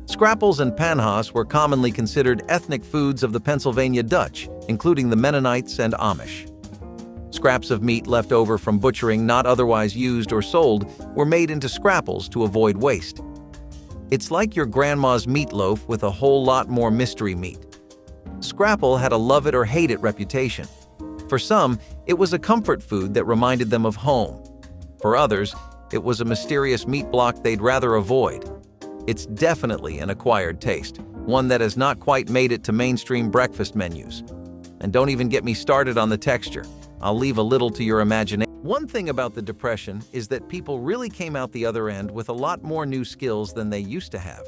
Scrapples and panhas were commonly considered ethnic foods of the Pennsylvania Dutch, including the Mennonites and Amish. Scraps of meat left over from butchering not otherwise used or sold were made into scrapples to avoid waste. It's like your grandma's meatloaf with a whole lot more mystery meat. Scrapple had a love it or hate it reputation. For some, it was a comfort food that reminded them of home. For others, it was a mysterious meat block they'd rather avoid. It's definitely an acquired taste, one that has not quite made it to mainstream breakfast menus. And don't even get me started on the texture. I'll leave a little to your imagination. One thing about the Depression is that people really came out the other end with a lot more new skills than they used to have.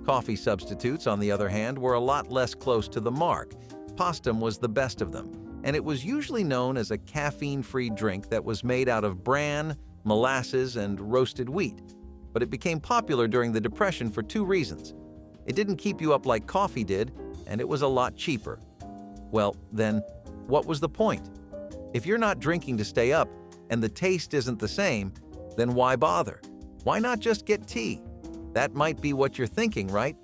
Coffee substitutes, on the other hand, were a lot less close to the mark. Postum was the best of them, and it was usually known as a caffeine-free drink that was made out of bran, molasses, and roasted wheat. But it became popular during the Depression for two reasons. It didn't keep you up like coffee did, and it was a lot cheaper. Well, then, what was the point? If you're not drinking to stay up, and the taste isn't the same, then why bother? Why not just get tea? That might be what you're thinking, right?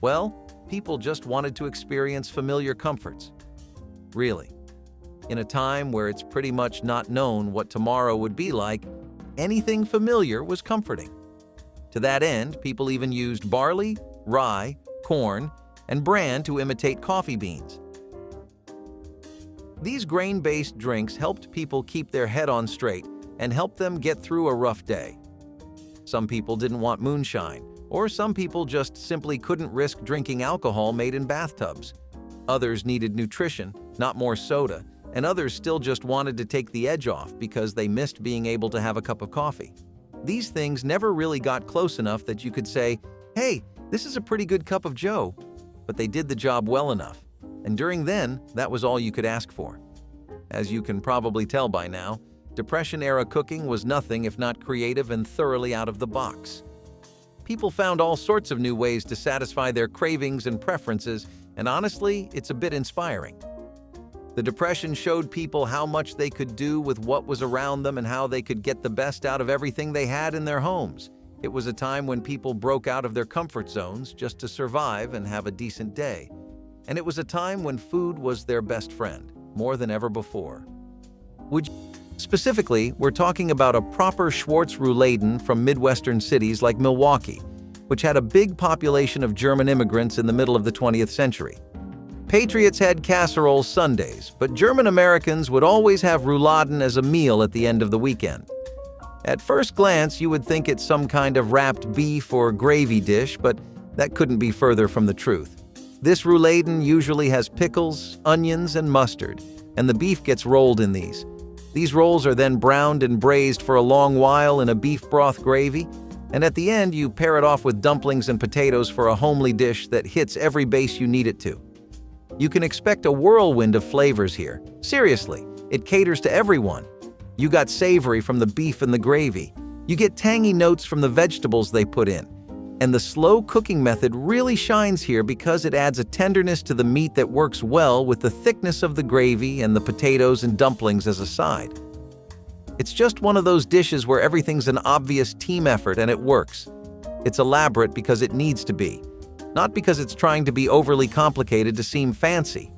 Well, people just wanted to experience familiar comforts. Really. In a time where it's pretty much not known what tomorrow would be like, anything familiar was comforting. To that end, people even used barley, rye, corn, and bran to imitate coffee beans. These grain-based drinks helped people keep their head on straight and helped them get through a rough day. Some people didn't want moonshine, or some people just simply couldn't risk drinking alcohol made in bathtubs. Others needed nutrition, not more soda, and others still just wanted to take the edge off because they missed being able to have a cup of coffee. These things never really got close enough that you could say, "Hey, this is a pretty good cup of joe," but they did the job well enough. And during then, that was all you could ask for. As you can probably tell by now, Depression-era cooking was nothing if not creative and thoroughly out of the box. People found all sorts of new ways to satisfy their cravings and preferences, and honestly, it's a bit inspiring. The Depression showed people how much they could do with what was around them and how they could get the best out of everything they had in their homes. It was a time when people broke out of their comfort zones just to survive and have a decent day. And it was a time when food was their best friend, more than ever before. Specifically, we're talking about a proper Schwarzrouladen from Midwestern cities like Milwaukee, which had a big population of German immigrants in the middle of the 20th century. Patriots had casserole Sundays, but German Americans would always have rouladen as a meal at the end of the weekend. At first glance, you would think it's some kind of wrapped beef or gravy dish, but that couldn't be further from the truth. This rouladen usually has pickles, onions, and mustard, and the beef gets rolled in these. These rolls are then browned and braised for a long while in a beef broth gravy, and at the end you pair it off with dumplings and potatoes for a homely dish that hits every base you need it to. You can expect a whirlwind of flavors here. Seriously, it caters to everyone. You got savory from the beef and the gravy. You get tangy notes from the vegetables they put in. And the slow cooking method really shines here because it adds a tenderness to the meat that works well with the thickness of the gravy and the potatoes and dumplings as a side. It's just one of those dishes where everything's an obvious team effort and it works. It's elaborate because it needs to be, not because it's trying to be overly complicated to seem fancy.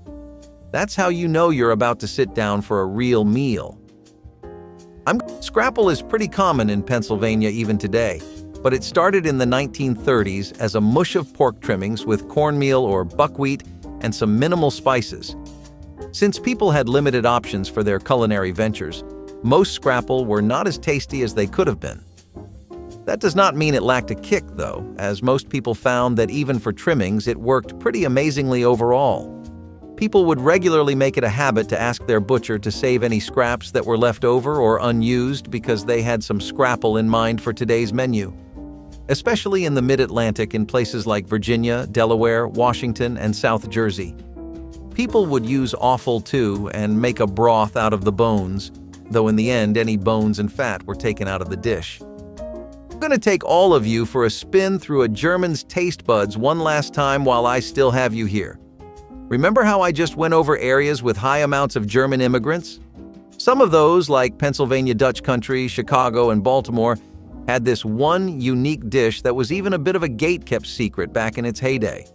That's how you know you're about to sit down for a real meal. Scrapple is pretty common in Pennsylvania even today, but it started in the 1930s as a mush of pork trimmings with cornmeal or buckwheat and some minimal spices. Since people had limited options for their culinary ventures, most scrapple were not as tasty as they could have been. That does not mean it lacked a kick, though, as most people found that even for trimmings, it worked pretty amazingly overall. People would regularly make it a habit to ask their butcher to save any scraps that were left over or unused because they had some scrapple in mind for today's menu. Especially in the Mid-Atlantic in places like Virginia, Delaware, Washington, and South Jersey. People would use offal too and make a broth out of the bones, though in the end any bones and fat were taken out of the dish. I'm going to take all of you for a spin through a German's taste buds one last time while I still have you here. Remember how I just went over areas with high amounts of German immigrants? Some of those, like Pennsylvania Dutch country, Chicago, and Baltimore, had this one unique dish that was even a bit of a gate-kept secret back in its heyday.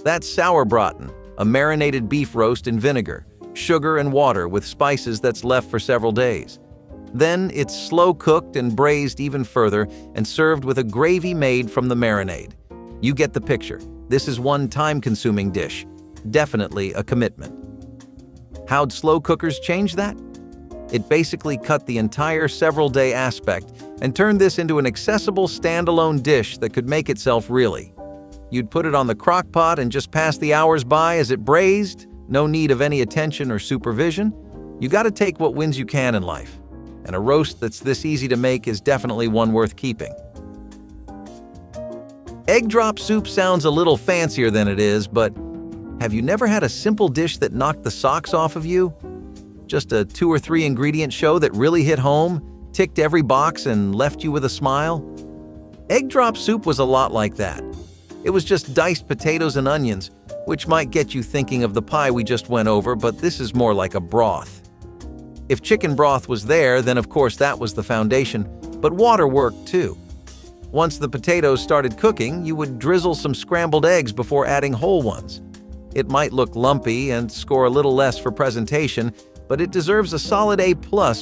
That's Sauerbraten, a marinated beef roast in vinegar, sugar and water with spices that's left for several days. Then it's slow-cooked and braised even further and served with a gravy made from the marinade. You get the picture. This is one time-consuming dish. Definitely a commitment. How'd slow cookers change that? It basically cut the entire several-day aspect and turned this into an accessible standalone dish that could make itself really. You'd put it on the crock pot and just pass the hours by as it braised, no need of any attention or supervision. You gotta take what wins you can in life, and a roast that's this easy to make is definitely one worth keeping. Egg drop soup sounds a little fancier than it is, but have you never had a simple dish that knocked the socks off of you? Just a 2 or 3 ingredient show that really hit home, ticked every box, and left you with a smile? Egg drop soup was a lot like that. It was just diced potatoes and onions, which might get you thinking of the pie we just went over, but this is more like a broth. If chicken broth was there, then of course that was the foundation, but water worked too. Once the potatoes started cooking, you would drizzle some scrambled eggs before adding whole ones. It might look lumpy and score a little less for presentation, but it deserves a solid A+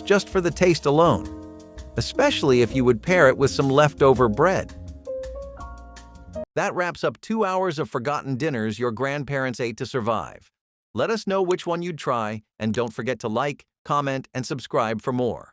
just for the taste alone, especially if you would pair it with some leftover bread. That wraps up 2 hours of forgotten dinners your grandparents ate to survive. Let us know which one you'd try, and don't forget to like, comment, and subscribe for more.